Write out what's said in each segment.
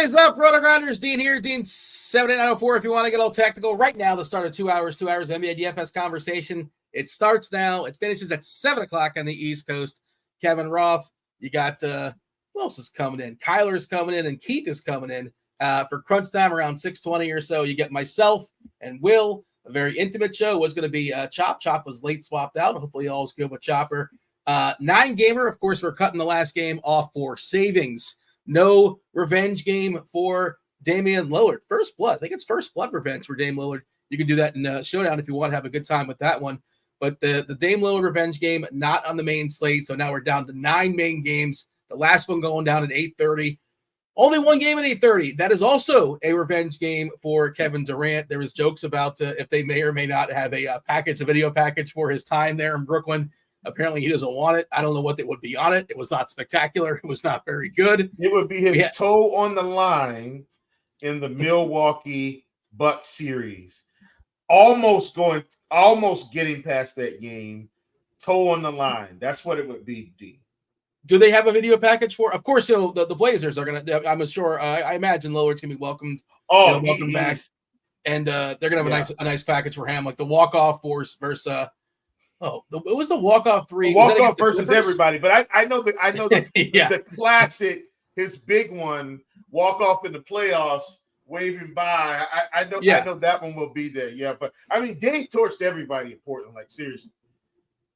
What is up, RotoGrinders? Dean here, Dean 78904. If you want to get a little technical, right now, the start of 2 hours of NBA DFS conversation. It starts now. It finishes at 7 o'clock on the East Coast. Kevin Roth, you got, who else is coming in? Kyler's coming in, and Keith is coming in for crunch time around 6:20 or so. You get myself and Will, a very intimate show. It was going to be Chop. Chop was late swapped out. Hopefully, all's good with Chopper. 9-gamer, of course, we're cutting the last game off for savings. No revenge game for Damian Lillard. First blood. I think it's first blood revenge for Dame Lillard. You can do that in Showdown if you want to have a good time with that one. But the Dame Lillard revenge game, not on the main slate. So now we're down to 9 main games. The last one going down at 8:30. Only one game at 8:30. That is also a revenge game for Kevin Durant. There was jokes about if they may or may not have a video package for his time there in Brooklyn. Apparently, he doesn't want it. I don't know what it would be on it. It was not spectacular. It was not very good. It would be his toe on the line in the Milwaukee Bucks series. Almost getting past that game. Toe on the line. That's what it would be, D. Do they have a video package for? Of course, the Blazers are going to. I'm sure. I imagine Lillard's going to be welcomed. Welcome back. And they're going to have a nice package for him, like the walk-off versus it was the walk-off 3. Walk-off versus everybody, but I know the classic, his big one, walk-off in the playoffs, waving by. I know that one will be there. Yeah, but I mean, Dame torched everybody in Portland, like seriously.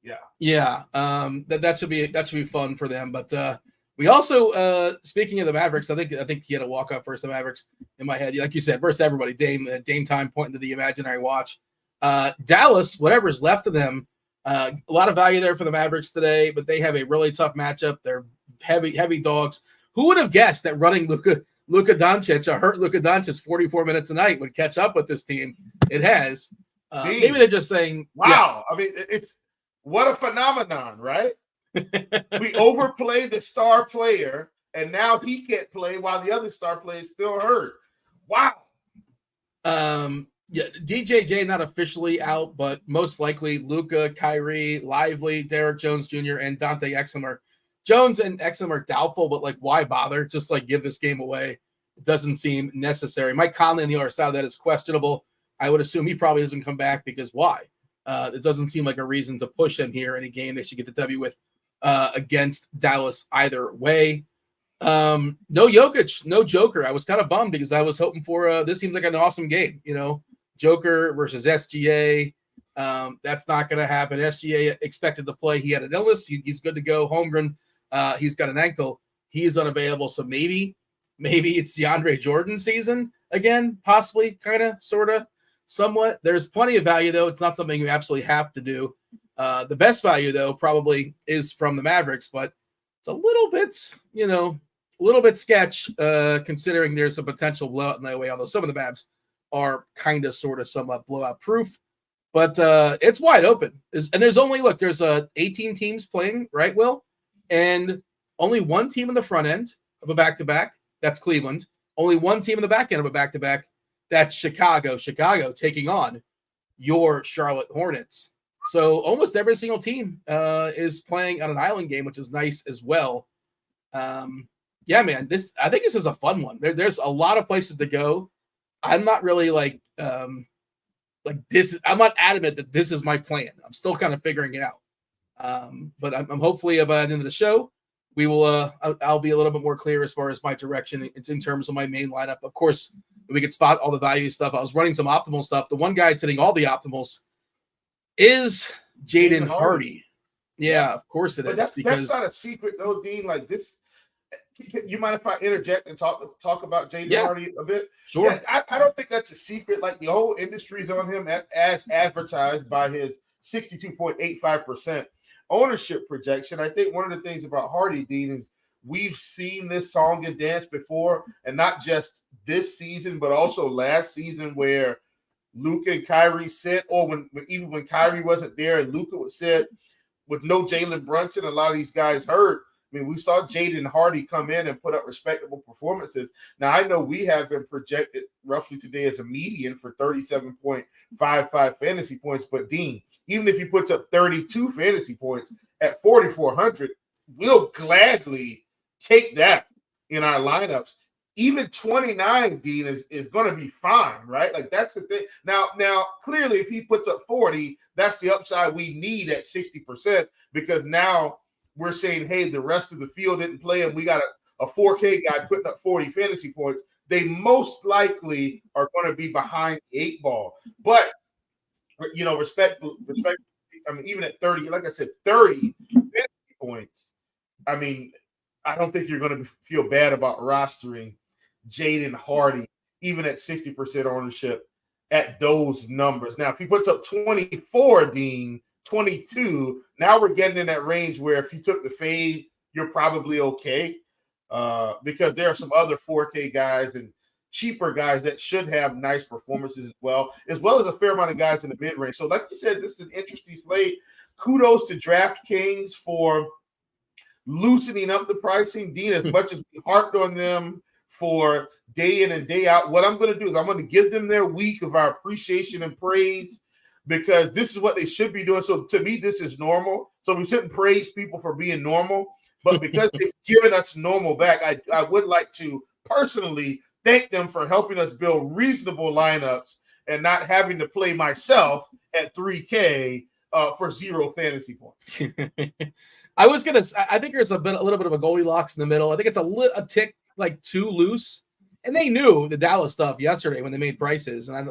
Yeah. That should be fun for them. But we also, speaking of the Mavericks, I think he had a walk-off versus the Mavericks in my head. Like you said, versus everybody. Dame time pointing to the imaginary watch. Dallas, whatever's left of them. A lot of value there for the Mavericks today, but they have a really tough matchup. They're heavy dogs. Who would have guessed that running Luka Doncic, a hurt Luka Doncic 44 minutes a night would catch up with this team? It has. Maybe they're just saying, wow. Yeah. I mean, it's what a phenomenon, right? We overplay the star player, and now he can't play while the other star player is still hurt. Wow. Yeah, DJJ not officially out, but most likely Luka, Kyrie, Lively, Derek Jones Jr., and Dante Exum Jones and Exum are doubtful, but why bother? Just give this game away. It doesn't seem necessary. Mike Conley on the other side of that is questionable. I would assume he probably doesn't come back because why? It doesn't seem like a reason to push him here in a game they should get the W with against Dallas either way. No Jokic, no Joker. I was kind of bummed because I was hoping for this seems like an awesome game, Joker versus SGA. That's not going to happen. SGA expected to play. He had an illness. He's good to go. Holmgren, he's got an ankle. He is unavailable. So maybe it's DeAndre Jordan season again, possibly, kind of, sort of, somewhat. There's plenty of value, though. It's not something you absolutely have to do. The best value, though, probably is from the Mavericks, but it's a little bit sketch considering there's a potential blowout in that way, although some of the Mavs are kind of sort of somewhat blowout proof, but it's wide open. And there's only 18 teams playing, right, Will? And only one team in the front end of a back-to-back. That's Cleveland. Only one team in the back end of a back-to-back. That's Chicago. Chicago taking on your Charlotte Hornets. So almost every single team is playing on an island game, which is nice as well. Yeah, man, I think this is a fun one. There's a lot of places to go. I'm not really this. I'm not adamant that this is my plan. I'm still kind of figuring it out. But I'm hopefully by the end of the show, we will. I'll be a little bit more clear as far as my direction. It's in terms of my main lineup. Of course, we could spot all the value stuff. I was running some optimal stuff. The one guy hitting all the optimals is Jaden Hardy. Yeah, of course it is. That's not a secret though, Dean. This. You mind if I interject and talk about Jaden Hardy a bit? Sure. Yeah, I don't think that's a secret. The whole industry's on him as advertised by his 62.85% ownership projection. I think one of the things about Hardy, Dean, is we've seen this song and dance before, and not just this season, but also last season where Luka and Kyrie sit, or when Kyrie wasn't there and Luka would sit with no Jalen Brunson, a lot of these guys hurt. I mean, we saw Jaden Hardy come in and put up respectable performances. Now, I know we have him projected roughly today as a median for 37.55 fantasy points. But, Dean, even if he puts up 32 fantasy points at 4,400, we'll gladly take that in our lineups, even 29, Dean, is going to be fine, right? Like, that's the thing. Now, clearly, if he puts up 40, that's the upside we need at 60%, because now we're saying, hey, the rest of the field didn't play, and we got a 4K guy putting up 40 fantasy points. They most likely are going to be behind the 8 ball. But, respect. I mean, even at 30, like I said, 30 fantasy points, I mean, I don't think you're going to feel bad about rostering Jaden Hardy, even at 60% ownership at those numbers. Now, if he puts up 24, Dean, 22, now we're getting in that range where if you took the fade, you're probably okay, because there are some other 4K guys and cheaper guys that should have nice performances as well as a fair amount of guys in the mid-range. So like you said, this is an interesting slate. Kudos to DraftKings for loosening up the pricing. Dean, as much as we harped on them for day in and day out, what I'm going to do is I'm going to give them their week of our appreciation and praise, because this is what they should be doing. So to me, this is normal. So we shouldn't praise people for being normal, but because they've given us normal back, I would like to personally thank them for helping us build reasonable lineups and not having to play myself at 3K for 0 fantasy points. I think there's a little bit of a Goldilocks in the middle. I think it's a tick like too loose, and they knew the Dallas stuff yesterday when they made prices, and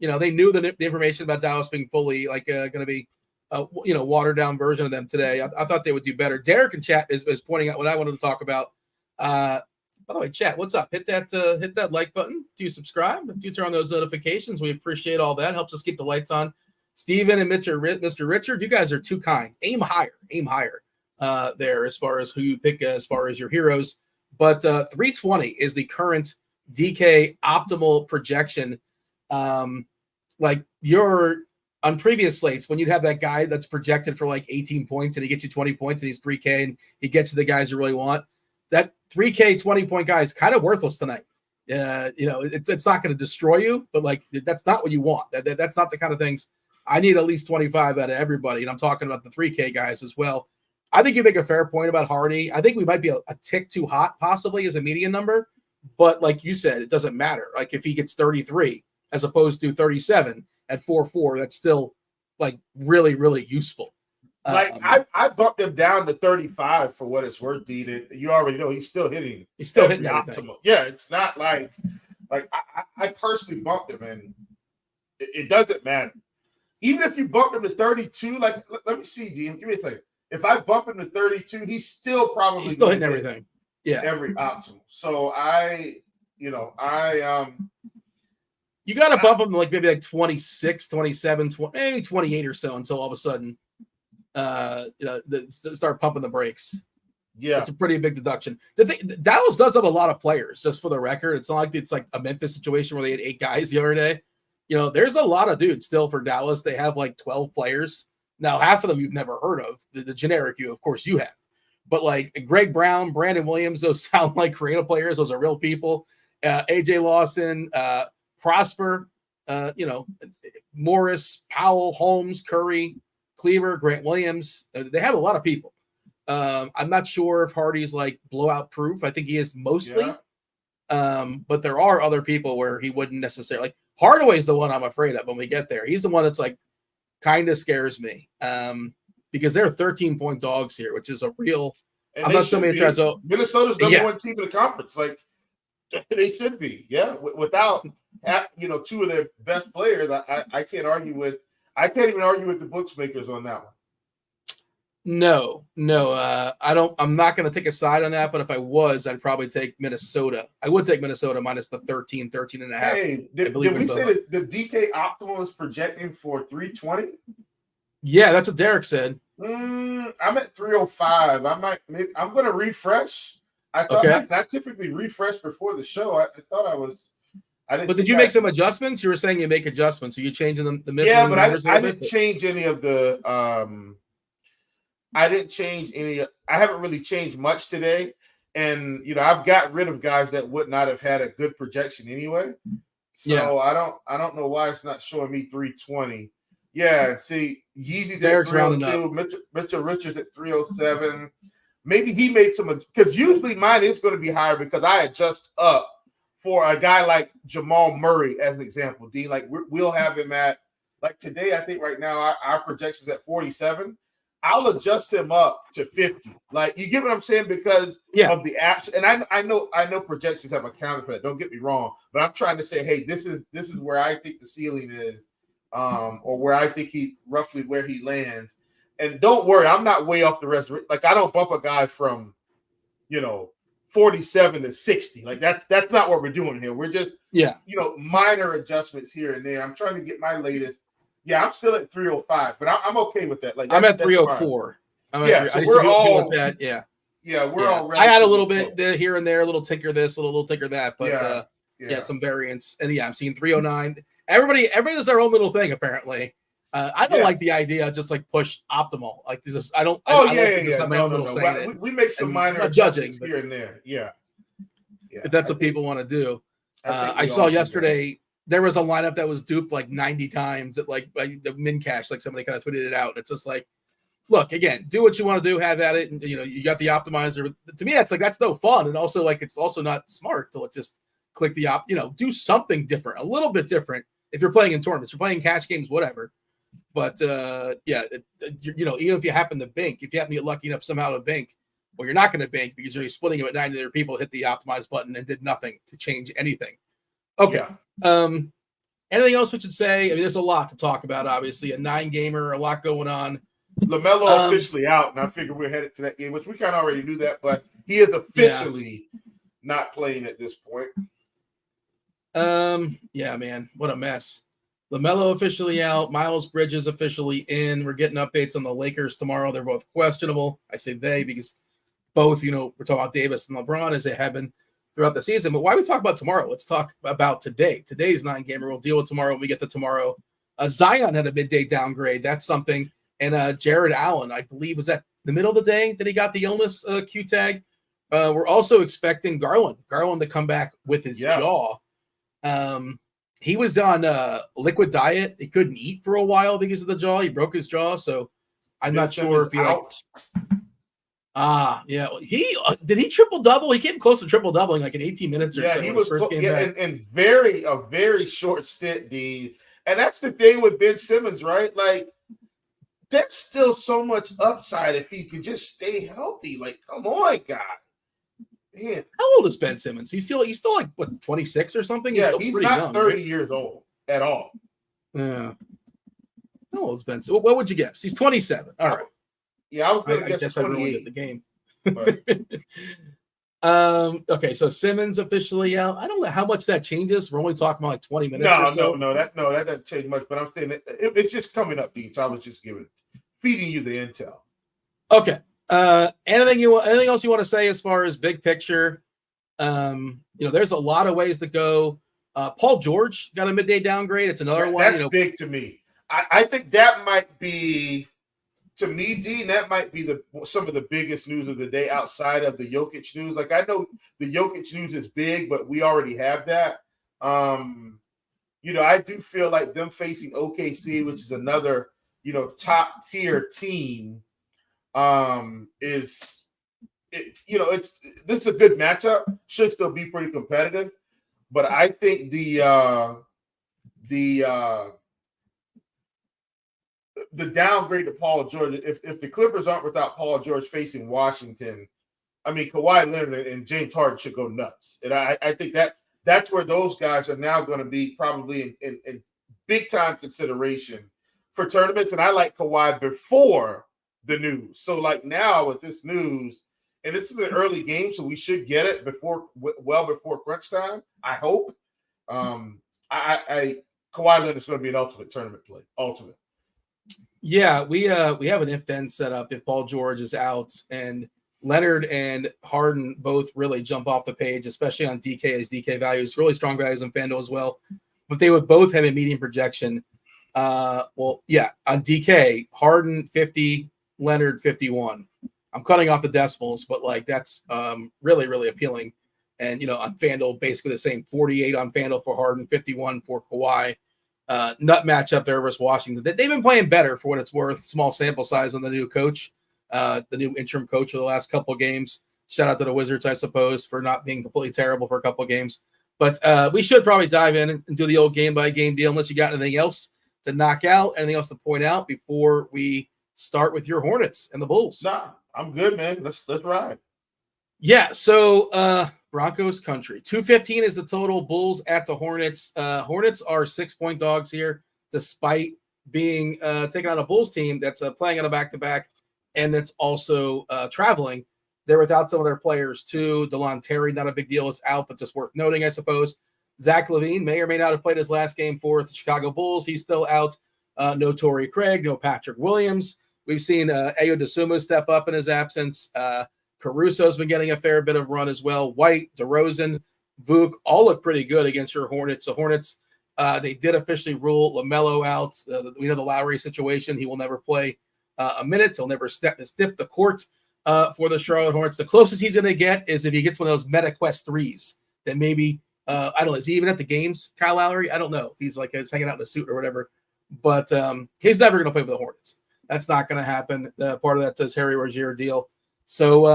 they knew the information about Dallas being fully going to be watered down version of them today. I thought they would do better. Derek in chat is pointing out what I wanted to talk about. By the way, chat, what's up? Hit that like button. Do you subscribe? Do you turn on those notifications? We appreciate all that. Helps us keep the lights on. Steven and Mr. Richard, you guys are too kind. Aim higher. There as far as who you pick as far as your heroes. But 320 is the current DK optimal projection. Like you're on previous slates when you'd have that guy that's projected for like 18 points and he gets you 20 points and he's 3K and he gets you the guys you really want. That 3K 20-point guy is kind of worthless tonight. It's not going to destroy you, but like that's not what you want. That's not the kind of things. I need at least 25 out of everybody, and I'm talking about the 3K guys as well. I think you make a fair point about Hardy. I think we might be a tick too hot possibly as a median number, but like you said, it doesn't matter. Like if he gets 33 as opposed to 37 at 4.4, that's still like really, really useful. Like I bumped him down to 35 for what it's worth, Dean. You already know he's still hitting. He's still hitting optimal. Yeah, it's not like I personally bumped him, and it doesn't matter. Even if you bump him to 32, like let me see, Dean. Give me a second. If I bump him to 32, he's still hitting everything. Yeah, every optimal. So you got to bump him to maybe 26, 27, maybe 28 or so until all of a sudden start pumping the brakes. Yeah, it's a pretty big deduction. The thing, Dallas does have a lot of players, just for the record. It's not like it's like a Memphis situation where they had 8 guys the other day. There's a lot of dudes still for Dallas. They have 12 players. Now, half of them you've never heard of. The generic of course, you have. But Greg Brown, Brandon Williams, those sound like creative players. Those are real people. AJ Lawson, Prosper, Morris, Powell, Holmes, Curry, Cleaver, Grant Williams. They have a lot of people. I'm not sure if Hardy's blowout proof. I think he is mostly. Yeah. But there are other people where he wouldn't necessarily. Hardaway's the one I'm afraid of when we get there. He's the one that's kind of scares me because they're 13-point dogs here, which is a real. And I'm not so many tries. Minnesota's number one team in the conference. They should be. Yeah, without 2 of their best players, I can't argue with. I can't even argue with the bookmakers on that one. No, I don't. I'm not going to take a side on that, but if I was, I'd probably take Minnesota. I would take Minnesota minus the 13 and a half. Hey, did we say that the DK optimal is projecting for 320? Yeah, that's what Derek said. I'm at 305. I'm going to refresh. I thought I typically refresh before the show. I thought I was. But did you make some adjustments? You were saying you make adjustments. So you changing the middle? Yeah, but I didn't change any of the. I didn't change any. I haven't really changed much today, and I've got rid of guys that would not have had a good projection anyway. So yeah. I don't know why it's not showing me 320. Yeah, see, Yeezy's at 302, Mitchell Richards at 307. Maybe he made some because usually mine is going to be higher because I adjust up for a guy like Jamal Murray, as an example, D, like we'll have him at, like today, I think right now our projection's at 47. I'll adjust him up to 50. Like, you get what I'm saying? Because of the apps. And I know projections have accounted for that. Don't get me wrong. But I'm trying to say, hey, this is where I think the ceiling is, or where I think roughly where he lands. And don't worry, I'm not way off the rest of it. Like, I don't bump a guy from, 47 to 60. Like, that's not what we're doing here. We're just, minor adjustments here and there. I'm trying to get my latest. Yeah, I'm still at 305, but I'm okay with that. Like, I'm at 304. So we're all with that. We're all. I had a little bit here and there, a little tinker this, a little tinker that, but some variance. And I'm seeing 309. Everybody does their own little thing apparently. I don't like the idea of just like push optimal. Like this is I don't. Have my own little saying. We make some minor judging here and there. Yeah. If that's what people want to do. I saw yesterday. There was a lineup that was duped like 90 times at like the min cash, like somebody kind of tweeted it out. And it's just like, look, again, do what you want to do, have at it. And, you got the optimizer. To me, that's no fun. And also, like, it's also not smart to just click the do something different, a little bit different. If you're playing in tournaments, you're playing cash games, whatever. But even if you happen to bank, if you happen to get lucky enough somehow to bank, well, you're not going to bank because you're splitting it with 90 other people, hit the optimize button and did nothing to change anything. Okay. Anything else we should say? I mean, there's a lot to talk about, obviously. A 9-gamer, a lot going on. LaMelo officially out, and I figure we're headed to that game, which we kind of already knew that, but he is officially not playing at this point. Man, what a mess. LaMelo officially out. Miles Bridges officially in. We're getting updates on the Lakers tomorrow. They're both questionable. I say they because both, we're talking about Davis and LeBron as they have been throughout the season. But why we talk about tomorrow? Let's talk about today. Today's 9-gamer. We'll deal with tomorrow when we get to tomorrow. Zion had a midday downgrade. That's something. And Jared Allen, I believe, was that the middle of the day that he got the illness Q tag. We're also expecting Garland to come back with his jaw. He was on a liquid diet. He couldn't eat for a while because of the jaw. He broke his jaw. So I'm not sure if he did he triple double? He came close to triple doubling like in 18 minutes or so. He was first game back. And a very short stint, D. And that's the thing with Ben Simmons, right? Like, there's still so much upside if he can just stay healthy. Like, come on, God. Man. How old is Ben Simmons? He's still like what, 26 or something? He's not young, 30 years old at all. Yeah. How old is Ben? So what would you guess? He's 27. All right. Yeah, I was going to guess I ruined it, the game. Okay, so Simmons officially out. I don't know how much that changes. We're only talking about like 20 minutes or so. No, that doesn't change much. But I'm saying it's just coming up, Dean. So I was just feeding you the intel. Okay. Anything else you want to say as far as big picture? There's a lot of ways to go. Paul George got a midday downgrade. It's another one. That's big to me. I think that might be. To me, Dean, that might be some of the biggest news of the day outside of the Jokic news. Like, I know the Jokic news is big, but we already have that. I do feel like them facing OKC, which is another, top tier team, this is a good matchup. Should still be pretty competitive, but I think the downgrade to Paul George, if the Clippers aren't without Paul George facing Washington, I mean, Kawhi Leonard and James Harden should go nuts. And I think that's where those guys are now going to be probably in big time consideration for tournaments. And I like Kawhi before the news. So like now with this news, and this is an early game, so we should get it well before crunch time. I hope. Kawhi Leonard is going to be an ultimate tournament play. Ultimate. Yeah, we have an if-then set up if Paul George is out, and Leonard and Harden both really jump off the page, especially on DK as DK values, really strong values on FanDuel as well. But they would both have a median projection. On DK, Harden 50, Leonard 51. I'm cutting off the decimals, but like that's really, really appealing. And on FanDuel, basically the same 48 on FanDuel for Harden, 51 for Kawhi. Nut matchup there versus Washington. They've been playing better for what it's worth. Small sample size on the new coach, the new interim coach for the last couple of games. Shout out to the Wizards, I suppose, for not being completely terrible for a couple of games. But we should probably dive in and do the old game-by-game deal unless you got anything else to knock out, anything else to point out before we start with your Hornets and the Bulls. Nah, I'm good, man. Let's ride. Yeah, so Broncos country. 215 is the total. Bulls at the Hornets. Hornets are 6-point dogs here, despite being taking on a Bulls team that's playing on a back-to-back and that's also traveling. They're without some of their players, too. DeLon Terry, not a big deal, is out, but just worth noting, I suppose. Zach LaVine may or may not have played his last game for the Chicago Bulls. He's still out. No Torrey Craig, no Patrick Williams. We've seen Ayo Dosunmu step up in his absence. Caruso's been getting a fair bit of run as well. White, DeRozan, Vuk all look pretty good against your Hornets. The Hornets, they did officially rule LaMelo out. We know the Lowry situation. He will never play a minute. He'll never stiff the court for the Charlotte Hornets. The closest he's going to get is if he gets one of those MetaQuest threes that maybe, I don't know, is he even at the games, Kyle Lowry? I don't know. He's like he's hanging out in a suit or whatever. But he's never going to play for the Hornets. That's not going to happen. Part of that is Harry Rozier deal. So,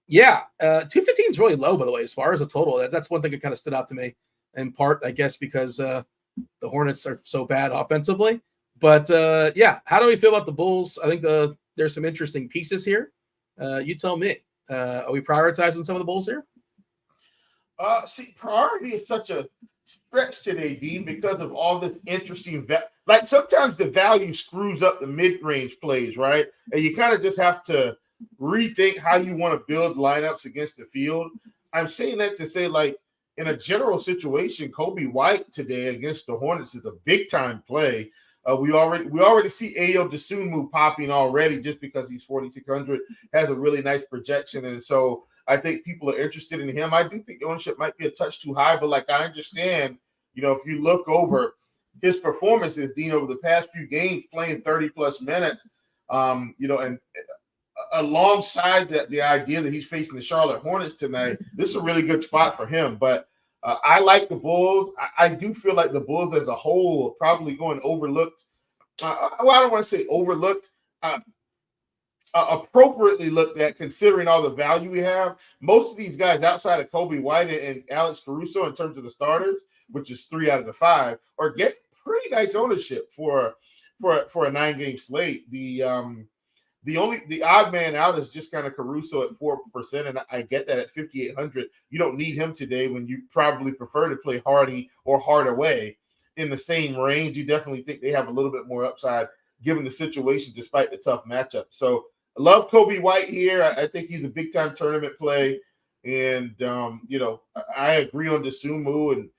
215 is really low, by the way, as far as a total. That's one thing that kind of stood out to me, in part, I guess, because the Hornets are so bad offensively. But, how do we feel about the Bulls? I think there's some interesting pieces here. You tell me. Are we prioritizing some of the Bulls here? Priority is such a stretch today, Dean, because of all this interesting like sometimes the value screws up the mid-range plays, right? And you kind of just have to rethink how you want to build lineups against the field. I'm saying that to say, like, in a general situation, Kobe White today against the Hornets is a big-time play. We already see Ayo Dosunmu popping already just because he's 4,600, has a really nice projection, and so I think people are interested in him. I do think the ownership might be a touch too high, but like I understand, if you look over his performances, Dean, over the past few games, playing 30-plus minutes, and alongside the idea that he's facing the Charlotte Hornets tonight, this is a really good spot for him. But I like the Bulls. I do feel like the Bulls as a whole are probably going overlooked. I don't want to say overlooked. Appropriately looked at considering all the value we have. Most of these guys outside of Kobe White and Alex Caruso in terms of the starters, which is 3 out of the 5, are getting pretty nice ownership for a 9-game slate. The odd man out is just kind of Caruso at 4%, and I get that at 5,800. You don't need him today when you probably prefer to play Hardy or Hardaway in the same range. You definitely think they have a little bit more upside given the situation despite the tough matchup. So I love Kobe White here. I think he's a big-time tournament play. And, I agree on Dosunmu and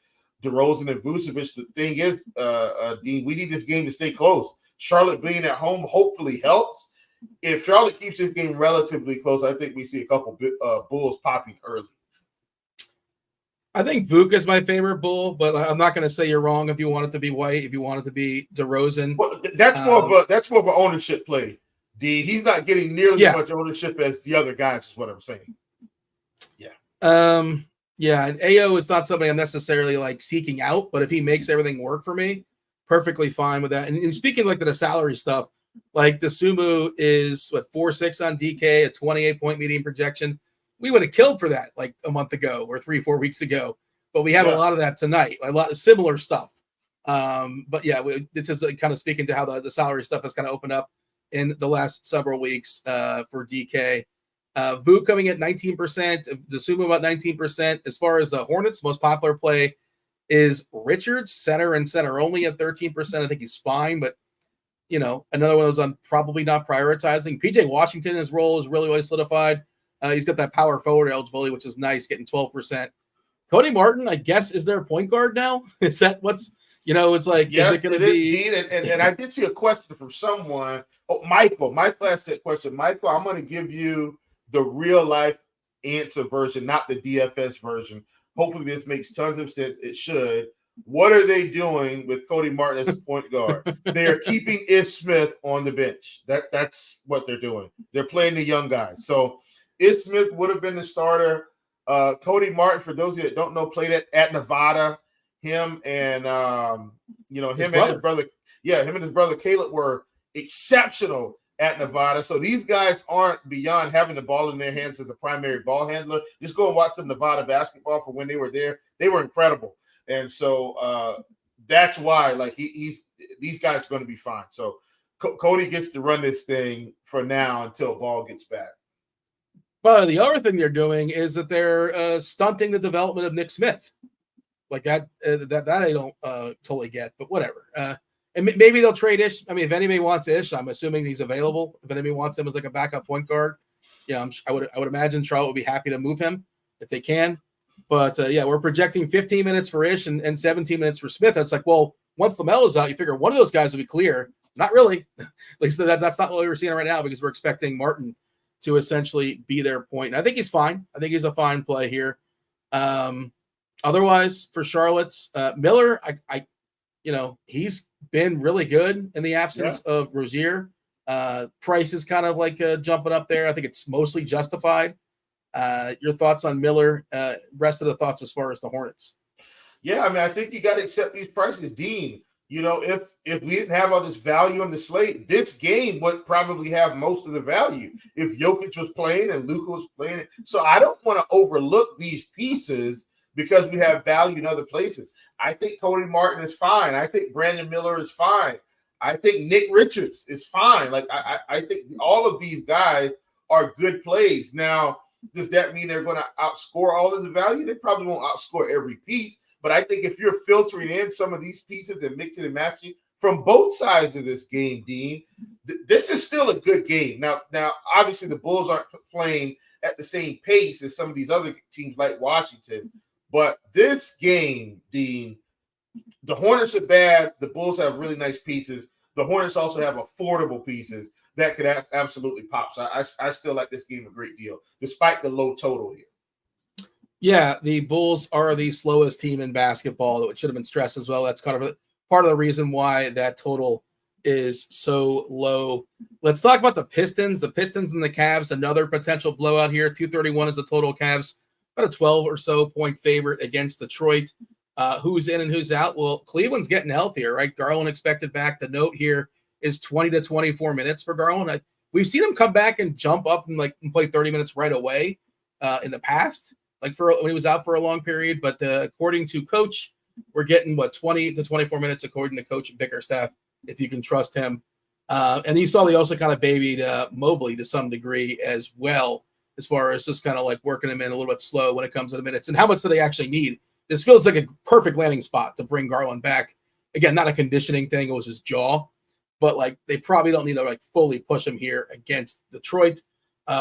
DeRozan and Vucevic. The thing is, Dean, we need this game to stay close. Charlotte being at home hopefully helps. If Charlotte keeps this game relatively close, I think we see a couple Bulls popping early. I think Vuk is my favorite Bull, but I'm not going to say you're wrong if you want it to be White, if you want it to be DeRozan. Well, that's more of an ownership play, D. He's not getting nearly as much ownership as the other guys, is what I'm saying. Yeah. And Ayo is not somebody I'm necessarily like seeking out, but if he makes everything work for me, perfectly fine with that. And speaking like the salary stuff, like Dosunmu is 4.6 on DK, a 28-point median projection. We would have killed for that like a month ago or 3-4 weeks ago, but we have a lot of that tonight, a lot of similar stuff. This is kind of speaking to how the salary stuff has kind of opened up in the last several weeks for DK. Vuk coming at 19%, Dosunmu about 19%. As far as the Hornets, most popular play is Richards, center and center only at 13%. I think he's fine, but another one of those I'm probably not prioritizing. PJ Washington, his role is really solidified. He's got that power forward eligibility, which is nice, getting 12%. Cody Martin, I guess, is there a point guard now? Is that what's, it's like, yes, is it going to be? And I did see a question from someone. Oh, Michael asked that question. Michael, I'm going to give you the real life answer version, not the DFS version. Hopefully this makes tons of sense. It should. What are they doing with Cody Martin as a point guard? They are keeping Ish Smith on the bench. That's what they're doing. They're playing the young guys. So Ish Smith would have been the starter. Cody Martin, for those of you that don't know, played at Nevada. Him and his brother Caleb were exceptional at Nevada. So these guys aren't beyond having the ball in their hands as a primary ball handler. Just go and watch some Nevada basketball for when they were there. They were incredible. And so that's why, like, these guys are going to be fine. So Cody gets to run this thing for now until Ball gets back. But the other thing they're doing is that they're stunting the development of Nick Smith. Like that I don't totally get, but whatever. And maybe they'll trade Ish. I mean, if anybody wants Ish, I'm assuming he's available. If anybody wants him as like a backup point guard, I would imagine Charlotte would be happy to move him if they can. But we're projecting 15 minutes for Ish and 17 minutes for Smith. It's like, well, once LaMelo's out, you figure one of those guys will be clear. Not really. At least that's not what we're seeing right now because we're expecting Martin to essentially be their point. And I think he's fine. I think he's a fine play here. Otherwise, for Charlotte's Miller, he's been really good in the absence of Rozier. Price is kind of like jumping up there. I think it's mostly justified. Your thoughts on Miller? Rest of the thoughts as far as the Hornets? Yeah, I mean, I think you got to accept these prices, Dean. If we didn't have all this value on the slate, this game would probably have most of the value if Jokic was playing and Luka was playing. So I don't want to overlook these pieces because we have value in other places. I think Cody Martin is fine. I think Brandon Miller is fine. I think Nick Richards is fine. Like I think all of these guys are good plays. Now, does that mean they're going to outscore all of the value? They probably won't outscore every piece. But I think if you're filtering in some of these pieces and mixing and matching from both sides of this game, Dean, this is still a good game. Now, obviously the Bulls aren't playing at the same pace as some of these other teams like Washington. But this game, Dean, the Hornets are bad. The Bulls have really nice pieces. The Hornets also have affordable pieces that could absolutely pop. So I still like this game a great deal, despite the low total here. Yeah, the Bulls are the slowest team in basketball. It should have been stressed as well. That's kind of part of the reason why that total is so low. Let's talk about the Pistons. The Pistons and the Cavs, another potential blowout here. 231 is the total. Cavs, about a 12 or so point favorite against Detroit. Who's in and who's out? Well, Cleveland's getting healthier, right? Garland expected back. The note here is 20 to 24 minutes for Garland. We've seen him come back and jump up and play 30 minutes right away in the past. Like when he was out for a long period, but according to Coach, we're getting 20 to 24 minutes according to Coach Bickerstaff, if you can trust him. And you saw they also kind of babied Mobley to some degree as well, as far as just kind of like working him in a little bit slow when it comes to the minutes. And how much do they actually need? This feels like a perfect landing spot to bring Garland back. Again, not a conditioning thing; it was his jaw, but they probably don't need to fully push him here against Detroit.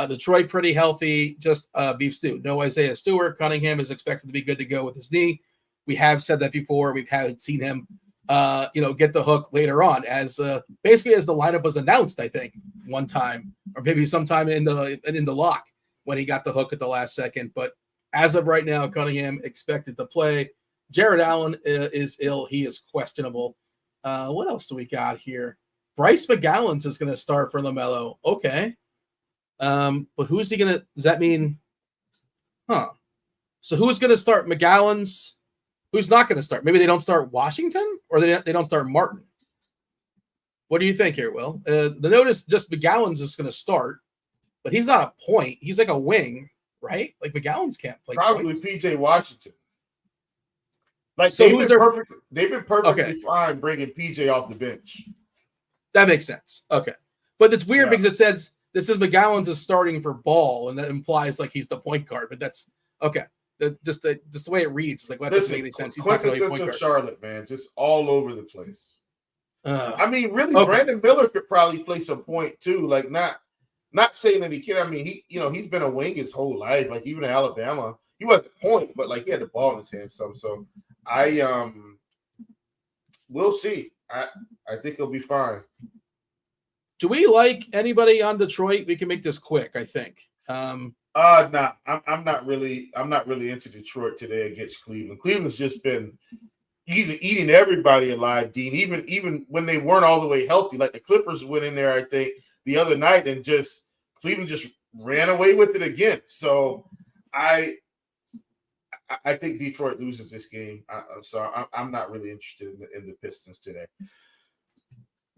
Detroit pretty healthy, just beef stew. No Isaiah Stewart. Cunningham is expected to be good to go with his knee. We have said that before. We've seen him, get the hook later on as basically as the lineup was announced. I think one time or maybe sometime in the lock when he got the hook at the last second. But as of right now, Cunningham expected to play. Jared Allen is ill. He is questionable. What else do we got here? Bryce McGowan's is going to start for LaMelo. Okay. But who's he gonna? Does that mean? So who's gonna start? McGowan's. Who's not gonna start? Maybe they don't start Washington, or they don't start Martin. What do you think here, Will? The note is just McGowan's just gonna start, but he's not a point. He's like a wing, right? Like McGowan's can't play. Probably points. PJ Washington. So they've been perfectly fine bringing PJ off the bench. That makes sense. Okay, but it's weird because it says. This is McGowan's is starting for Ball, and that implies he's the point guard. But that's okay. Just the way it reads, it's that doesn't make any sense. He's not really a point guard. Charlotte, man, just all over the place. I mean, really, Brandon Miller could probably play some point too. Not saying that he can. I mean, he's been a wing his whole life. Even in Alabama, he wasn't a point, but he had the ball in his hand. So we'll see. I think he'll be fine. Do we like anybody on Detroit? We can make this quick, I think. Nah, I'm not really into Detroit today against Cleveland. Cleveland's just been eating everybody alive, Dean. Even when they weren't all the way healthy, like the Clippers went in there, I think, the other night, and Cleveland just ran away with it again. So I think Detroit loses this game. So I'm not really interested in the Pistons today.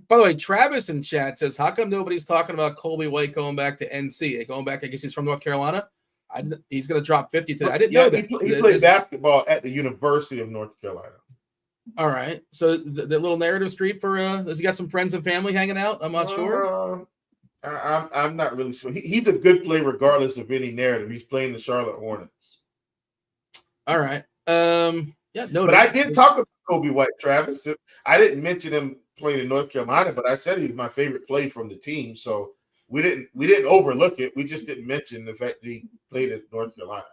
By the way, Travis in chat says, how come nobody's talking about Colby White going back to NC? Going back, I guess he's from North Carolina. He's going to drop 50 today. I didn't know that. He played basketball at the University of North Carolina. All right. So the little narrative street for has he got some friends and family hanging out? I'm not sure. I'm not really sure. He's a good play regardless of any narrative. He's playing the Charlotte Hornets. All right. Yeah, no. But I did talk about Kobe White, Travis. I didn't mention him playing in North Carolina, but I said he was my favorite play from the team. So we didn't overlook it. We just didn't mention the fact that he played at North Carolina.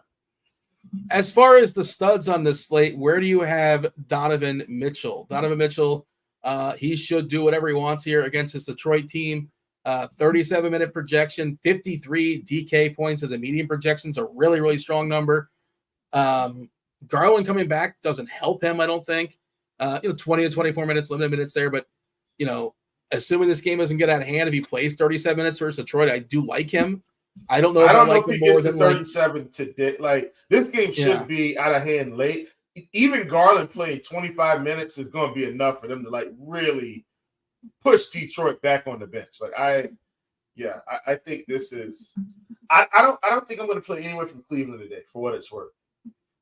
As far as the studs on this slate, where do you have Donovan Mitchell? Donovan Mitchell, he should do whatever he wants here against his Detroit team. 37-minute projection, 53 DK points as a median projection is a really, really strong number. Garland coming back doesn't help him, I don't think. 20 to 24 minutes, limited minutes there. But, assuming this game doesn't get out of hand, if he plays 37 minutes versus Detroit, I do like him. I don't know if I like him more than 37 today. Like, this game should be out of hand late. Even Garland playing 25 minutes is going to be enough for them to really push Detroit back on the bench. I think this is. I don't think I'm going to play anyone from Cleveland today for what it's worth.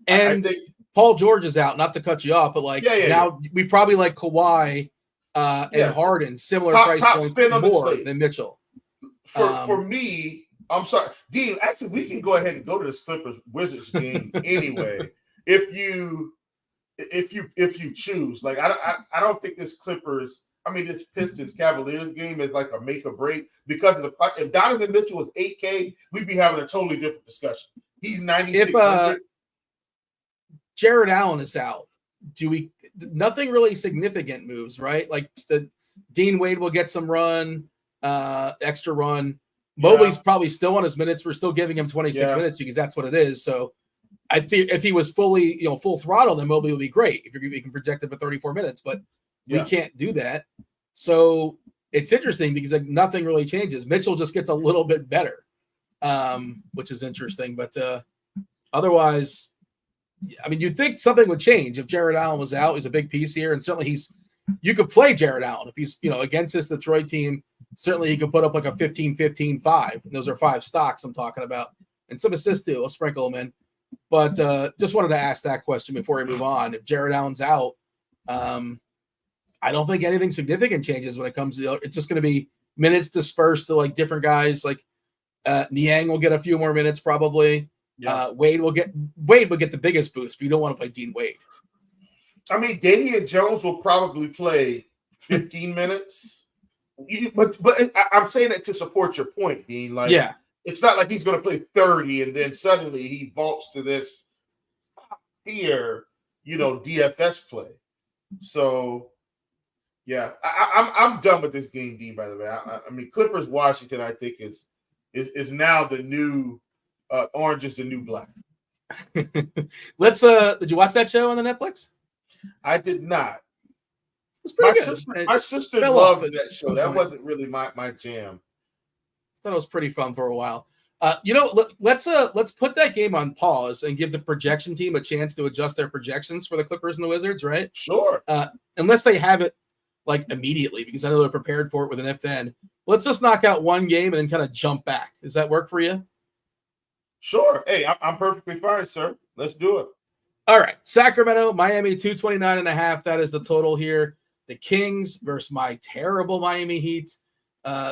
And I think Paul George is out. Not to cut you off, but now we probably like Kawhi and Harden, similar price points more than Mitchell. For me. I'm sorry, Dean. Actually, we can go ahead and go to this Clippers Wizards game anyway. If you choose, I don't think this this Pistons Cavaliers game is like a make or break because if Donovan Mitchell was 8K, we'd be having a totally different discussion. He's 9,600. If Jared Allen is out, nothing really significant moves, right? Like Dean Wade will get some run, extra run. Mobley's probably still on his minutes. We're still giving him 26 minutes because that's what it is. So I think if he was fully, full throttle, then Mobley would be great if you can project it for 34 minutes, but we can't do that. So it's interesting because nothing really changes. Mitchell just gets a little bit better, which is interesting. But otherwise, you'd think something would change if Jared Allen was out. He's a big piece here. And certainly you could play Jared Allen if he's, against this Detroit team. Certainly he could put up like a 15-15-5. Those are 5 stocks I'm talking about. And some assists too. I'll sprinkle them in. But just wanted to ask that question before we move on. If Jared Allen's out, I don't think anything significant changes when it comes to it's just going to be minutes dispersed to different guys. Niang will get a few more minutes probably. Yeah. Wade will get the biggest boost, but you don't want to play Dean Wade. Damian Jones will probably play 15 minutes. But I'm saying that to support your point, Dean. It's not like he's going to play 30 and then suddenly he vaults to this here, DFS play. So, I'm done with this game, Dean. By the way, Clippers Washington, I think is now the new orange is the new black. Let's. Did you watch that show on the Netflix? I did not. My sister loved that show. That wasn't really my jam. I thought it was pretty fun for a while. Let's put that game on pause and give the projection team a chance to adjust their projections for the Clippers and the Wizards, right? Sure. Unless they have it immediately, because I know they're prepared for it with an if-then. Let's just knock out one game and then kind of jump back. Does that work for you? Sure. Hey, I'm perfectly fine, sir. Let's do it. All right. Sacramento, Miami, 229.5. That is the total here. The Kings versus my terrible Miami Heat.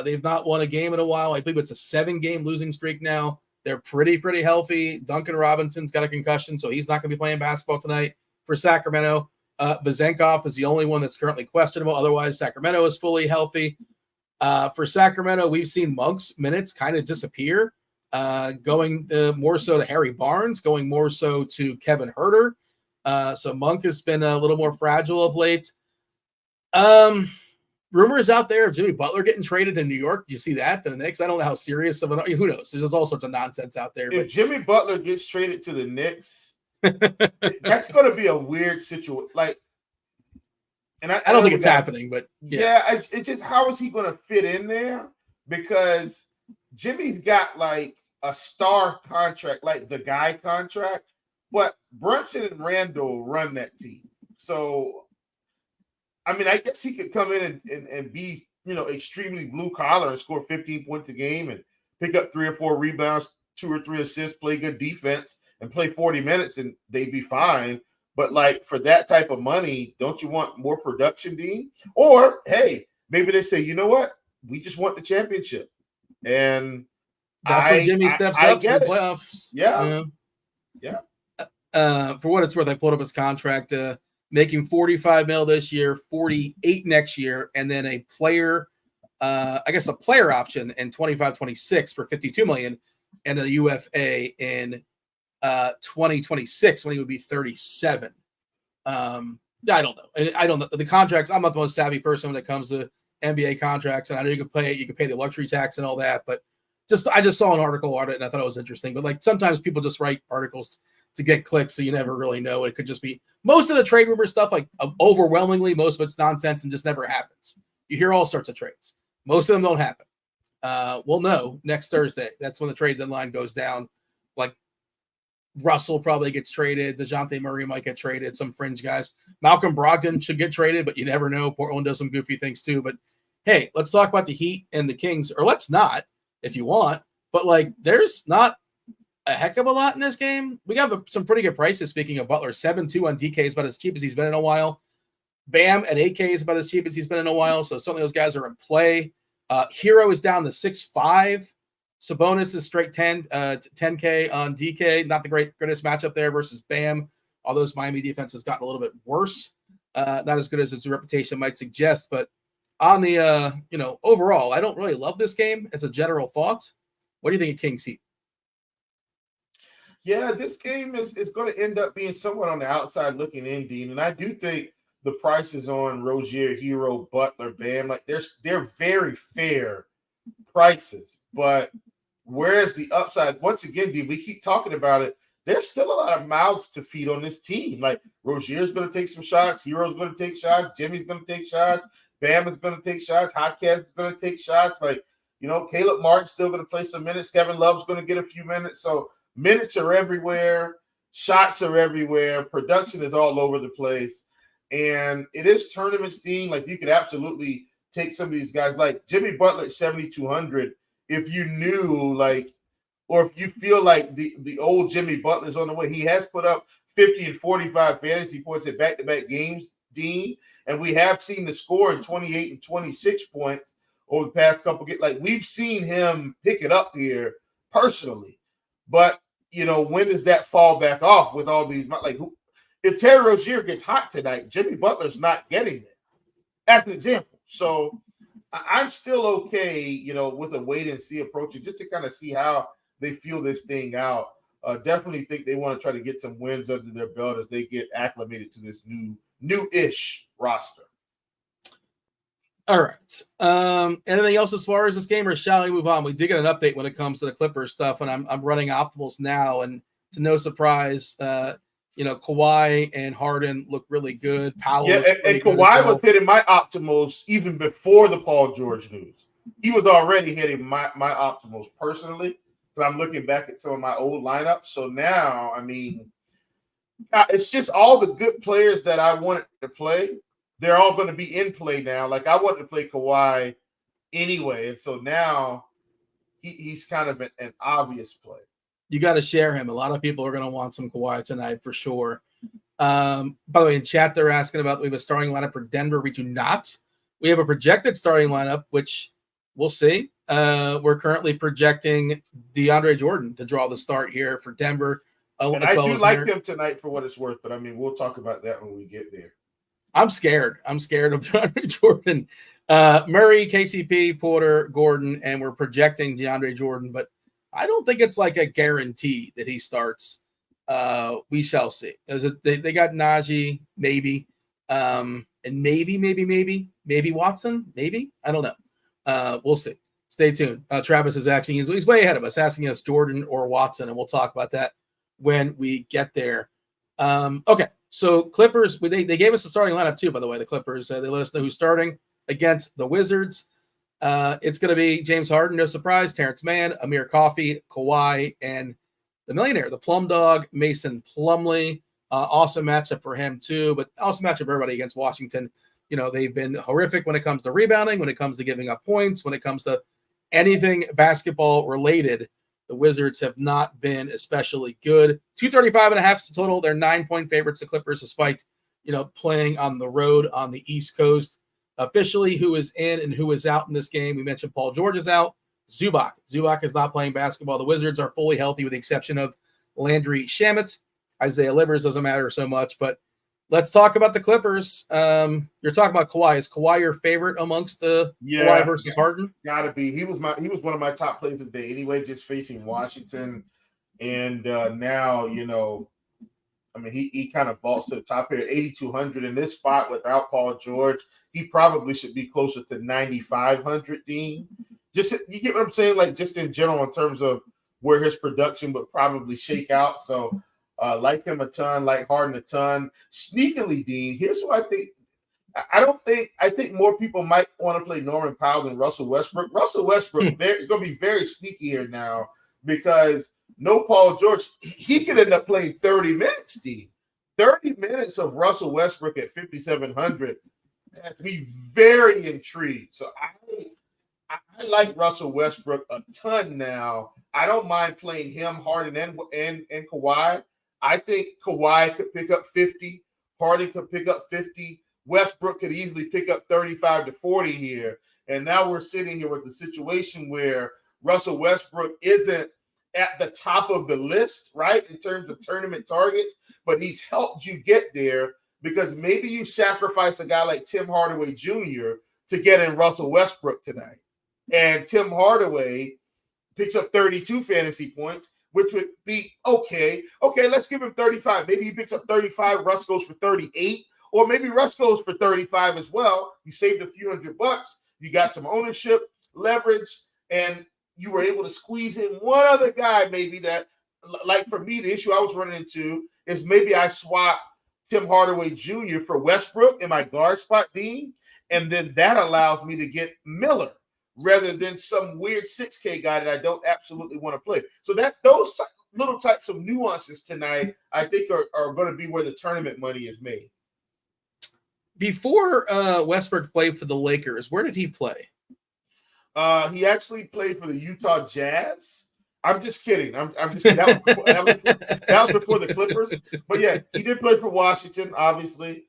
They've not won a game in a while. I believe it's a 7-game losing streak now. They're pretty healthy. Duncan Robinson's got a concussion, so he's not going to be playing basketball tonight for Sacramento. Vazenkov is the only one that's currently questionable. Otherwise, Sacramento is fully healthy. For Sacramento, we've seen Monk's minutes kind of disappear, going more so to Harry Barnes, going more so to Kevin Huerter. So Monk has been a little more fragile of late. Rumors out there of Jimmy Butler getting traded in New York. Do you see that? The Knicks? I don't know how serious of who knows? There's all sorts of nonsense out there. If Jimmy Butler gets traded to the Knicks, that's going to be a weird situation. And I don't think it's happening, but it's just how is he going to fit in there? Because Jimmy's got a star contract, the guy contract, but Brunson and Randall run that team. So I guess he could come in and be extremely blue collar and score 15 points a game and pick up 3 or 4 rebounds, 2 or 3 assists, play good defense, and play 40 minutes, and they'd be fine. But like for that type of money, don't you want more production, Dean? Or hey, maybe they say, you know what? We just want the championship. And that's when Jimmy steps up to the playoffs. Yeah. For what it's worth, I pulled up his contract, making $45 million this year, $48 million next year, and then a player option in 25-26 for $52 million, and a UFA in 2026 when he would be 37. I don't know. The contracts, I'm not the most savvy person when it comes to NBA contracts, and I know you can pay the luxury tax and all that, but I just saw an article on it and I thought it was interesting. But like sometimes people just write articles to get clicks, so you never really know. It could just be most of the trade rumor stuff, like overwhelmingly, most of it's nonsense and just never happens. You hear all sorts of trades. Most of them don't happen. We'll know next Thursday. That's when the trade deadline goes down. Like Russell probably gets traded. DeJounte Murray might get traded. Some fringe guys. Malcolm Brogdon should get traded, but you never know. Portland does some goofy things too. But hey, let's talk about the Heat and the Kings, or let's not if you want. But like, there's not a heck of a lot in this game. We got some pretty good prices. Speaking of Butler, 7-2 on DK is about as cheap as he's been in a while. Bam at 8K is about as cheap as he's been in a while. So certainly those guys are in play. Hero is down to 6.5. Sabonis is straight 10K on DK. Not the greatest matchup there versus Bam. Although this Miami defense has gotten a little bit worse. Not as good as its reputation might suggest. But on the, overall, I don't really love this game as a general thought. What do you think of Kings Heat? Yeah, this game is going to end up being somewhat on the outside looking in, Dean. And I do think the prices on Rozier, Hero, Butler, Bam, like they're very fair prices. But where's the upside? Once again, Dean, we keep talking about it. There's still a lot of mouths to feed on this team. Like Rozier's going to take some shots. Hero's going to take shots. Jimmy's going to take shots. Bam is going to take shots. Hotcats is going to take shots. Like, Caleb Martin's still going to play some minutes. Kevin Love's going to get a few minutes. So minutes are everywhere. Shots are everywhere. Production is all over the place. And it is tournaments, Dean. Like, you could absolutely take some of these guys. Like Jimmy Butler at 7,200. If you knew, or if you feel like the old Jimmy Butler's on the way, he has put up 50 and 45 fantasy points at back-to-back games, Dean. And we have seen the score in 28 and 26 points over the past couple games. Like, we've seen him pick it up here personally. But, when does that fall back off with all these? Like, if Terry Rozier gets hot tonight, Jimmy Butler's not getting there. That's an example. So I'm still okay, with a wait-and-see approach, just to kind of see how they feel this thing out. Definitely think they want to try to get some wins under their belt as they get acclimated to this new-ish roster. All right. Anything else as far as this game, or shall we move on? We did get an update when it comes to the Clippers stuff, and I'm running optimals now, and to no surprise, Kawhi and Harden look really good. Powell, and Kawhi was hitting my optimals even before the Paul George news. He was already hitting my optimals personally. But I'm looking back at some of my old lineups. So now, it's just all the good players that I wanted to play. They're all going to be in play now. Like, I wanted to play Kawhi anyway. And so now he's kind of an obvious play. You got to share him. A lot of people are going to want some Kawhi tonight for sure. By the way, in chat, they're asking about we have a starting lineup for Denver. We do not. We have a projected starting lineup, which we'll see. We're currently projecting DeAndre Jordan to draw the start here for Denver. And I do like him tonight for what it's worth, but we'll talk about that when we get there. I'm scared. I'm scared of DeAndre Jordan. Murray, KCP, Porter, Gordon, and we're projecting DeAndre Jordan, but I don't think it's like a guarantee that he starts. We shall see. They got Najee, maybe, and maybe Watson, maybe. I don't know. We'll see. Stay tuned. Travis is asking, he's way ahead of us, asking us Jordan or Watson, and we'll talk about that when we get there. Okay, so Clippers, they gave us a starting lineup too, by the way, the Clippers. They let us know who's starting against the Wizards. It's going to be James Harden, no surprise, Terrence Mann, Amir Coffey, Kawhi, and the millionaire, the Plum Dog, Mason Plumlee. Awesome matchup for him too, but awesome matchup for everybody against Washington. they've been horrific when it comes to rebounding, when it comes to giving up points, when it comes to anything basketball related. The Wizards have not been especially good. 235.5 is the total. They're 9-point favorites. The Clippers, despite, playing on the road on the East Coast. Officially, who is in and who is out in this game? We mentioned Paul George is out. Zubac is not playing basketball. The Wizards are fully healthy with the exception of Landry Shamet. Isaiah Livers doesn't matter so much, but let's talk about the Clippers. You're talking about Kawhi. Is Kawhi your favorite amongst the Kawhi versus Harden? Gotta be. He was one of my top plays of the day anyway, just facing Washington. And now, he kind of vaults to the top here at 8,200 in this spot without Paul George. He probably should be closer to 9,500, Dean. Just, you get what I'm saying? Like, just in general, in terms of where his production would probably shake out. So, like him a ton, like Harden a ton. Sneakily, Dean, here's what I think. I think more people might want to play Norman Powell than Russell Westbrook. Russell Westbrook is going to be very sneaky here now because no Paul George. He could end up playing 30 minutes, Dean. 30 minutes of Russell Westbrook at 5,700 has me very intrigued. So I like Russell Westbrook a ton now. I don't mind playing him, Harden, and Kawhi. I think Kawhi could pick up 50. Harden could pick up 50. Westbrook could easily pick up 35 to 40 here. And now we're sitting here with the situation where Russell Westbrook isn't at the top of the list, right, in terms of tournament targets, but he's helped you get there because maybe you sacrifice a guy like Tim Hardaway Jr. to get in Russell Westbrook tonight. And Tim Hardaway picks up 32 fantasy points, which would be okay. Okay, let's give him 35. Maybe he picks up 35. Russ goes for 38. Or maybe Russ goes for 35 as well. You saved a few $100. You got some ownership, leverage, and you were able to squeeze in one other guy maybe that, like for me, the issue I was running into is maybe I swap Tim Hardaway Jr. for Westbrook in my guard spot, Dean, and then that allows me to get Miller rather than some weird 6K guy that I don't absolutely want to play. So that those little types of nuances tonight, I think, are going to be where the tournament money is made. Before Westbrook played for the Lakers, where did he play? He actually played for the Utah Jazz. I'm just kidding. I'm just kidding. That was before the Clippers. But yeah, he did play for Washington, obviously.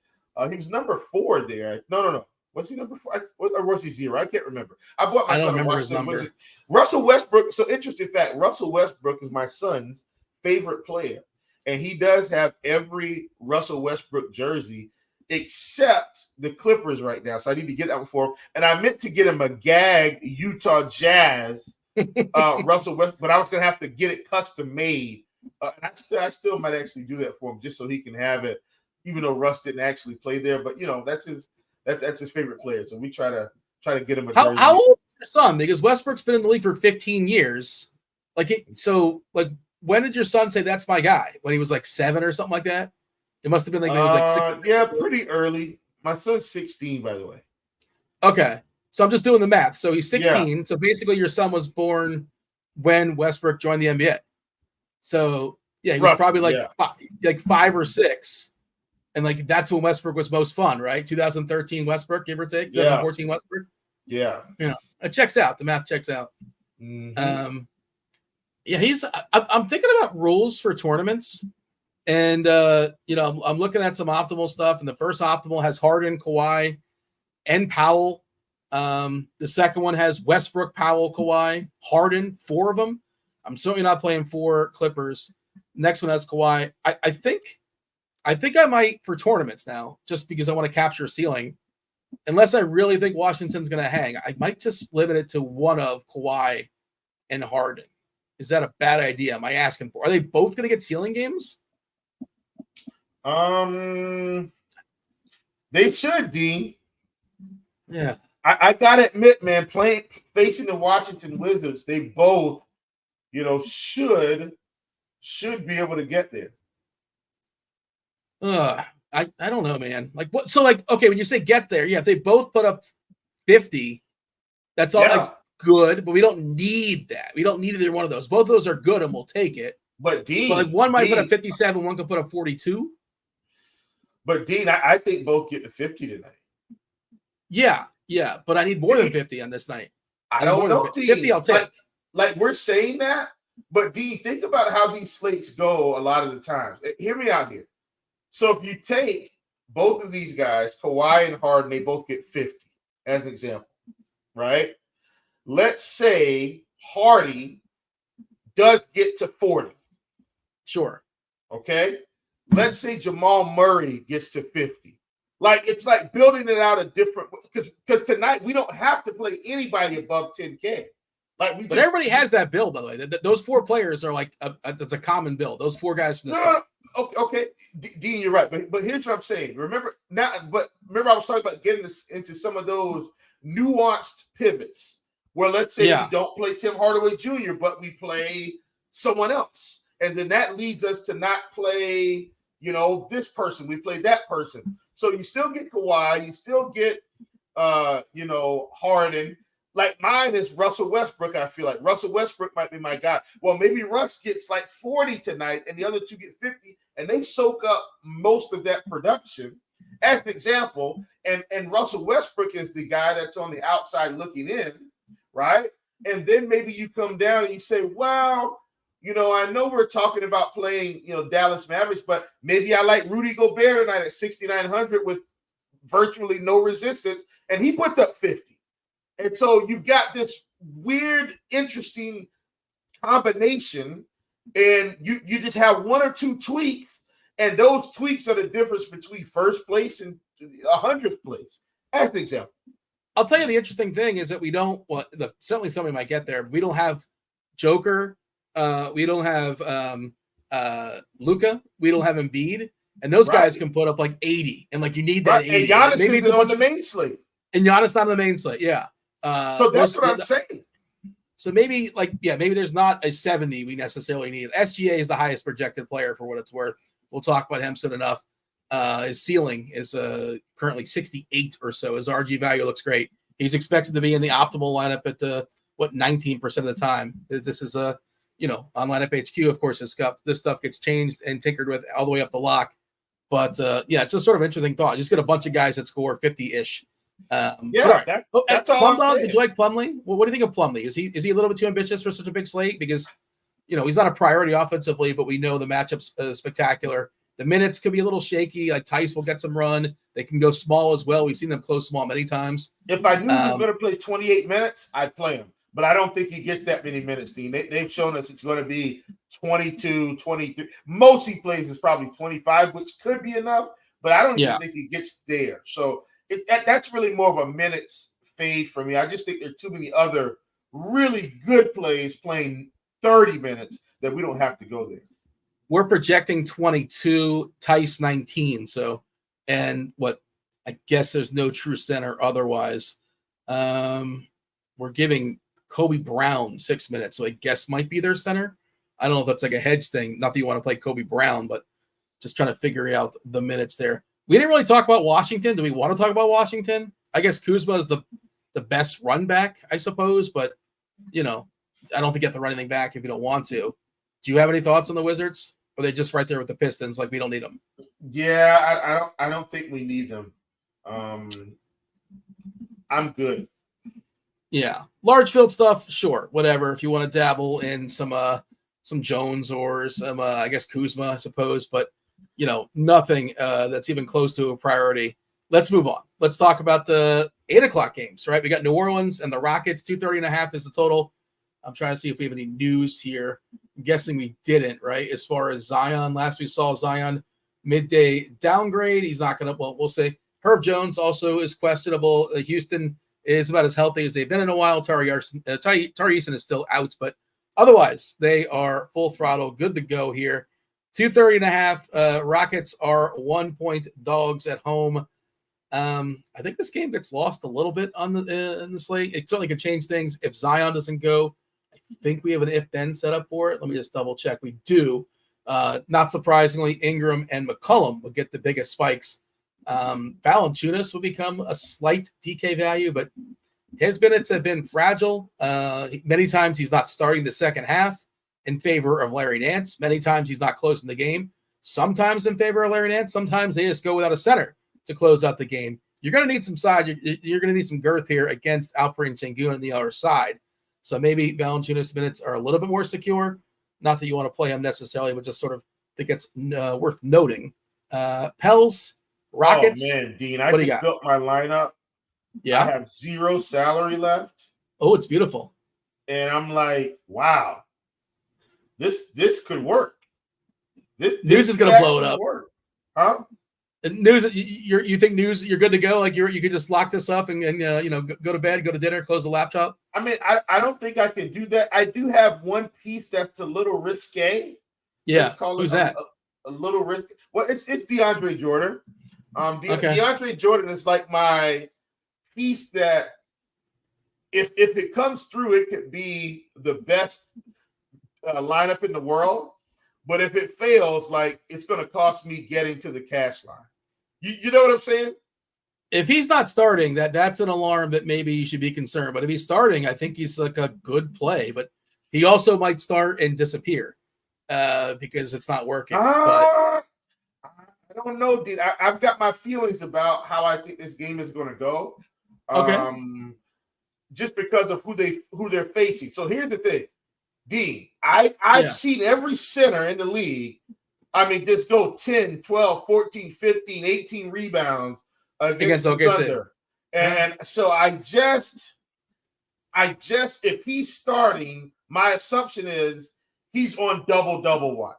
He was number 4 there. No. Was he number 4? Or was he 0? I can't remember. I bought my son a Washington. Russell Westbrook. So interesting fact, Russell Westbrook is my son's favorite player. And he does have every Russell Westbrook jersey except the Clippers right now. So I need to get that one for him. And I meant to get him a gag Utah Jazz Russell Westbrook, but I was going to have to get it custom made. And I still might actually do that for him just so he can have it, even though Russ didn't actually play there. But, that's his favorite player. So we try to get him a jersey. How old is your son? Because Westbrook's been in the league for 15 years. When did your son say that's my guy? When he was like 7 or something like that? It must have been like he was like 6. Yeah, pretty early. My son's 16, by the way. Okay. So I'm just doing the math. So he's 16. Yeah. So basically your son was born when Westbrook joined the NBA. So yeah, he was probably like 5 or 6. And like that's when Westbrook was most fun, right? 2013 Westbrook, give or take. 2014 Westbrook. Yeah. It checks out. The math checks out. Mm-hmm. I'm thinking about rules for tournaments. And, I'm looking at some optimal stuff. And the first optimal has Harden, Kawhi, and Powell. The second one has Westbrook, Powell, Kawhi, Harden, 4 of them. I'm certainly not playing 4 Clippers. Next one has Kawhi. I think I might for tournaments now, just because I want to capture a ceiling. Unless I really think Washington's going to hang, I might just limit it to one of Kawhi and Harden. Is that a bad idea? Am I asking for? Are they both going to get ceiling games? They should, Dean. Yeah. I gotta admit, man, facing the Washington Wizards, they both, should be able to get there. I don't know, man. Like what? So okay, when you say get there, yeah, if they both put up 50, that's all. That's good, but we don't need that. We don't need either one of those. Both of those are good, and we'll take it. But Dean, one might put up 57, one could put up 42. But Dean, I think both get to 50 tonight. Yeah, but I need more than 50 on this night. I don't know, 50 I'll take. Like we're saying that, but D, think about how these slates go a lot of the times. Hear me out here. So if you take both of these guys, Kawhi and Harden, they both get 50 as an example, right? Let's say Hardy does get to 40. Sure. Okay. Let's say Jamal Murray gets to 50. Like it's like building it out a different because tonight we don't have to play anybody above 10K. Like but everybody has that build, by the way. Those 4 players are like that's a common build. Those 4 guys from the start. Okay, Dean, you're right. But here's what I'm saying. Remember I was talking about getting this into some of those nuanced pivots where let's say we don't play Tim Hardaway Jr., but we play someone else. And then that leads us to not play, this person. We play that person. So you still get Kawhi, you still get Harden. Like mine is Russell Westbrook. I feel like Russell Westbrook might be my guy. Well, maybe Russ gets like 40 tonight and the other 2 get 50 and they soak up most of that production as an example. And Russell Westbrook is the guy that's on the outside looking in, right? And then maybe you come down and you say, well, I know we're talking about playing, Dallas Mavericks, but maybe I like Rudy Gobert tonight at 6,900 with virtually no resistance. And he puts up 50. And so you've got this weird, interesting combination, and you just have 1 or 2 tweaks, and those tweaks are the difference between first place and 100th place. As an example. I'll tell you the interesting thing is that we don't. Well, certainly somebody might get there. We don't have Joker. We don't have Luka. We don't have Embiid, and those guys can put up like 80, and like you need that 80. And Giannis maybe on the main slate. And Giannis not on the main slate. Yeah. So that's what I'm saying. So maybe maybe there's not a 70 we necessarily need. SGA is the highest projected player for what it's worth. We'll talk about him soon enough. His ceiling is currently 68 or so. His RG value looks great. He's expected to be in the optimal lineup at 19% of the time. This is on lineup HQ. Of course, this stuff gets changed and tinkered with all the way up the lock. But it's a sort of interesting thought. Just get a bunch of guys that score 50-ish. That's all. Did you like Plumlee? Well, what do you think of Plumlee? Is he a little bit too ambitious for such a big slate? Because he's not a priority offensively, but we know the matchup's spectacular. The minutes could be a little shaky. Like Tice will get some run. They can go small as well. We've seen them close small many times. If I knew he was going to play 28 minutes, I'd play him. But I don't think he gets that many minutes, Dean. They've shown us it's going to be 22, 23. Most he plays is probably 25, which could be enough. But I don't even think he gets there. So that's really more of a minutes fade for me. I just think there are too many other really good plays playing 30 minutes that we don't have to go there. We're projecting 22, Tice 19. So, and what I guess there's no true center otherwise. We're giving Kobe Brown 6 minutes, so I guess might be their center. I don't know if that's like a hedge thing. Not that you want to play Kobe Brown, but just trying to figure out the minutes there. We didn't really talk about Washington. Do we want to talk about Washington? I guess Kuzma is the best run back, I suppose, but I don't think you have to run anything back if you don't want to. Do you have any thoughts on the Wizards? Or are they just right there with the Pistons? Like we don't need them. Yeah, I don't think we need them. I'm good. Yeah, large field stuff, sure, whatever. If you want to dabble in some Jones or some, I guess Kuzma, I suppose, but nothing that's even close to a priority. Let's move on. Let's talk about the 8:00 games. Right, we got New Orleans and the Rockets. 230.5 is the total. I'm trying to see if we have any news here. I'm guessing we didn't, right? As far as Zion, last we saw Zion midday downgrade. He's not going to, we'll say Herb Jones also is questionable. Houston is about as healthy as they've been in a while. Tari Eason is still out, but otherwise they are full throttle, good to go here. 230.5. Rockets are 1-point dogs at home. I think this game gets lost a little bit on in the slate. It certainly could change things if Zion doesn't go. I think we have an if-then set up for it. Let me just double check. We do. Not surprisingly, Ingram and McCollum would get the biggest spikes. Valanciunas will become a slight DK value, but his minutes have been fragile. Many times he's not starting the second half in favor of Larry Nance. Many times he's not closing the game. Sometimes in favor of Larry Nance. Sometimes they just go without a center to close out the game. you're going to need some side. You're going to need some girth here against Alperen Şengün on the other side. So maybe Valanciunas' minutes are a little bit more secure. Not that you want to play him necessarily, but just sort of think it's worth noting. Pels, Rockets. Oh, man, Dean, I just built my lineup. Yeah. I have 0 salary left. Oh, it's beautiful. And I'm like, wow, this could work. News is going to blow it up. Work. Huh? And News, you think News, you're good to go? Like you could just lock this up and go to bed, go to dinner, close the laptop? I mean, I don't think I can do that. I do have one piece that's a little risque. Yeah. Who's that? A little risky. Well, it's DeAndre Jordan. DeAndre Jordan is like my piece that if it comes through, it could be the best lineup in the world. But if it fails, like it's going to cost me getting to the cash line. You know what I'm saying? If he's not starting, that's an alarm that maybe you should be concerned. But if he's starting, I think he's like a good play. But he also might start and disappear because it's not working. I don't know, dude. I've got my feelings about how I think this game is going to go. Okay. Just because of who they're facing. So here's the thing, Dean. I've seen every center in the league. I mean, just go 10, 12, 14, 15, 18 rebounds against the Thunder. And so I just if he's starting, my assumption is he's on double watch.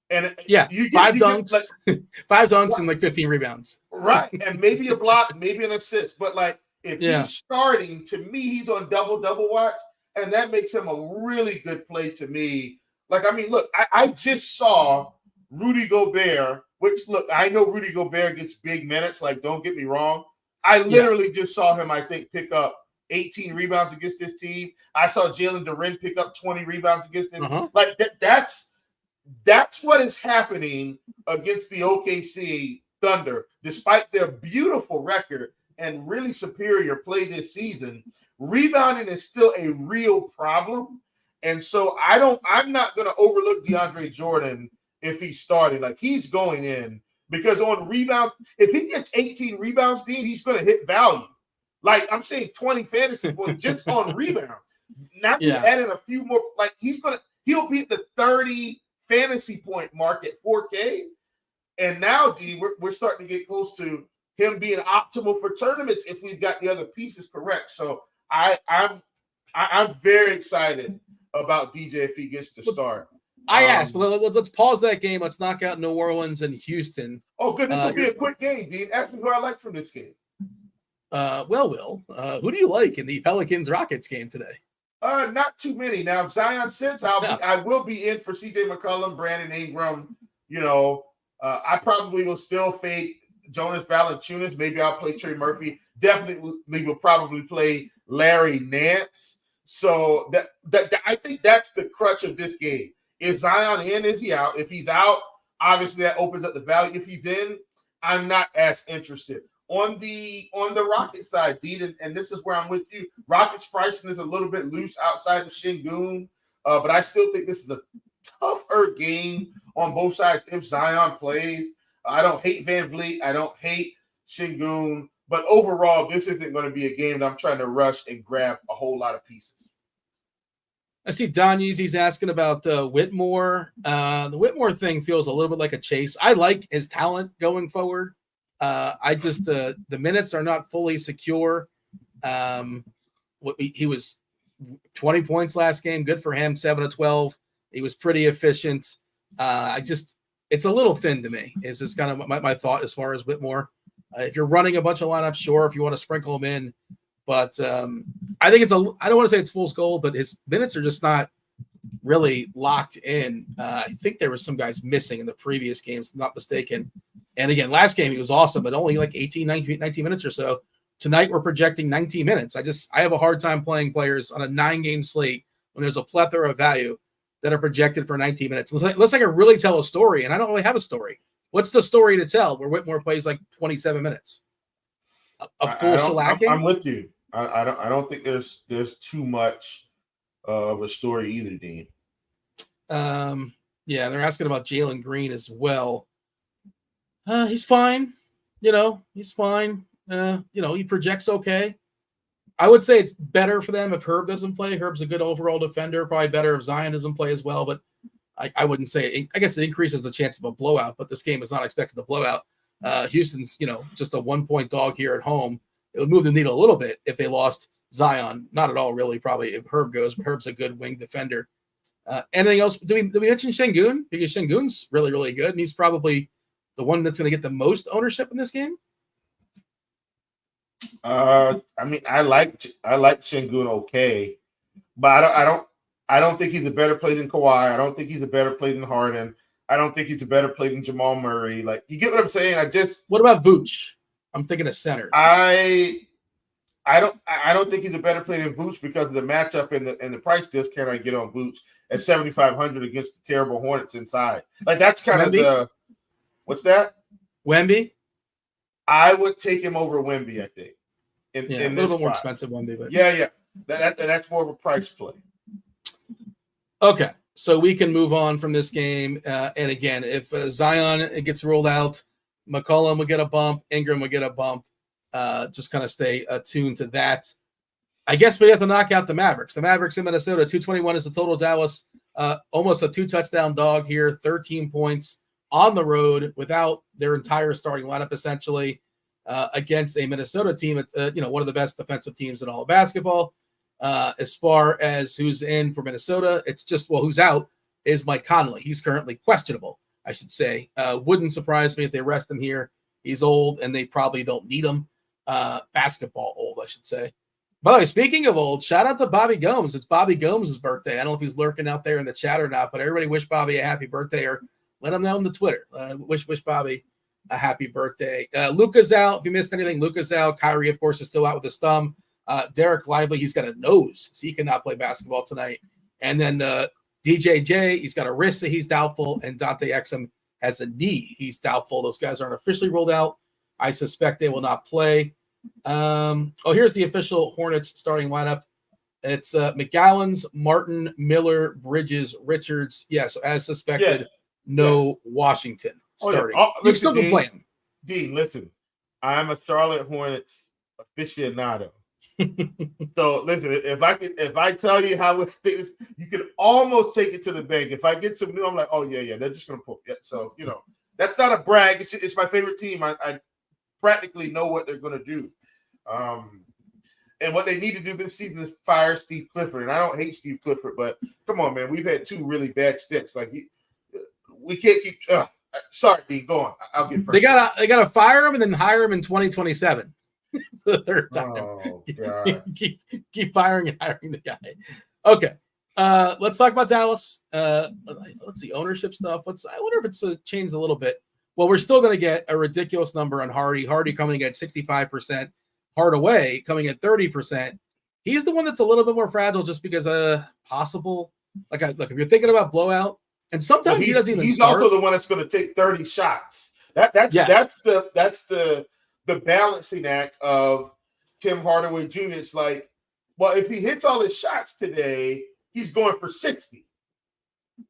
And you get 5 dunks, like, 5 dunks and like 15 rebounds. Right. And maybe a block, maybe an assist. But like if he's starting, to me, he's on double watch. And that makes him a really good play to me. Like, I mean, look, I just saw Rudy Gobert, which, look, I know Rudy Gobert gets big minutes. Like, don't get me wrong. I literally just saw him, I think, pick up 18 rebounds against this team. I saw Jalen Duren pick up 20 rebounds against this team. Like, that's what is happening against the OKC Thunder. Despite their beautiful record and really superior play this season, rebounding is still a real problem. And so I'm not going to overlook DeAndre Jordan if he's starting. Like, he's going in because on rebound, if he gets 18 rebounds, Dean, he's going to hit value. Like, I'm saying 20 fantasy points just on rebound. Not adding a few more. Like, he'll be at the 30 fantasy point mark at 4K. And now, D, we're starting to get close to him being optimal for tournaments if we've got the other pieces correct. So I'm very excited about DJ if he gets to start. I asked, but let's pause that game. Let's knock out New Orleans and Houston. Oh, good. This will be a quick game, Dean. Ask me who I like from this game. Will, who do you like in the Pelicans-Rockets game today? Not too many. Now, if Zion sits, I will be in for CJ McCollum, Brandon Ingram. You know, I probably will still fade Jonas Valanciunas. Maybe I'll play Trey Murphy. Definitely will probably play Larry Nance. So that I think that's the crutch of this game. Is Zion in? Is he out? If he's out, obviously that opens up the value. If he's in, I'm not as interested. On the Rockets side, Dean, and this is where I'm with you. Rockets pricing is a little bit loose outside of Şengün, but I still think this is a tougher game on both sides if Zion plays. I don't hate VanVleet. I don't hate Şengün. But overall, this isn't going to be a game that I'm trying to rush and grab a whole lot of pieces. I see Don Yeezy's asking about Whitmore. The Whitmore thing feels a little bit like a chase. I like his talent going forward. I just the minutes are not fully secure. He was 20 points last game. Good for him. 7 of 12. He was pretty efficient. It's a little thin to me. Is this kind of my thought as far as Whitmore? If you're running a bunch of lineups, sure. If you want to sprinkle him in, but I think I don't want to say it's fool's gold, but his minutes are just not really locked in. I think there were some guys missing in the previous games, not mistaken. And again, last game he was awesome, but only like 19 minutes or so. Tonight we're projecting 19 minutes. I have a hard time playing players on a 9-game slate when there's a plethora of value that are projected for 19 minutes. Unless I can really tell a story, and I don't really have a story. What's the story to tell where Whitmore plays like 27 minutes? A full shellacking? I'm with you. I don't think there's too much of a story either, Dean. Yeah, they're asking about Jalen Green as well. He's fine. He's fine. He projects okay. I would say it's better for them if Herb doesn't play. Herb's a good overall defender. Probably better if Zion doesn't play as well. But I wouldn't say. I guess it increases the chance of a blowout. But this game is not expected to blow out. Houston's just a 1-point dog here at home. It would move the needle a little bit if they lost Zion. Not at all, really. Probably if Herb goes. But Herb's a good wing defender. Anything else? Do we mention Şengün? Because Şengün's really, really good, and he's probably the one that's going to get the most ownership in this game. I like Şengün okay, but I don't think he's a better play than Kawhi. I don't think he's a better play than Harden. I don't think he's a better play than Jamal Murray. Like, you get what I'm saying? What about Vooch? I'm thinking of centers. I don't think he's a better play than Vooch because of the matchup and the price discount I get on Vooch at 7,500 against the terrible Hornets inside. Like, that's kind of the what's that? Wemby? I would take him over Wemby, I think. A little bit more expensive Wemby, but yeah. That's more of a price play. Okay, so we can move on from this game. And again, if Zion gets ruled out, McCollum will get a bump, Ingram will get a bump. Just kind of stay attuned to that. I guess we have to knock out the Mavericks. The Mavericks in Minnesota, 221 is the total. Dallas, almost a 2-touchdown dog here, 13 points on the road without their entire starting lineup, essentially, against a Minnesota team. It's one of the best defensive teams in all of basketball. As far as who's in for Minnesota, it's just, who's out is Mike Conley. He's currently questionable, I should say. Wouldn't surprise me if they rest him here. He's old, and they probably don't need him. Basketball old, I should say. By the way, speaking of old, shout out to Bobby Gomes. It's Bobby Gomes' birthday. I don't know if he's lurking out there in the chat or not, but everybody wish Bobby a happy birthday or let him know on the Twitter. Wish Bobby a happy birthday. Luka's out. If you missed anything, Luka's out. Kyrie, of course, is still out with his thumb. Derek Lively, he's got a nose, so he cannot play basketball tonight. And then DJJ, he's got a wrist that he's doubtful, and Dante Exum has a knee. He's doubtful. Those guys aren't officially ruled out. I suspect they will not play. Here's the official Hornets starting lineup. It's McGowan's, Martin, Miller, Bridges, Richards. Yes, as suspected, no Washington starting. You still can play him. Dean, listen, I'm a Charlotte Hornets aficionado. So listen, if I tell you how we think this, you can almost take it to the bank. If I get some new, I'm like, oh yeah, they're just gonna pull. Yeah, so that's not a brag. It's my favorite team. I practically know what they're gonna do. And what they need to do this season is fire Steve Clifford. And I don't hate Steve Clifford, but come on, man, we've had 2 really bad stints. Like, we can't keep. Sorry, Dean, go on. I'll get first. They gotta fire him and then hire him in 2027 for the third time. Oh God. keep firing and hiring the guy. Okay, let's talk about Dallas. Let's see ownership stuff. I wonder if it's changed a little bit. Well, we're still going to get a ridiculous number on Hardy. Hardy coming at 65%. Hardaway coming at 30%. He's the one that's a little bit more fragile just because possible. Look, if you're thinking about blowout, and sometimes he doesn't even he's start. Also the one that's going to take 30 shots. That's the balancing act of Tim Hardaway Jr. It's like, well, if he hits all his shots today, he's going for 60.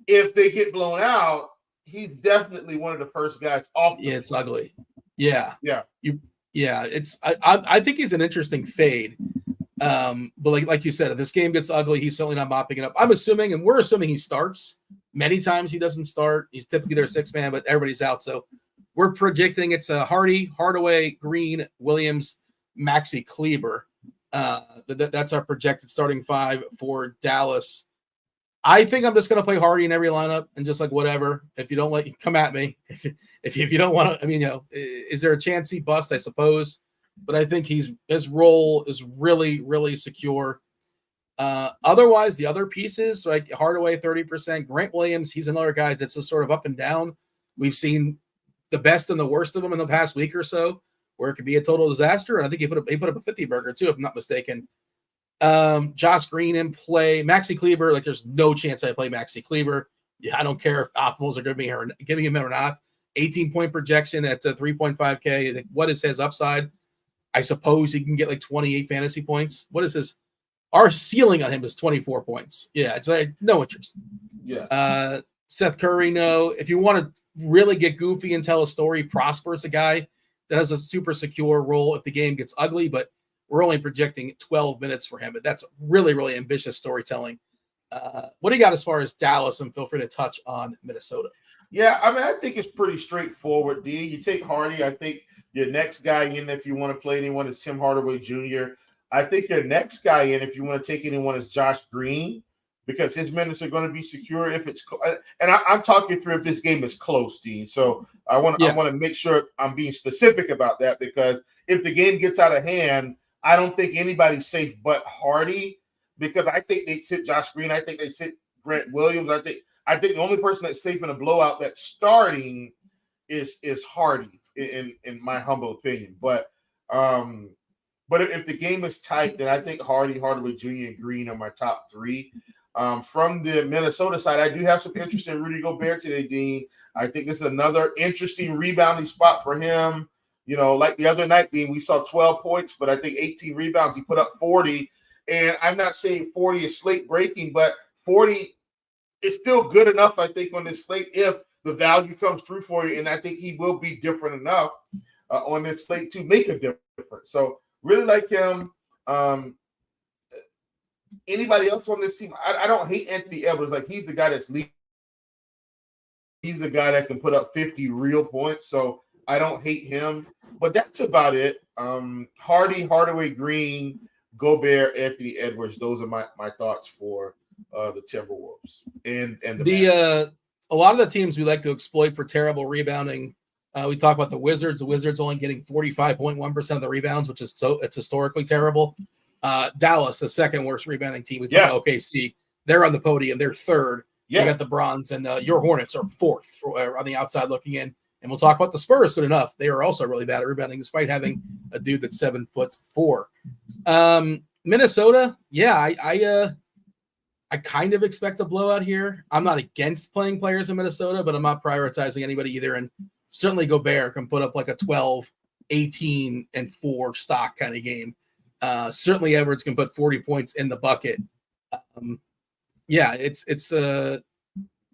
If they get blown out, he's definitely one of the first guys off. Yeah, it's ugly. Yeah. Yeah. I think he's an interesting fade. But like you said, if this game gets ugly, he's certainly not mopping it up. I'm assuming, and we're assuming he starts. Many times he doesn't start. He's typically their 6th man, but everybody's out. So we're predicting it's Hardy, Hardaway, Green, Williams, Maxi Kleber. That's our projected starting 5 for Dallas. I think I'm just going to play Hardy in every lineup and just whatever. If you don't come at me. If you don't want to, is there a chance he busts? I suppose, but I think his role is really, really secure. Otherwise, the other pieces like Hardaway 30%, Grant Williams, he's another guy that's just sort of up and down. We've seen the best and the worst of them in the past week or so, where it could be a total disaster. And I think he put up a 50 burger too, if I'm not mistaken. Josh Green in play, Maxi Kleber. There's no chance I play Maxi Kleber. Yeah, I don't care if optimals are going to be giving him or not. 18-point projection at 3.5K. What is his upside? I suppose he can get 28 fantasy points. What is his? Our ceiling on him is 24 points. Yeah, it's no interest. Yeah. Seth Curry, no. If you want to really get goofy and tell a story, Prosper's a guy that has a super secure role if the game gets ugly, but we're only projecting 12 minutes for him. But that's really, really ambitious storytelling. What do you got as far as Dallas? And feel free to touch on Minnesota. Yeah, I mean, I think it's pretty straightforward, D. You take Hardy. I think your next guy in, if you want to play anyone, is Tim Hardaway Jr. I think your next guy in, if you want to take anyone, is Josh Green, because his minutes are going to be secure if it's – and I'm talking through if this game is close, Dean. So I want to make sure I'm being specific about that, because if the game gets out of hand, I don't think anybody's safe but Hardy, because I think they sit Josh Green. I think they sit Grant Williams. I think the only person that's safe in a blowout that's starting is Hardy, in my humble opinion. But if the game is tight, then I think Hardy, Hardaway Jr., and Green are my top three. From the Minnesota side, I do have some interest in Rudy Gobert today, Dean. I think this is another interesting rebounding spot for him. You know, like the other night, Dean, we saw 12 points, but I think 18 rebounds. He put up 40. And I'm not saying 40 is slate breaking, but 40 is still good enough, I think, on this slate if the value comes through for you. And I think he will be different enough on this slate to make a difference. So really like him. Anybody else on this team? I don't hate Anthony Edwards. Like, he's the guy that's leading. He's the guy that can put up 50 real points. So I don't hate him. But that's about it. Hardy, Hardaway, Green, Gobert, Anthony Edwards. Those are my thoughts for the Timberwolves and the a lot of the teams we like to exploit for terrible rebounding. We talk about the Wizards. The Wizards only getting 45.1% of the rebounds, which is it's historically terrible. Dallas, the second worst rebounding team. We talk about OKC. They're on the podium. They're third. Yeah. You got the Bronze, and your Hornets are fourth on the outside looking in. And we'll talk about the Spurs soon enough. They are also really bad at rebounding, despite having a dude that's 7'4". Minnesota, I kind of expect a blowout here. I'm not against playing players in Minnesota, but I'm not prioritizing anybody either. And certainly Gobert can put up like a 12, 18, and 4 stock kind of game. Certainly Edwards can put 40 points in the bucket. It's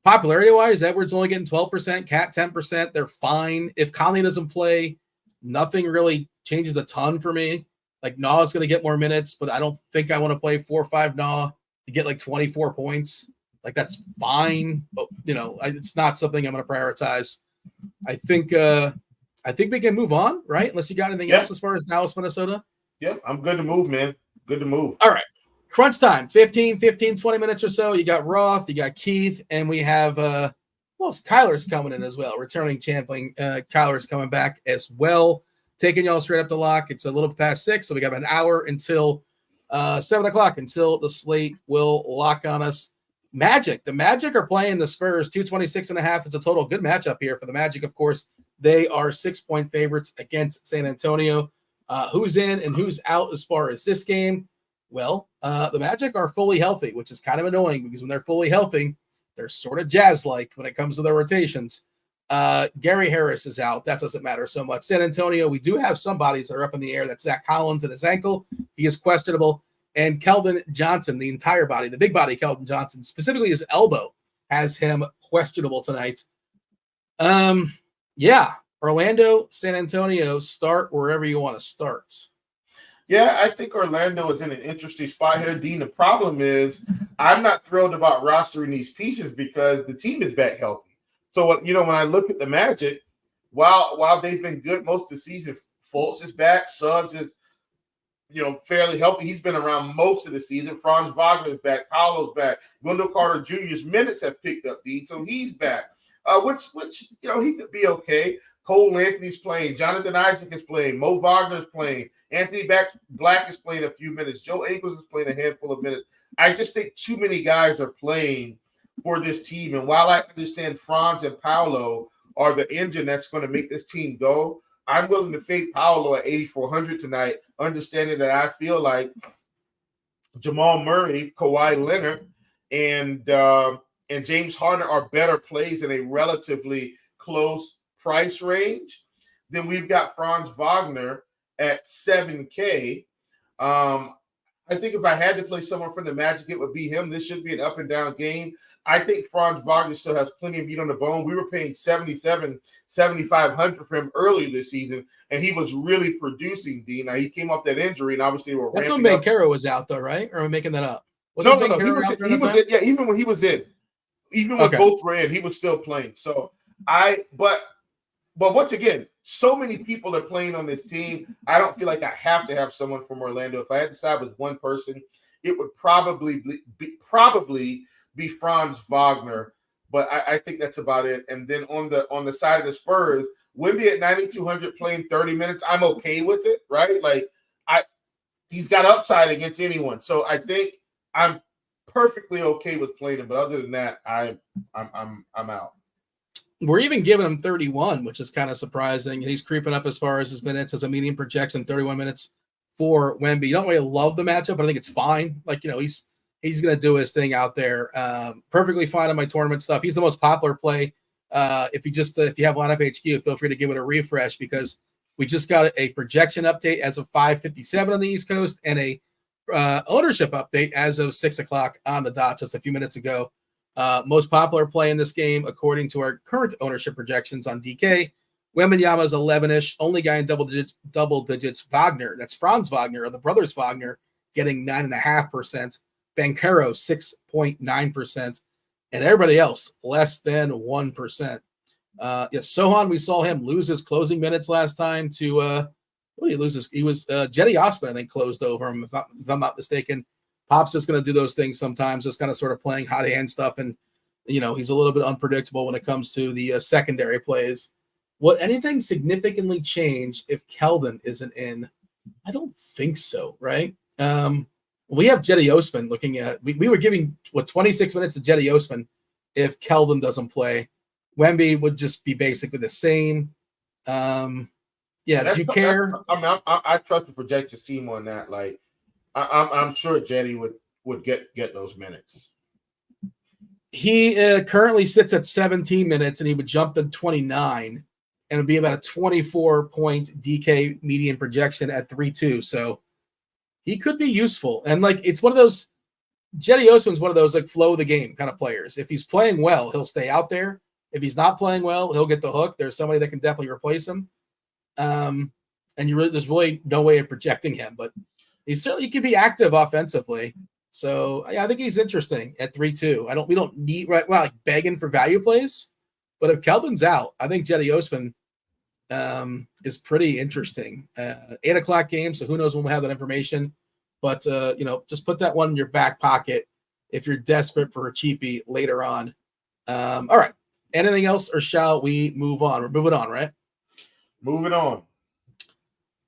popularity-wise, Edwards only getting 12%, Cat 10%. They're fine. If Conley doesn't play, nothing really changes a ton for me. Like, Naw is going to get more minutes, but I don't think I want to play 4 or 5 Naw to get like 24 points. Like, that's fine, but it's not something I'm going to prioritize. I think we can move on, right? Unless you got anything else as far as Dallas, Minnesota. Yeah, I'm good to move, man. Good to move. All right. Crunch time, 15, 20 minutes or so. You got Roth, you got Keith, and we have Kyler's coming in as well. Returning champion, Kyler's coming back as well. Taking y'all straight up to lock. It's a little past 6, so we got an hour until 7 o'clock until the slate will lock on us. Magic. The Magic are playing the Spurs, 226.5. It's a total good matchup here for the Magic, of course. They are 6-point favorites against San Antonio. Who's in and who's out as far as this game? Well, the Magic are fully healthy, which is kind of annoying because when they're fully healthy, they're sort of Jazz-like when it comes to their rotations. Gary Harris is out. That doesn't matter so much. San Antonio, we do have some bodies that are up in the air. That's Zach Collins and his ankle. He is questionable. And Keldon Johnson, the entire body, the big body Keldon Johnson, specifically his elbow, has him questionable tonight. Orlando, San Antonio, start wherever you want to start. Yeah, I think Orlando is in an interesting spot here, Dean. The problem is I'm not thrilled about rostering these pieces because the team is back healthy. So, when I look at the Magic, while they've been good most of the season, Fultz is back, Suggs is, fairly healthy. He's been around most of the season. Franz Wagner is back, Paolo's back, Wendell Carter Jr.'s minutes have picked up, Dean, so he's back. Which he could be okay. Cole Anthony's playing. Jonathan Isaac is playing. Mo Wagner's playing. Anthony Black is playing a few minutes. Joe Ingles is playing a handful of minutes. I just think too many guys are playing for this team. And while I understand Franz and Paolo are the engine that's going to make this team go, I'm willing to fade Paolo at 8,400 tonight, understanding that I feel like Jamal Murray, Kawhi Leonard, and James Harden are better plays in a relatively close price range. Then we've got Franz Wagner at $7K. I I think if I had to play someone from the Magic, it would be him. This should be an up and down game. I think Franz Wagner still has plenty of meat on the bone. We were paying $7,500 for him earlier this season, and he was really producing, D. Now, he came off that injury, and obviously we're That's when Bankero was out, though, right? Or am I making that up? No. He was in. Yeah, even when he was in. Even when both were in, he was still playing. So, but once again, so many people are playing on this team. I don't feel like I have to have someone from Orlando. If I had to side with one person, it would probably be Franz Wagner, but I think that's about it. And then on the side of the Spurs, Wemby at 9,200 playing 30 minutes, I'm okay with it, right? Like he's got upside against anyone, so I think I'm perfectly okay with playing him. But other than that, I'm out. We're even giving him 31, which is kind of surprising. He's creeping up as far as his minutes as a median projection, 31 minutes for Wemby. You don't really love the matchup, but I think it's fine. Like, he's going to do his thing out there. Perfectly fine on my tournament stuff. He's the most popular play. If you have lineup HQ, feel free to give it a refresh because we just got a projection update as of 5:57 on the East Coast and a ownership update as of 6 o'clock on the dot just a few minutes ago. Most popular play in this game, according to our current ownership projections on DK, Wembanyama is 11-ish. Only guy in double digits, Wagner. That's Franz Wagner, or the brothers Wagner, getting 9.5%. Bankero 6.9%, and everybody else less than 1%. Sohan, we saw him lose his closing minutes last time to what did he lose? He was Jetty Osman, I think, closed over him, if I'm not mistaken. Pop's just going to do those things sometimes, just kind of sort of playing hot hand stuff, and he's a little bit unpredictable when it comes to the secondary plays. Will anything significantly change if Keldon isn't in? I don't think so, right? We have Jetty Osman looking at. We were giving 26 minutes to Jetty Osman if Keldon doesn't play. Wemby would just be basically the same. Do you care? I trust the projected team on that. Like, I'm sure Jetty would get those minutes. He currently sits at 17 minutes, and he would jump to 29, and it would be about a 24-point DK median projection at 3.2. So. He could be useful. And it's one of those, Jetty Osman's one of those flow of the game kind of players. If he's playing well, he'll stay out there. If he's not playing well, he'll get the hook. There's somebody that can definitely replace him. And there's really no way of projecting him, but he could be active offensively. So I think he's interesting at 3.2. We don't need begging for value plays, but if Keldon's out, I think Jetty Osman is pretty interesting. 8 o'clock game, so who knows when we'll have that information. But just put that one in your back pocket if you're desperate for a cheapie later on. All right. Anything else, or shall we move on? We're moving on, right? Moving on.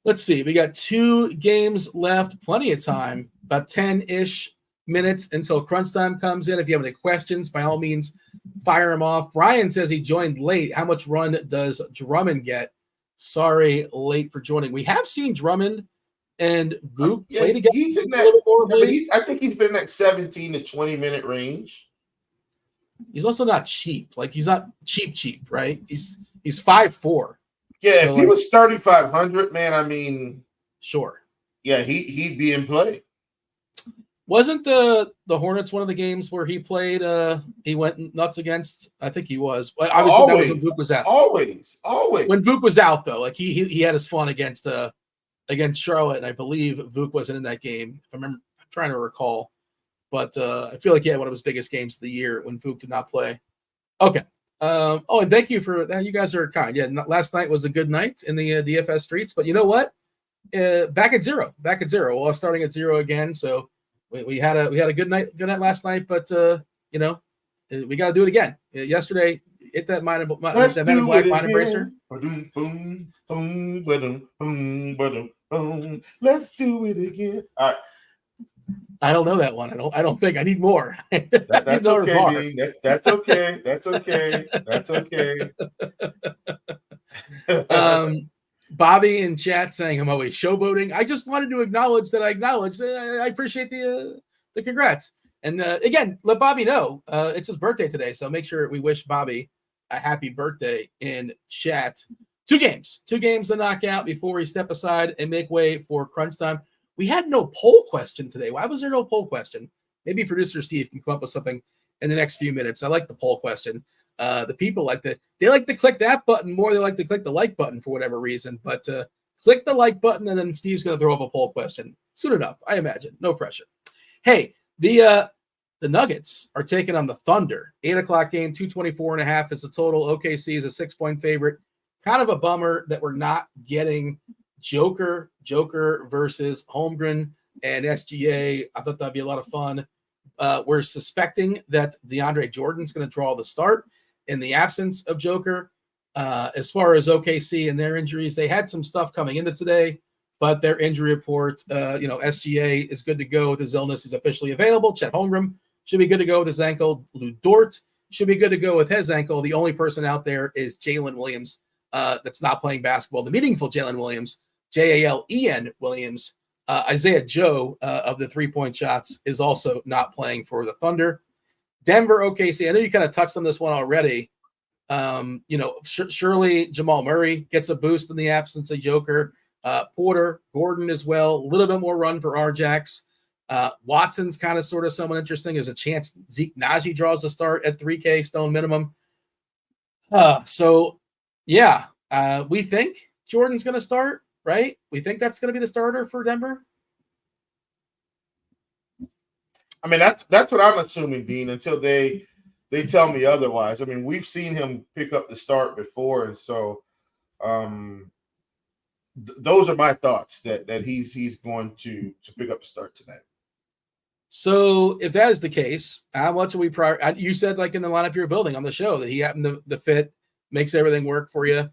Let's see. We got 2 games left. Plenty of time. About 10-ish minutes until crunch time comes in. If you have any questions, by all means, fire them off. Brian says he joined late. How much run does Drummond get? Sorry, late for joining. We have seen Drummond and Vuk play together. He's in that. I think he's been in that 17 to 20 minute range. He's also not cheap. He's not cheap, right? He's 5'4". Yeah, so if he was 3,500, man, I mean, sure. Yeah, he'd be in play. Wasn't the Hornets one of the games where he played? He went nuts against. I think he was. Obviously, that was when Vuk was out. Always. When Vuk was out, though, he had his fun against Charlotte, and I believe Vuk wasn't in that game. I'm trying to recall, but I feel like he had one of his biggest games of the year when Vuk did not play. Okay. And thank you for that. You guys are kind. Yeah, last night was a good night in the DFS streets, but you know what? Back at zero. Well, starting at 0 again. So. We had a good night last night, but we got to do it again. Yesterday, hit that Man in Black mind embracer. Let's do it again. All right. I don't know that one. I don't think I need more. That's okay. That's okay. That's okay. That's okay. Bobby in chat saying I'm always showboating. I just wanted to acknowledge that I acknowledge. I appreciate the congrats. And again, let Bobby know it's his birthday today, so make sure we wish Bobby a happy birthday in chat. 2 games to knock out before we step aside and make way for crunch time. We had no poll question today. Why was there no poll question? Maybe producer Steve can come up with something in the next few minutes. I like the poll question. The people like to click that button more. They like to click the like button for whatever reason. But click the like button, and then Steve's going to throw up a poll question soon enough. I imagine. No pressure. Hey, the Nuggets are taking on the Thunder. 8:00 game, 224.5 is the total. OKC is a 6-point favorite. Kind of a bummer that we're not getting Joker versus Holmgren and SGA. I thought that'd be a lot of fun. We're suspecting that DeAndre Jordan's going to draw the start in the absence of Joker. As far as OKC and their injuries, they had some stuff coming into today, but their injury report, SGA is good to go with his illness. He's officially available. Chet Holmgren should be good to go with his ankle. Lou Dort should be good to go with his ankle. The only person out there is Jalen Williams that's not playing basketball. The meaningful Jalen Williams, Jalen Williams. Isaiah Joe of the 3-point shots is also not playing for the Thunder. Denver, OKC. I know you kind of touched on this one already. Surely Jamal Murray gets a boost in the absence of Joker. Porter, Gordon as well. A little bit more run for Arjax. Watson's kind of sort of someone interesting. There's a chance Zeke Naji draws a start at 3K stone minimum. We think Jordan's going to start, right? We think that's going to be the starter for Denver. I mean, that's what I'm assuming, Dean, until they tell me otherwise. I mean, we've seen him pick up the start before, and so those are my thoughts that he's going to pick up the start tonight. So if that is the case, how much are we you said like in the lineup you're building on the show that he happened to fit, makes everything work for you.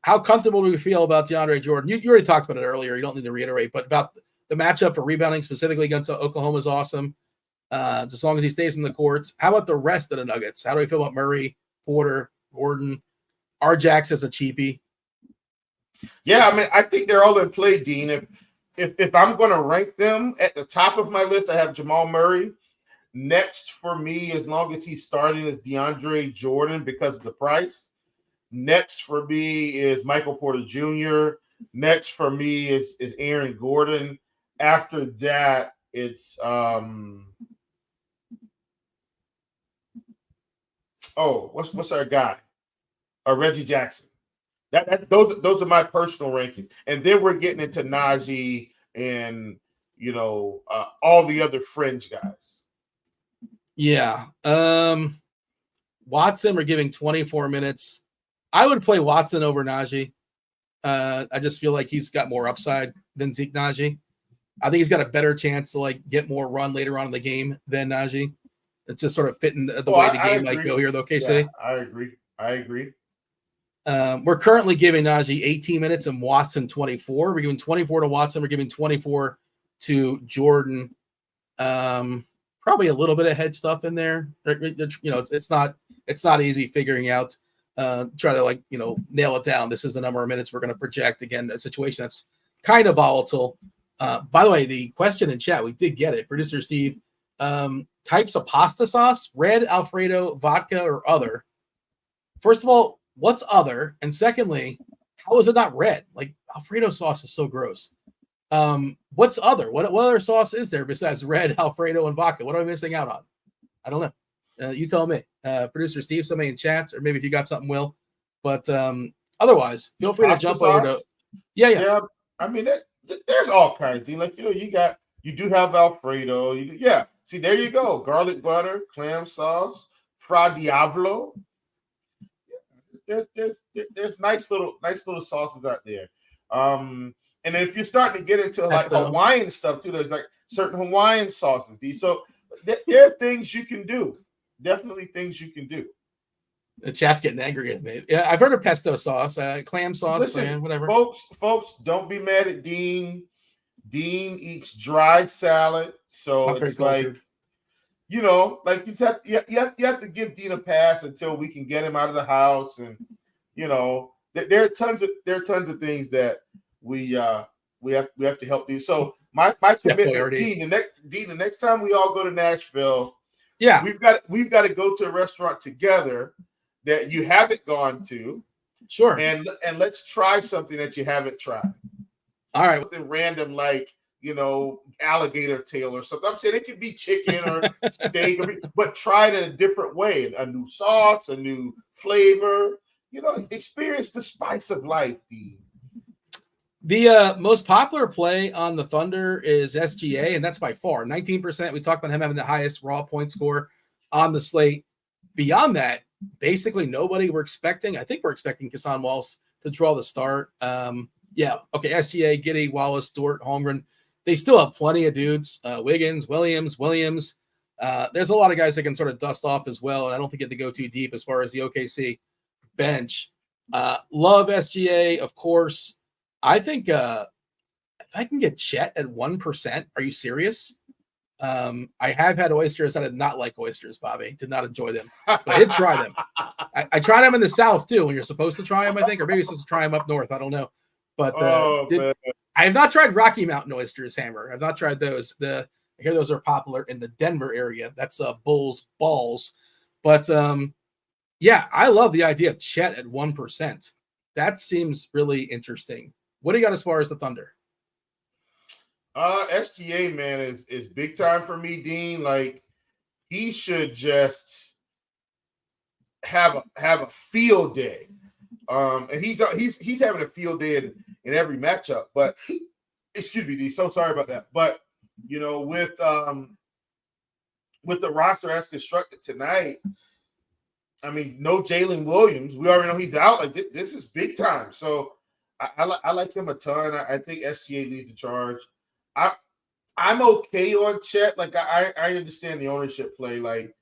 How comfortable do we feel about DeAndre Jordan? You already talked about it earlier. You don't need to reiterate, but about the matchup for rebounding specifically against Oklahoma is awesome. As long as he stays in the courts. How about the rest of the Nuggets? How do we feel about Murray, Porter, Gordon? Arjax as a cheapie? Yeah, I mean, I think they're all in play, Dean. If I'm going to rank them at the top of my list, I have Jamal Murray. Next for me, as long as he's starting, is DeAndre Jordan because of the price. Next for me is Michael Porter Jr. Next for me is Aaron Gordon. After that, it's what's our guy? Reggie Jackson. Those are my personal rankings, and then we're getting into Najee and all the other fringe guys. Yeah, Watson. We're giving 24 minutes. I would play Watson over Najee. I just feel like he's got more upside than Zeke Najee. I think he's got a better chance to get more run later on in the game than Najee. It's just sort of fitting the way the game might go here, though, KC. Yeah, I agree. We're currently giving Najee 18 minutes and Watson 24. We're giving 24 to Watson. We're giving 24 to Jordan. Probably a little bit of head stuff in there. It's not easy figuring out. Try to nail it down. This is the number of minutes we're going to project. Again, a situation that's kind of volatile. By the way, the question in chat, we did get it. Producer Steve, types of pasta sauce: red, Alfredo, vodka, or other. First of all, what's other? And secondly, how is it not red? Like Alfredo sauce is so gross. What's other? What other sauce is there besides red, Alfredo, and vodka? What am I missing out on? I don't know. You tell me. Producer Steve, somebody in chats, or maybe if you got something, Will. But otherwise, feel free to jump over to. Yeah. I mean, there's all kinds. You do have Alfredo. See, there you go. Garlic butter, clam sauce, Fra Diavolo. There's nice little sauces out there. And if you're starting to get into Hawaiian stuff too, there's certain Hawaiian sauces. So there are things you can do. Definitely things you can do. The chat's getting angry at me. Yeah, I've heard of pesto sauce, clam sauce, Listen, whatever. Folks, don't be mad at Dean. Dean eats dry salad, so it's you have to give Dean a pass until we can get him out of the house, and there are tons of things that we have to help you. So my commitment, Dean, the next time we all go to Nashville, we've got to go to a restaurant together that you haven't gone to. Sure. And let's try something that you haven't tried. All right. Something random like alligator tail or something. I'm saying it could be chicken or steak, but try it in a different way, a new sauce, a new flavor. Experience the spice of life, Dean. The most popular play on the Thunder is SGA, and that's by far 19%. We talked about him having the highest raw point score on the slate. Beyond that, basically nobody we're expecting. I think we're expecting Kassan Wallace to draw the start. SGA, Giddey, Wallace, Dort, Holmgren. They still have plenty of dudes. Wiggins, Williams. There's a lot of guys that can sort of dust off as well, and I don't think you have to go too deep as far as the OKC bench. Love SGA, of course. I think if I can get Chet at 1%, are you serious? I have had oysters. I did not like oysters, Bobby. Did not enjoy them. But I did try them. I tried them in the South, too, when you're supposed to try them, I think. Or maybe you're supposed to try them up north. I don't know. But I have not tried Rocky Mountain oysters, Hammer. I've not tried those. I hear those are popular in the Denver area. That's Bulls Balls. But, I love the idea of Chet at 1%. That seems really interesting. What do you got as far as the Thunder? SGA, man, is big time for me, Dean. Like, he should just have a field day. And he's having a field day in every matchup. But excuse me, Dean, so sorry about that. But with the roster as constructed tonight, I mean, no Jalen Williams. We already know he's out. Like, this is big time. So I like him a ton. I think SGA leads the charge. I'm okay on Chet. Like, I understand the ownership play. Like,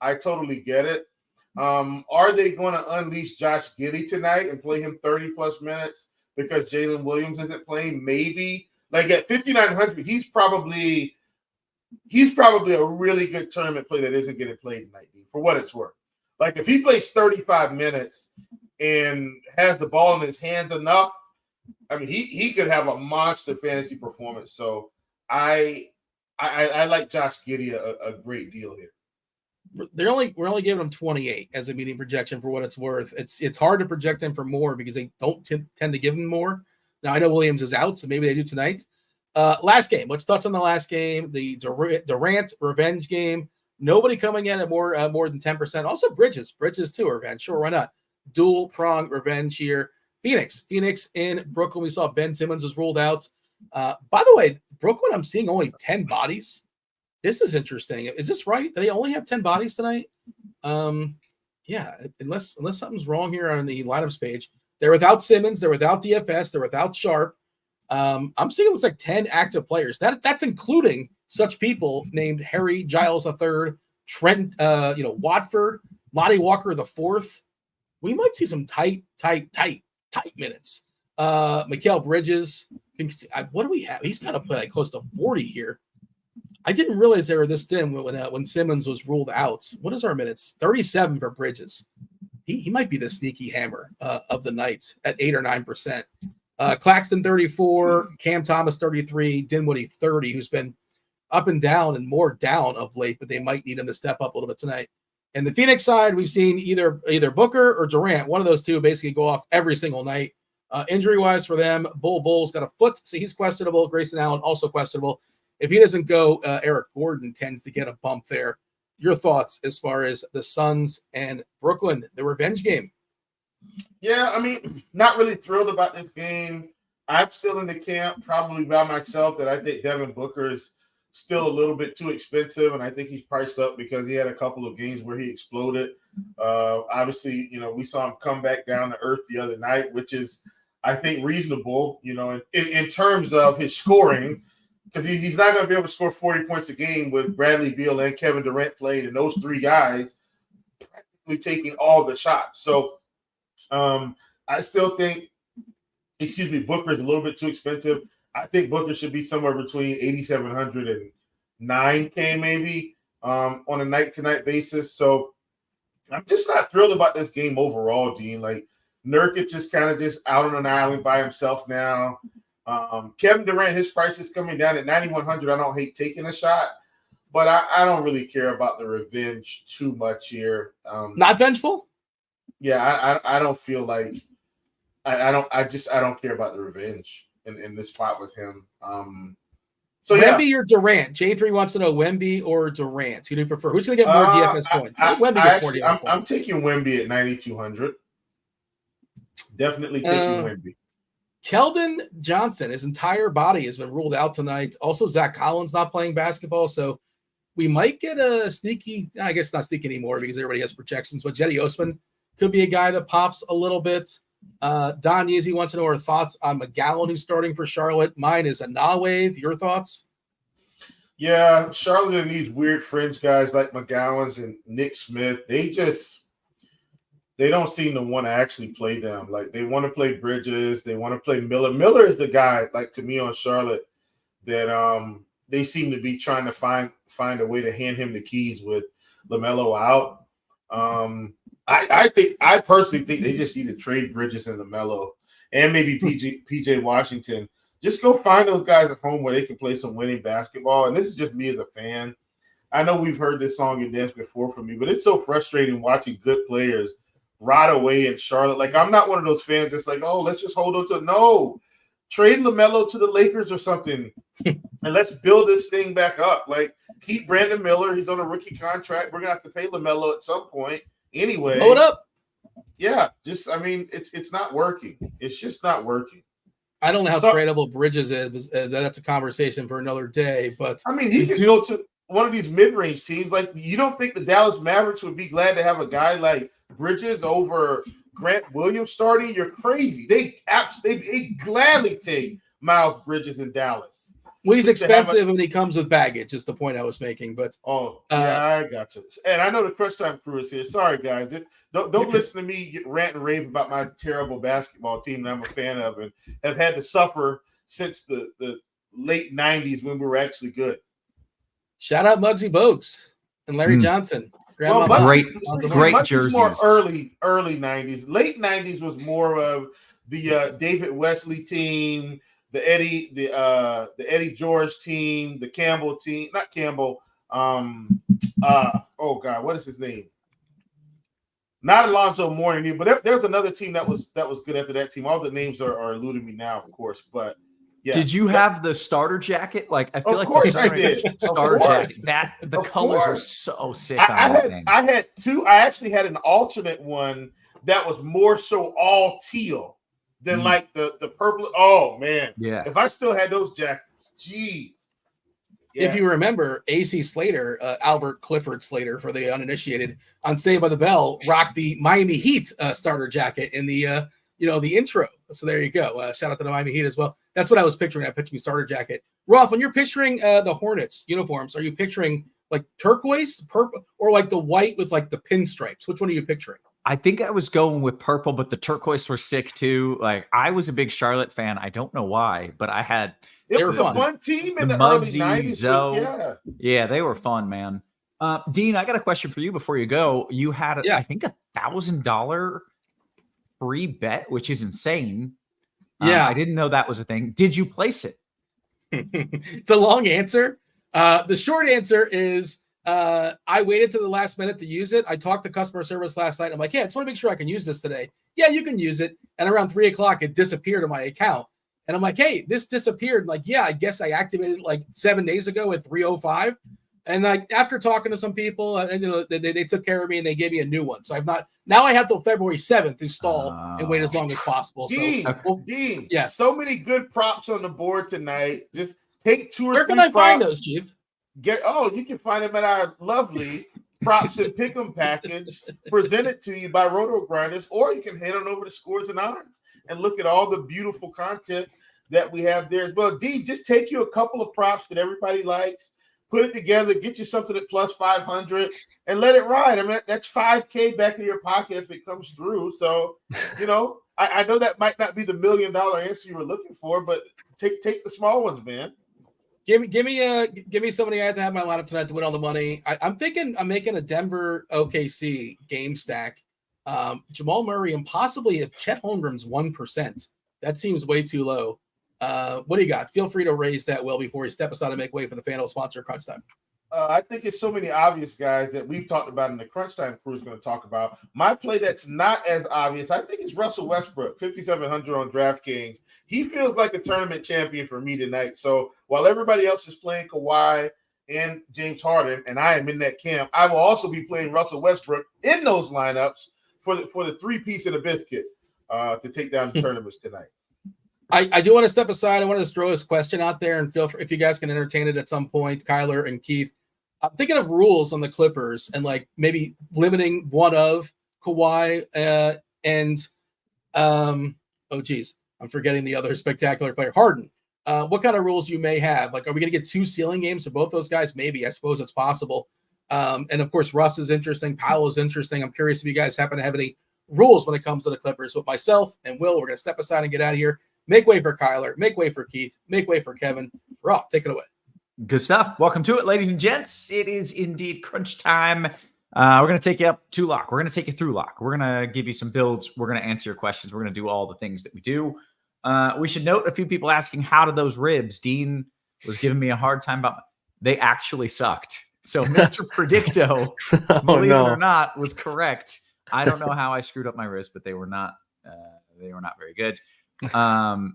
I totally get it. Are they going to unleash Josh Giddey tonight and play him 30-plus minutes because Jalen Williams isn't playing? Maybe. Like, at 5,900, he's probably a really good tournament play that isn't getting played tonight, for what it's worth. Like, if he plays 35 minutes and has the ball in his hands enough, I mean, he could have a monster fantasy performance. So I like Josh Giddey a great deal here. We're only giving him 28 as a median projection for what it's worth. It's hard to project him for more because they don't tend to give him more. Now I know Williams is out, so maybe they do tonight. Last game. Let's touch on the last game, the Durant revenge game. Nobody coming in at more than 10%. Also Bridges too, revenge. Sure, why not? Dual prong revenge here. Phoenix in Brooklyn. We saw Ben Simmons was ruled out. By the way, Brooklyn, I'm seeing only 10 bodies. This is interesting. Is this right? Do they only have 10 bodies tonight? Unless something's wrong here on the lineups page. They're without Simmons. They're without DFS. They're without Sharp. I'm seeing it looks like 10 active players. That's including such people named Harry Giles III, Trent, Watford, Lonnie Walker IV. We might see some tight minutes. Mikal Bridges. What do we have? He's got to play like close to 40 here. I didn't realize they were this thin when Simmons was ruled out. What is our minutes? 37 for Bridges. He might be the sneaky hammer of the night at 8 or 9%. Claxton 34, Cam Thomas 33, Dinwiddie 30, who's been up and down and more down of late, but they might need him to step up a little bit tonight. And the Phoenix side, we've seen either Booker or Durant, one of those two, basically go off every single night. Injury-wise for them, Bull's got a foot, so he's questionable. Grayson Allen also questionable. If he doesn't go, Eric Gordon tends to get a bump there. Your thoughts as far as the Suns and Brooklyn, the revenge game? Yeah, I mean, not really thrilled about this game. I'm still in the camp, probably by myself, that I think Devin Booker is still a little bit too expensive, and I think he's priced up because he had a couple of games where he exploded. Obviously, we saw him come back down to earth the other night, which is, I think, reasonable, in terms of his scoring, because he's not going to be able to score 40 points a game with Bradley Beal and Kevin Durant playing, and those three guys practically taking all the shots. So I still think, Booker is a little bit too expensive. I think Booker should be somewhere between 8,700 and 9K maybe on a night-to-night basis. So I'm just not thrilled about this game overall, Dean. Like, Nurkic is kind of just out on an island by himself now. Kevin Durant, his price is coming down at 9,100. I don't hate taking a shot, but I don't really care about the revenge too much here. Not vengeful? Yeah, I don't feel like I don't care about the revenge in this spot with him. So Wemby or Durant? J3 wants to know Wemby or Durant. Who do you prefer? Who's going to get more DFS points? I think Wemby gets more DFS points. I'm taking Wemby at 9,200. Definitely taking Wemby. Keldon Johnson, his entire body has been ruled out tonight. Also, Zach Collins not playing basketball, so we might get a sneaky, I guess not sneaky anymore because everybody has projections, but Jetty Osman could be a guy that pops a little bit. Don Yeezy wants to know our thoughts on McGowan, who's starting for Charlotte. Mine is a nah wave. Your thoughts? Yeah, Charlotte needs weird fringe guys like McGowan's and Nick Smith. They don't seem to want to actually play them. Like, they want to play Bridges. They want to play Miller. Miller is the guy, like, to me on Charlotte that they seem to be trying to find a way to hand him the keys with LaMelo out. I personally think they just need to trade Bridges and LaMelo and maybe PJ Washington. Just go find those guys at home where they can play some winning basketball. And this is just me as a fan. I know we've heard this song and dance before from me, but it's so frustrating watching good players rot away in Charlotte. Like, I'm not one of those fans that's like, oh, let's just hold on to – no. Trade LaMelo to the Lakers or something, and let's build this thing back up. Like, keep Brandon Miller. He's on a rookie contract. We're going to have to pay LaMelo at some point anyway. Hold up. Yeah, it's not working. It's just not working. I don't know how tradable Bridges is. That's a conversation for another day. But I mean, he could go to one of these mid-range teams. Like, you don't think the Dallas Mavericks would be glad to have a guy like Bridges over Grant Williams starting? You're crazy. They gladly take Miles Bridges in Dallas. Well, he's expensive and he comes with baggage, is the point I was making. But I got you. And I know the Crunch Time crew is here. Sorry, guys. Don't listen to me rant and rave about my terrible basketball team that I'm a fan of and have had to suffer since the late 90s when we were actually good. Shout out Muggsy Bogues and Larry Johnson. Great jerseys. More early 90s. Late 90s was more of the David Wesley team, the Eddie George team, the Campbell team, not Campbell. Oh God, what is his name? Not Alonzo Mourning, but there's another team that was good after that team. All the names are eluding me now, of course, but. Yeah. Did you have the starter jacket? Like, I feel like course I did. Starter jacket. The colors are so sick. I had two. I actually had an alternate one that was more so all teal than like the purple. Oh man, yeah. If I still had those jackets, geez. Yeah. If you remember, AC Slater, Albert Clifford Slater, for the uninitiated, on Saved by the Bell, rocked the Miami Heat starter jacket in the the intro. So there you go. Shout out to the Miami Heat as well. That's what I was picturing. I'm picturing starter jacket. Roth, when you're picturing the Hornets uniforms, are you picturing like turquoise, purple, or like the white with like the pinstripes? Which one are you picturing? I think I was going with purple, but the turquoise were sick too. Like, I was a big Charlotte fan. I don't know why, but I had it was a fun team in the early 90s. Yeah, they were fun, man. Dean, I got a question for you before you go. You had, I think, $1,000 free bet, which is insane. Yeah, I didn't know that was a thing. Did you place it? It's a long answer. The short answer is I waited to the last minute to use it. I talked to customer service last night. I'm like, yeah, I just want to make sure I can use this today. Yeah, you can use it. And around 3:00, it disappeared on my account. And I'm like, hey, this disappeared. Like, yeah, I guess I activated it like 7 days ago at 3:05. And like after talking to some people, and they took care of me and they gave me a new one. So now I have till February 7th to stall and wait as long as possible. Dean, yeah, so many good props on the board tonight. Just take 2 or 3 Where can I find those, Chief? You can find them at our lovely props and pick'em package presented to you by RotoGrinders, or you can head on over to Scores and Odds and look at all the beautiful content that we have there as well. D, just take you a couple of props that everybody likes, put it together, get you something at plus 500, and let it ride. I mean, that's $5K back in your pocket if it comes through. So, I know that might not be the $1 million answer you were looking for, but take the small ones, man. Give me somebody I have to have my lineup tonight to win all the money. I'm thinking I'm making a Denver OKC game stack. Jamal Murray and possibly if Chet Holmgren's 1%. That seems way too low. What do you got? Feel free to raise that, Will, before you step aside and make way for the FanDuel sponsor Crunch Time. I think it's so many obvious guys that we've talked about and the Crunch Time crew is going to talk about. My play that's not as obvious, I think it's Russell Westbrook, 5,700 on DraftKings. He feels like a tournament champion for me tonight. So while everybody else is playing Kawhi and James Harden, and I am in that camp, I will also be playing Russell Westbrook in those lineups for the three-piece of the biscuit to take down the tournaments tonight. I do want to step aside. I want to just throw this question out there and feel free, if you guys can entertain it at some point, Kyler and Keith. I'm thinking of rules on the Clippers and like maybe limiting one of Kawhi and I'm forgetting the other spectacular player, Harden. What kind of rules you may have? Like, are we going to get 2 ceiling games for both those guys? Maybe. I suppose it's possible. And of course, Russ is interesting. Powell is interesting. I'm curious if you guys happen to have any rules when it comes to the Clippers. But myself and Will, we're going to step aside and get out of here. Make way for Kyler. Make way for Keith. Make way for Kevin. Roth, take it away. Good stuff. Welcome to it, ladies and gents. It is indeed crunch time. We're going to take you up to lock. We're going to take you through lock. We're going to give you some builds. We're going to answer your questions. We're going to do all the things that we do. We should note a few people asking, how did those ribs? Dean was giving me a hard time about they actually sucked. So Mr. Predicto, believe it or not, was correct. I don't know how I screwed up my ribs, but they were not very good.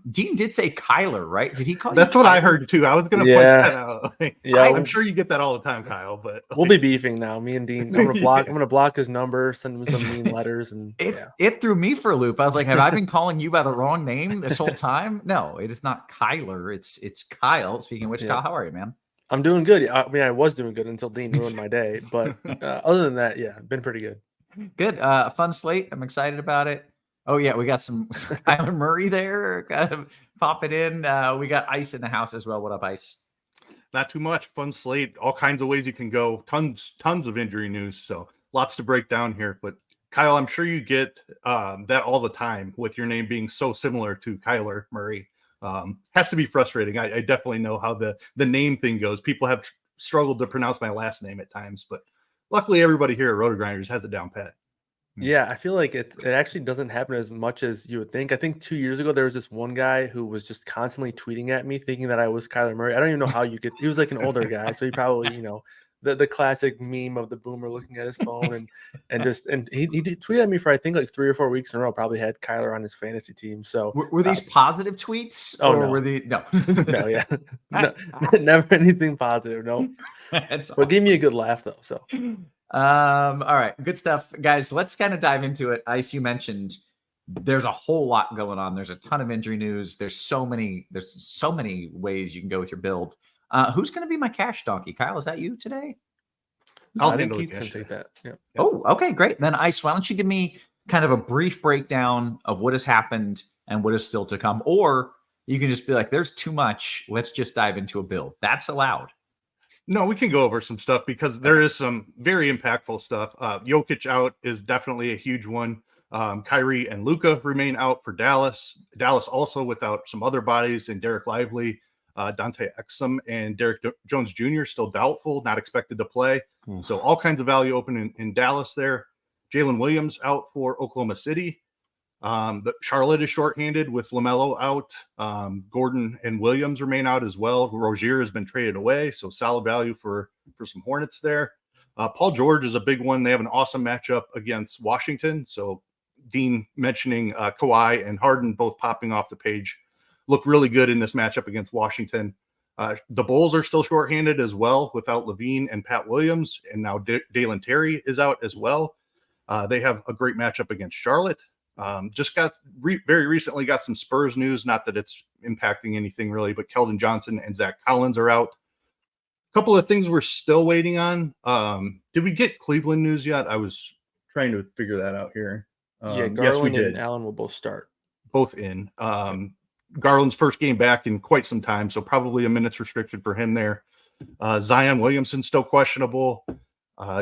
Dean did say Kyler, right? Did he call That's you what Kyler? I heard too. I was going to point that out. Yeah, I'm sure you get that all the time, Kyle, but we'll be beefing now. Me and Dean. I'm gonna block. I'm gonna block his number, send him some mean letters, and it threw me for a loop. I was like, have I been calling you by the wrong name this whole time? No, it is not Kyler. It's Kyle. Speaking of which, Kyle, how are you, man? I'm doing good. I mean, I was doing good until Dean ruined my day. But other than that, yeah, been pretty good. Good. Fun slate. I'm excited about it. Oh, yeah, we got some Kyler Murray there kind of popping in. We got Ice in the house as well. What up, Ice? Not too much. Fun slate. All kinds of ways you can go. Tons of injury news. So lots to break down here. But Kyle, I'm sure you get that all the time with your name being so similar to Kyler Murray. Has to be frustrating. I definitely know how the name thing goes. People have struggled to pronounce my last name at times, but luckily everybody here at RotoGrinders has it down pat. Yeah, I feel like it actually doesn't happen as much as you would think. I think 2 years ago, there was this one guy who was just constantly tweeting at me thinking that I was Kyler Murray. I don't even know how you could. He was like an older guy, so he probably, the classic meme of the boomer looking at his phone and he tweeted at me for I think like 3 or 4 weeks in a row. Probably had Kyler on his fantasy team. So were these positive tweets? Oh, or no. Were they no? No, yeah, no, never anything positive. No, That's but give me a good laugh though. So. All right, good stuff, guys. Let's kind of dive into it. Ice, you mentioned there's a whole lot going on. There's a ton of injury news. There's so many ways you can go with your build. Who's going to be my cash donkey? Kyle, is that you today? I'll I think handle Keith can take that. Yeah. Oh, okay, great. Then Ice, why don't you give me kind of a brief breakdown of what has happened and what is still to come, or you can just be like, "There's too much. Let's just dive into a build." That's allowed. No, we can go over some stuff because there is some very impactful stuff. Jokic out is definitely a huge one. Kyrie and Luka remain out for Dallas. Dallas also without some other bodies in Derek Lively, Dante Exum, and Derek Jones Jr. still doubtful, not expected to play. So all kinds of value open in Dallas there. Jalen Williams out for Oklahoma City. Charlotte is shorthanded with LaMelo out. Gordon and Williams remain out as well. Rozier has been traded away, so solid value for some Hornets there. Paul George is a big one. They have an awesome matchup against Washington. So Dean mentioning Kawhi and Harden both popping off the page look really good in this matchup against Washington. The Bulls are still shorthanded as well without Levine and Pat Williams, and now Dalen Terry is out as well. They have a great matchup against Charlotte. Just got very recently got some Spurs news, not that it's impacting anything really, but Keldon Johnson and Zach Collins are out. A couple of things we're still waiting on. Did we get Cleveland news yet? I was trying to figure that out here. Yeah, Garland yes, we did. and Allen will both start. Both in. Garland's first game back in quite some time, so probably a minutes restricted for him there. Zion Williamson still questionable.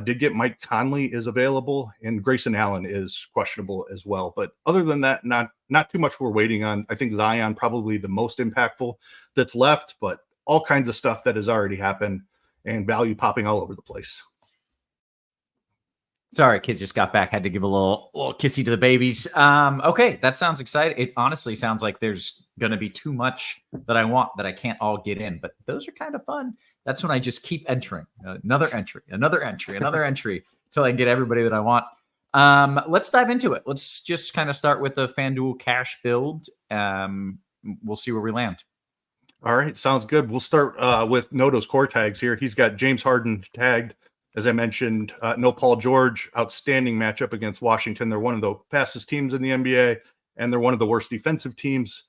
Did get Mike Conley is available, and Grayson Allen is questionable as well. But other than that, not too much we're waiting on. I think Zion probably the most impactful that's left, but all kinds of stuff that has already happened and value popping all over the place. Sorry, kids just got back. Had to give a little kissy to the babies. Okay, that sounds exciting. It honestly sounds like there's going to be too much that I want that I can't all get in, but those are kind of fun. That's when I just keep entering another entry until I get everybody that I want. Let's dive into it. Let's just kind of start with the FanDuel cash build. We'll see where we land. All right, sounds good. We'll start with Noto's core tags here. He's got James Harden tagged. As I mentioned, no Paul George. Outstanding matchup against Washington. They're one of the fastest teams in the NBA, and they're one of the worst defensive teams.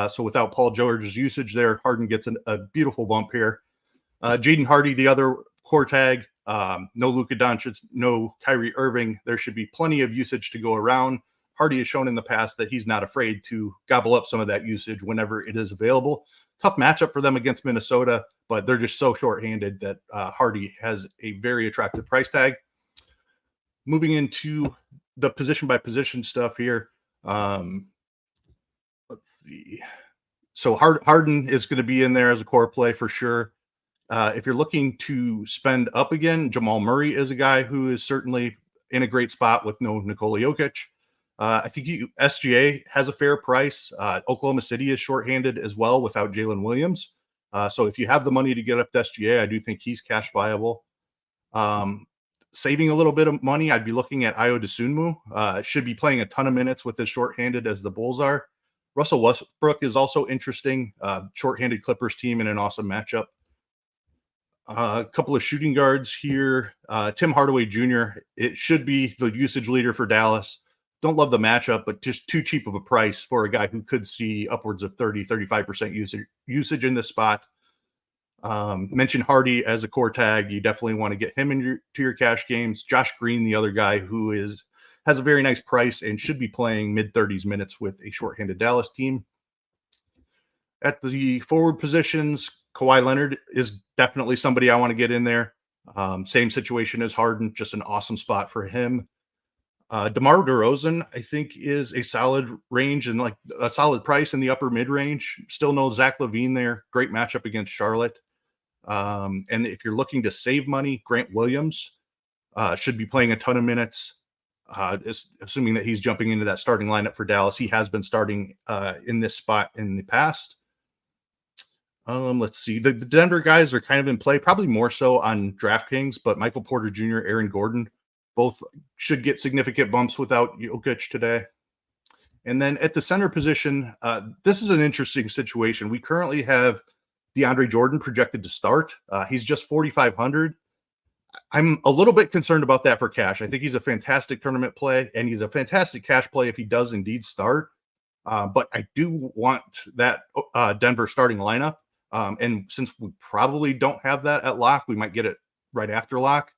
So without Paul George's usage there, Harden gets a beautiful bump here. Jaden Hardy, the other core tag. No Luka Doncic, no Kyrie Irving. There should be plenty of usage to go around. Hardy has shown in the past that he's not afraid to gobble up some of that usage whenever it is available. Tough matchup for them against Minnesota, but they're just so shorthanded that Hardy has a very attractive price tag. Moving into the position-by-position stuff here. Let's see. So Harden is going to be in there as a core play for sure. If you're looking to spend up again, Jamal Murray is a guy who is certainly in a great spot with no Nikola Jokic. I think SGA has a fair price. Oklahoma City is shorthanded as well without Jalen Williams. So if you have the money to get up to SGA, I do think he's cash viable. Saving a little bit of money, I'd be looking at Ayo Dosunmu. Should be playing a ton of minutes with as shorthanded as the Bulls are. Russell Westbrook is also interesting. Shorthanded Clippers team in an awesome matchup. A couple of shooting guards here. Tim Hardaway Jr. It should be the usage leader for Dallas. Don't love the matchup, but just too cheap of a price for a guy who could see upwards of 30-35% usage in this spot. Mentioned Hardy as a core tag. You definitely want to get him into your cash games. Josh Green, the other guy who has a very nice price and should be playing mid-30s minutes with a shorthanded Dallas team. At the forward positions, Kawhi Leonard is definitely somebody I want to get in there. Same situation as Harden, just an awesome spot for him. DeMar DeRozan, I think, is a solid range and like a solid price in the upper mid range. Still no Zach LaVine there. Great matchup against Charlotte. And if you're looking to save money, Grant Williams should be playing a ton of minutes. Assuming that he's jumping into that starting lineup for Dallas. He has been starting in this spot in the past. Let's see. The Denver guys are kind of in play, probably more so on DraftKings, but Michael Porter Jr., Aaron Gordon, both should get significant bumps without Jokic today. And then at the center position, this is an interesting situation. We currently have DeAndre Jordan projected to start. He's just 4,500. I'm a little bit concerned about that for cash. I think he's a fantastic tournament play, and he's a fantastic cash play if he does indeed start. But I do want that Denver starting lineup. And since we probably don't have that at lock, we might get it right after lock.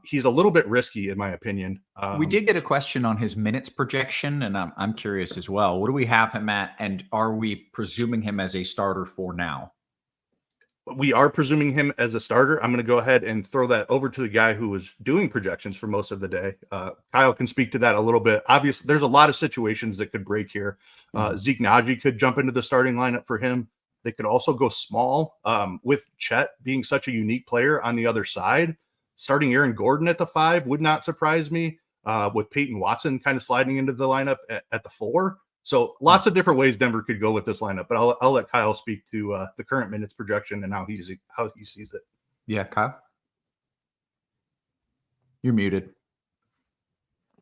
He's a little bit risky, in my opinion. We did get a question on his minutes projection, and I'm curious as well. What do we have him at, and are we presuming him as a starter for now? We are presuming him as a starter. I'm going to go ahead and throw that over to the guy who was doing projections for most of the day. Kyle can speak to that a little bit. Obviously, there's a lot of situations that could break here. Zeke Naji could jump into the starting lineup for him. They could also go small with Chet being such a unique player on the other side. Starting Aaron Gordon at the 5 would not surprise me, with Peyton Watson kind of sliding into the lineup at the 4. So lots of different ways Denver could go with this lineup, but I'll let Kyle speak to the current minutes projection and how he sees it. Yeah, Kyle, you're muted.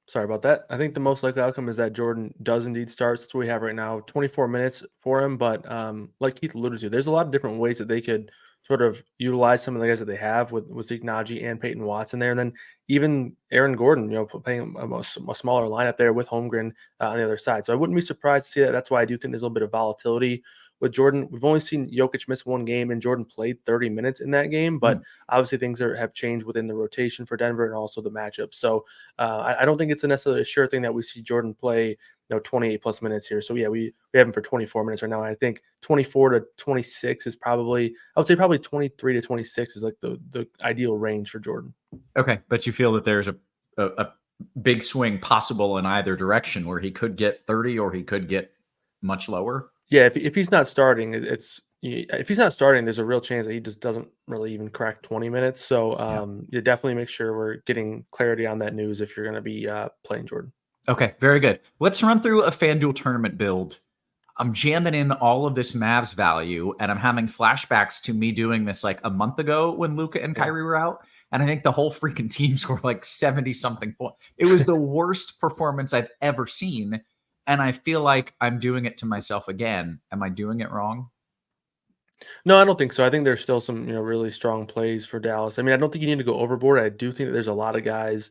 Sorry about that. I think the most likely outcome is that Jordan does indeed start. That's what we have right now, 24 minutes for him. But like Keith alluded to, there's a lot of different ways that they could sort of utilize some of the guys that they have with Zeke Naji and Peyton Watson there. And then even Aaron Gordon, playing a smaller lineup there with Holmgren on the other side. So I wouldn't be surprised to see that. That's why I do think there's a little bit of volatility with Jordan. We've only seen Jokic miss one game, and Jordan played 30 minutes in that game. But obviously things have changed within the rotation for Denver and also the matchup. So I don't think it's necessarily a sure thing that we see Jordan play 28 plus minutes here. So yeah, we have him for 24 minutes right now. And I think 24 to 26 is probably 23 to 26 is like the ideal range for Jordan. Okay. But you feel that there's a big swing possible in either direction where he could get 30 or he could get much lower? Yeah. If he's not starting, if he's not starting, there's a real chance that he just doesn't really even crack 20 minutes. So you definitely make sure we're getting clarity on that news if you're going to be playing Jordan. Okay, very good. Let's run through a FanDuel tournament build. I'm jamming in all of this Mavs value, and I'm having flashbacks to me doing this like a month ago when Luka and Kyrie were out. And I think the whole freaking team scored like 70-something points. It was the worst performance I've ever seen. And I feel like I'm doing it to myself again. Am I doing it wrong? No, I don't think so. I think there's still some, really strong plays for Dallas. I mean, I don't think you need to go overboard. I do think that there's a lot of guys,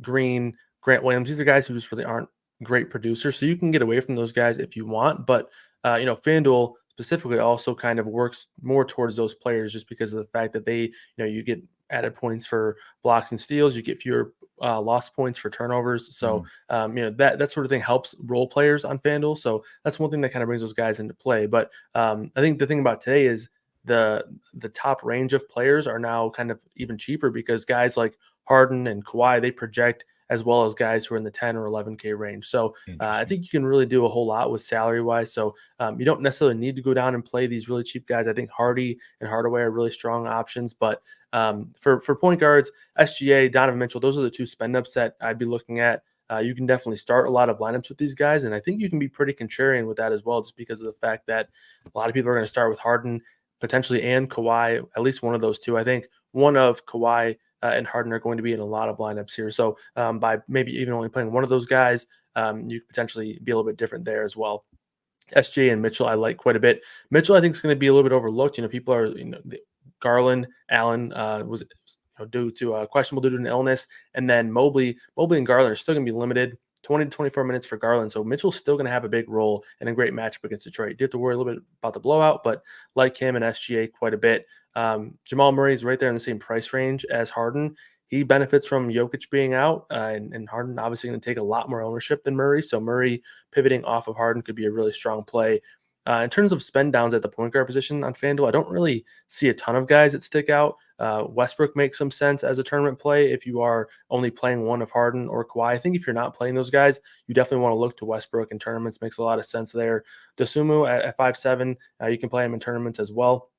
Green, Grant Williams. These are guys who just really aren't great producers. So you can get away from those guys if you want. But, FanDuel specifically also kind of works more towards those players just because of the fact that they, you get added points for blocks and steals. You get fewer lost points for turnovers. So, that sort of thing helps role players on FanDuel. So that's one thing that kind of brings those guys into play. But I think the thing about today is the top range of players are now kind of even cheaper because guys like Harden and Kawhi, they project as well as guys who are in the 10 or 11K range. So I think you can really do a whole lot with salary wise. So you don't necessarily need to go down and play these really cheap guys. I think Hardy and Hardaway are really strong options, but for point guards, SGA, Donovan Mitchell, those are the two spend ups that I'd be looking at. You can definitely start a lot of lineups with these guys. And I think you can be pretty contrarian with that as well, just because of the fact that a lot of people are going to start with Harden potentially and Kawhi, at least one of those two. I think one of Kawhi and Harden are going to be in a lot of lineups here. So by maybe even only playing one of those guys, you could potentially be a little bit different there as well. SJ and Mitchell, I like quite a bit. Mitchell, I think, is going to be a little bit overlooked. People are, Garland, Allen was due to questionable due to an illness, and then Mobley and Garland are still going to be limited. 20 to 24 minutes for Garland. So Mitchell's still going to have a big role and a great matchup against Detroit. You do have to worry a little bit about the blowout, but like him and SGA quite a bit. Jamal Murray is right there in the same price range as Harden. He benefits from Jokic being out, and Harden obviously going to take a lot more ownership than Murray. So Murray pivoting off of Harden could be a really strong play. In terms of spend downs at the point guard position on FanDuel, I don't really see a ton of guys that stick out. Westbrook makes some sense as a tournament play if you are only playing one of Harden or Kawhi. I think if you're not playing those guys, you definitely want to look to Westbrook in tournaments. Makes a lot of sense there. Dosunmu at 5'7", you can play him in tournaments as well.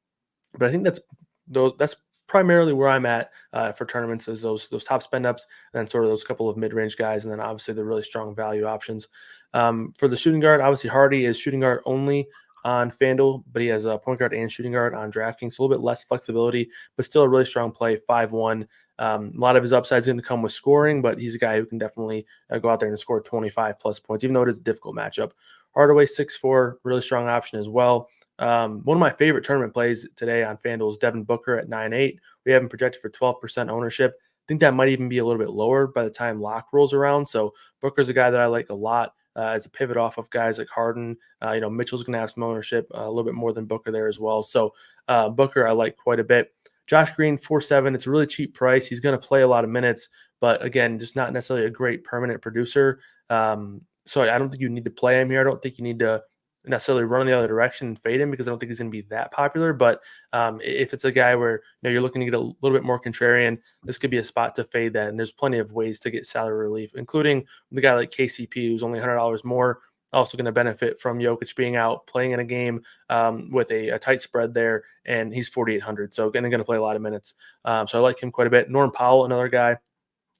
But I think that's primarily where I'm at for tournaments, is those top spend ups, and then sort of those couple of mid-range guys, and then obviously the really strong value options. For the shooting guard, obviously Hardy is shooting guard only on FanDuel, but he has a point guard and shooting guard on DraftKings, so a little bit less flexibility, but still a really strong play, 5'1". A lot of his upside is going to come with scoring, but he's a guy who can definitely go out there and score 25 plus points, even though it is a difficult matchup. Hardaway 6'4", really strong option as well. One of my favorite tournament plays today on FanDuel is Devin Booker at 9.8. We have him projected for 12% ownership. I think that might even be a little bit lower by the time lock rolls around. So Booker's a guy that I like a lot as a pivot off of guys like Harden. Mitchell's going to have some ownership, a little bit more than Booker there as well. So Booker I like quite a bit. Josh Green, 4.7. It's a really cheap price. He's going to play a lot of minutes, but again, just not necessarily a great permanent producer. So I don't think you need to play him here. I don't think you need to necessarily run in the other direction and fade him, because I don't think he's going to be that popular. But if it's a guy where you're looking to get a little bit more contrarian, this could be a spot to fade that. And there's plenty of ways to get salary relief, including the guy like KCP, who's only $100 more, also going to benefit from Jokic being out, playing in a game with a tight spread there, and he's 4,800. So again, they're going to play a lot of minutes. So I like him quite a bit. Norm Powell, another guy.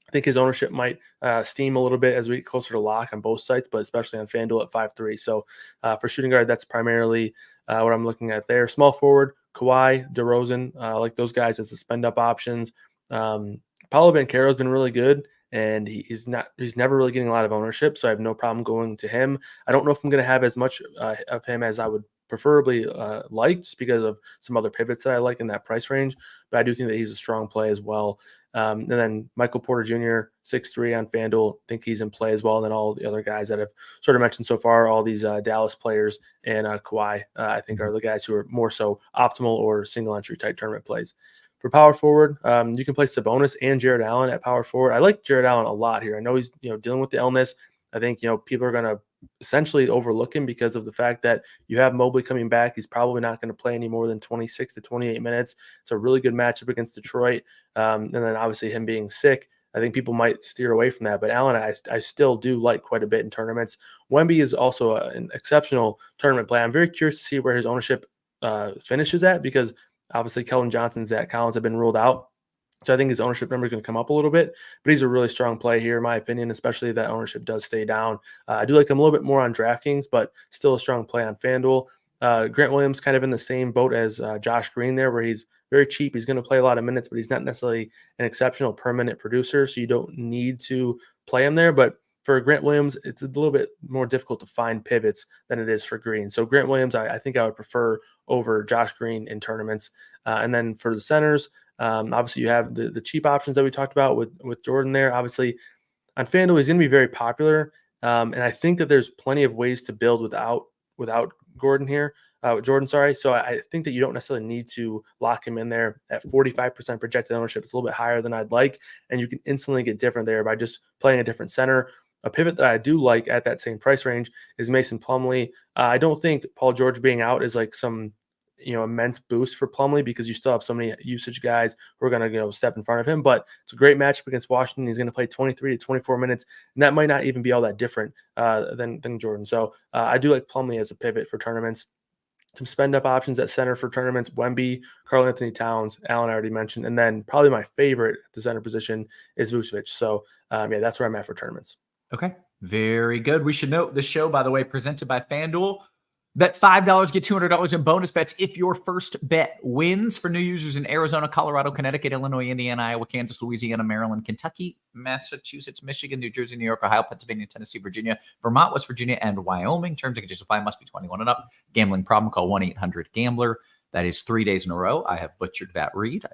I think his ownership might steam a little bit as we get closer to lock on both sites, but especially on FanDuel at 5.3. So for shooting guard, that's primarily what I'm looking at there. Small forward, Kawhi, DeRozan, like those guys as the spend up options. Paolo Banchero has been really good, and he's never really getting a lot of ownership, so I have no problem going to him. I don't know if I'm going to have as much of him as I would preferably like, just because of some other pivots that I like in that price range, but I do think that he's a strong play as well. And then Michael Porter Jr., 6'3" on FanDuel, think he's in play as well. And then all the other guys that I've sort of mentioned so far, all these Dallas players and Kawhi, I think are the guys who are more so optimal or single entry type tournament plays. For power forward, you can play Sabonis and Jared Allen at power forward. I like Jared Allen a lot here. I know he's dealing with the illness. I think people are going to essentially overlook him because of the fact that you have Mobley coming back. He's probably not going to play any more than 26 to 28 minutes. It's a really good matchup against Detroit. And then obviously him being sick, I think people might steer away from that. But Allen, I still do like quite a bit in tournaments. Wemby is also an exceptional tournament play. I'm very curious to see where his ownership finishes at, because obviously Keldon Johnson, Zach Collins have been ruled out. So I think his ownership number is going to come up a little bit, but he's a really strong play here, in my opinion, especially if that ownership does stay down. I do like him a little bit more on DraftKings, but still a strong play on FanDuel. Grant Williams kind of in the same boat as Josh Green there, where he's very cheap. He's going to play a lot of minutes, but he's not necessarily an exceptional per-minute producer, so you don't need to play him there. But for Grant Williams, it's a little bit more difficult to find pivots than it is for Green. So Grant Williams, I think I would prefer over Josh Green in tournaments. And then for the centers, obviously you have the cheap options that we talked about with Jordan there. Obviously on FanDuel, he's going to be very popular. And I think that there's plenty of ways to build without Jordan here. So I think that you don't necessarily need to lock him in there at 45% projected ownership. It's a little bit higher than I'd like. And you can instantly get different there by just playing a different center. A pivot that I do like at that same price range is Mason Plumlee. I don't think Paul George being out is like some immense boost for Plumlee, because you still have so many usage guys who are going to step in front of him. But it's a great matchup against Washington. He's going to play 23 to 24 minutes, and that might not even be all that different than Jordan. So I do like Plumlee as a pivot for tournaments. Some spend up options at center for tournaments: Wemby, Karl Anthony Towns, Allen I already mentioned, and then probably my favorite at the center position is Vucevic. So that's where I'm at for tournaments. Okay, very good. We should note this show, by the way, presented by FanDuel. Bet $5, get $200 in bonus bets if your first bet wins. For new users in Arizona, Colorado, Connecticut, Illinois, Indiana, Iowa, Kansas, Louisiana, Maryland, Kentucky, Massachusetts, Michigan, New Jersey, New York, Ohio, Pennsylvania, Tennessee, Virginia, Vermont, West Virginia, and Wyoming. Terms and conditions apply. Must be 21 and up. Gambling problem? Call 1-800-GAMBLER. That is 3 days in a row. I have butchered that read.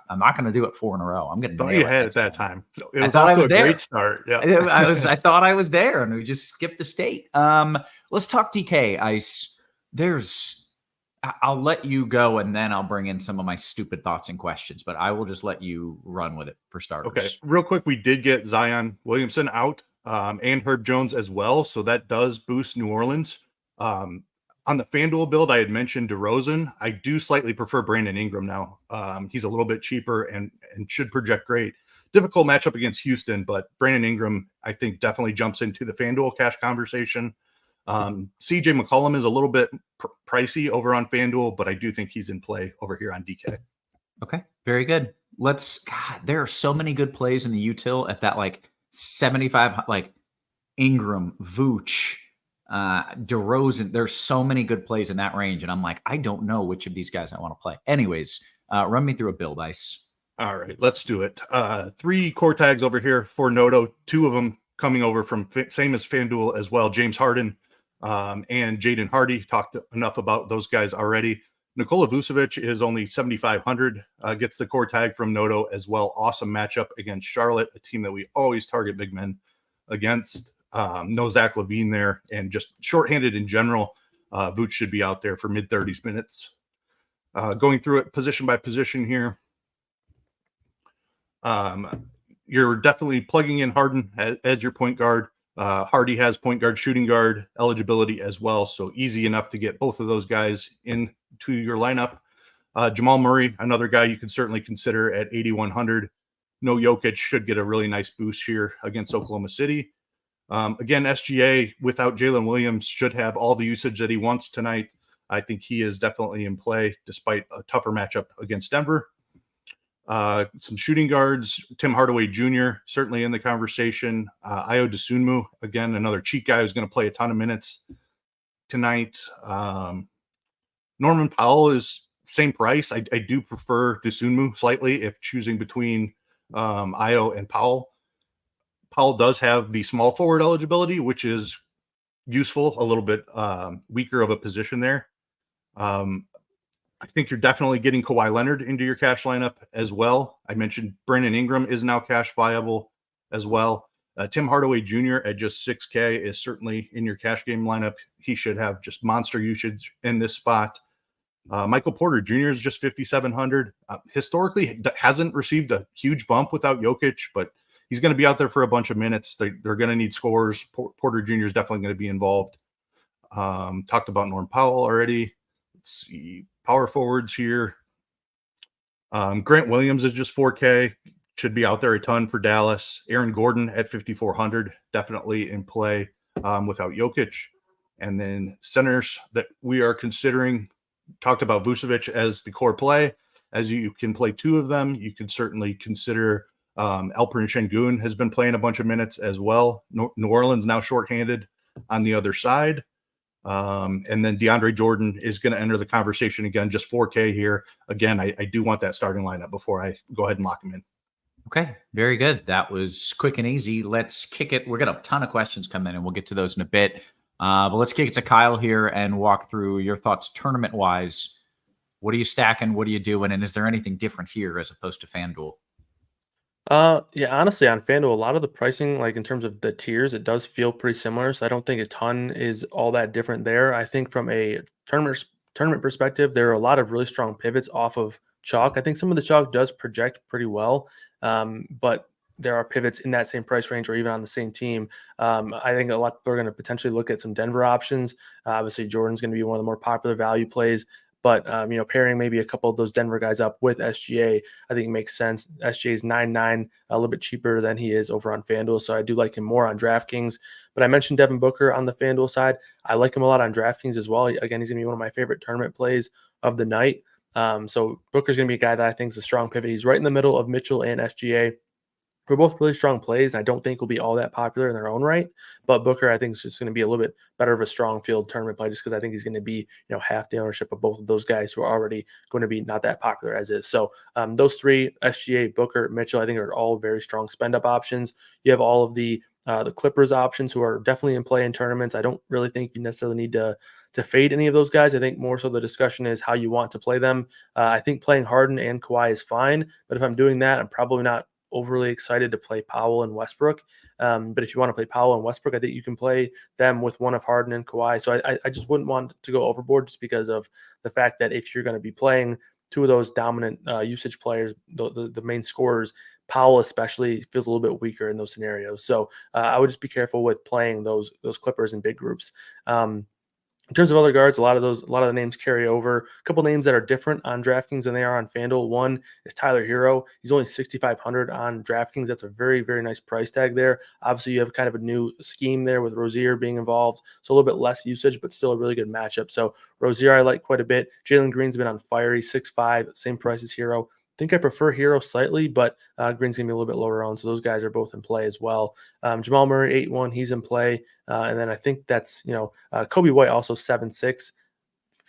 I'm not going to do it 4 in a row. I'm going to thought you had at that time. So it was I was a there. Great start. Yeah, I thought I was there, and we just skipped the state. Let's talk DK Ice. I'll let you go, and then I'll bring in some of my stupid thoughts and questions. But I will just let you run with it for starters. Okay, real quick, we did get Zion Williamson out, and Herb Jones as well, so that does boost New Orleans. On the FanDuel build, I had mentioned DeRozan. I do slightly prefer Brandon Ingram now. He's a little bit cheaper and should project great. Difficult matchup against Houston, but Brandon Ingram, I think, definitely jumps into the FanDuel cash conversation. CJ McCollum is a little bit pricey over on FanDuel, but I do think he's in play over here on DK. Okay, very good. There are so many good plays in the util at that 75, Ingram, Vooch, DeRozan. There's so many good plays in that range, and I'm I don't know which of these guys I want to play. Anyways, run me through a build, Ice. All right, let's do it. 3 core tags over here for Noto. 2 of them coming over from same as FanDuel as well. James Harden and Jaden Hardy. Talked enough about those guys already. Nikola Vucevic is only 7,500. Gets the core tag from Noto as well. Awesome matchup against Charlotte, a team that we always target big men against. No Zach LaVine there, and just shorthanded in general. Vooch should be out there for mid-30s minutes. Going through it position by position here. You're definitely plugging in Harden as your point guard. Hardy has point guard, shooting guard eligibility as well, so easy enough to get both of those guys into your lineup. Jamal Murray, another guy you could certainly consider at 8,100. No Jokic, should get a really nice boost here against Oklahoma City. Again, SGA without Jalen Williams should have all the usage that he wants tonight. I think he is definitely in play despite a tougher matchup against Denver. Some shooting guards, Tim Hardaway Jr. certainly in the conversation. Ayo Dosunmu, again, another cheap guy who's going to play a ton of minutes tonight. Norman Powell is same price. I do prefer Dosunmu slightly if choosing between Ayo and Powell. Powell does have the small forward eligibility, which is useful, a little bit weaker of a position there. I think you're definitely getting Kawhi Leonard into your cash lineup as well. I mentioned Brandon Ingram is now cash viable as well. Tim Hardaway Jr. at just 6K is certainly in your cash game lineup. He should have just monster usage in this spot. Michael Porter Jr. is just 5,700. Historically, hasn't received a huge bump without Jokic, but he's going to be out there for a bunch of minutes. They're going to need scores. Porter Jr. is definitely going to be involved. Talked about Norm Powell already. Let's see. Power forwards here. Grant Williams is just 4K. Should be out there a ton for Dallas. Aaron Gordon at 5,400. Definitely in play without Jokic. And then centers that we are considering. Talked about Vucevic as the core play. as you can play 2 of them. You could certainly consider Alperen Şengün has been playing a bunch of minutes as well. New Orleans now shorthanded on the other side. And then DeAndre Jordan is going to enter the conversation again, just 4K here. Again, I do want that starting lineup before I go ahead and lock him in. Okay, very good. That was quick and easy. Let's kick it. We're got a ton of questions come in, and we'll get to those in a bit. But let's kick it to Kyle here and walk through your thoughts tournament-wise. What are you stacking? What are you doing? And is there anything different here as opposed to FanDuel? Yeah, honestly, on FanDuel, a lot of the pricing, like in terms of the tiers, it does feel pretty similar. So I don't think a ton is all that different there. I think from a tournament perspective, there are a lot of really strong pivots off of chalk. I think some of the chalk does project pretty well, but there are pivots in that same price range or even on the same team. I think a lot of people are going to potentially look at some Denver options. Obviously, Jordan's going to be one of the more popular value plays. But, pairing maybe a couple of those Denver guys up with SGA, I think makes sense. SGA is 9.9, a little bit cheaper than he is over on FanDuel. So I do like him more on DraftKings. But I mentioned Devin Booker on the FanDuel side. I like him a lot on DraftKings as well. Again, he's going to be one of my favorite tournament plays of the night. So Booker's going to be a guy that I think is a strong pivot. He's right in the middle of Mitchell and SGA. We're both really strong plays. I don't think will be all that popular in their own right, but Booker, I think, is just going to be a little bit better of a strong field tournament play just because I think he's going to be, half the ownership of both of those guys who are already going to be not that popular as is. So those 3, SGA, Booker, Mitchell, I think are all very strong spend up options. You have all of the Clippers options who are definitely in play in tournaments. I don't really think you necessarily need to fade any of those guys. I think more so the discussion is how you want to play them. I think playing Harden and Kawhi is fine, but if I'm doing that, I'm probably not overly excited to play Powell and Westbrook. But if you want to play Powell and Westbrook, I think you can play them with one of Harden and Kawhi. So I just wouldn't want to go overboard just because of the fact that if you're going to be playing 2 of those dominant usage players, the main scorers, Powell especially feels a little bit weaker in those scenarios. So I would just be careful with playing those Clippers in big groups. In terms of other guards, a lot of the names carry over. A couple names that are different on DraftKings than they are on FanDuel. One is Tyler Hero. He's only $6,500 on DraftKings. That's a very, very nice price tag there. Obviously, you have kind of a new scheme there with Rozier being involved, so a little bit less usage, but still a really good matchup. So Rozier I like quite a bit. Jalen Green's been on fire. He's 6'5", same price as Hero. I think I prefer Hero slightly, but Green's going to be a little bit lower on, so those guys are both in play as well. Jamal Murray, 8-1, he's in play. And then I think that's, Kobe White also 7-6,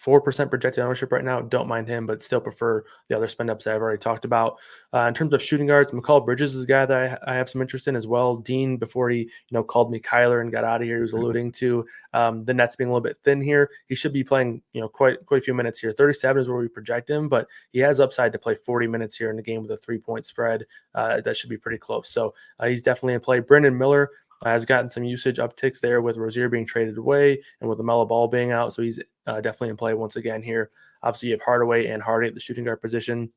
4% projected ownership right now. Don't mind him, but still prefer the other spend ups I've already talked about. In terms of shooting guards, Mikal Bridges is a guy that I have some interest in as well. Dean, before he called me Kyler and got out of here, he was alluding to the Nets being a little bit thin here. He should be playing quite a few minutes here. 37 is where we project him, but he has upside to play 40 minutes here in the game with a 3-point spread. That should be pretty close. So he's definitely in play. Brandon Miller has gotten some usage upticks there with Rozier being traded away and with LaMelo Ball being out. So he's definitely in play once again here. Obviously, you have Hardaway and Hardy at the shooting guard position.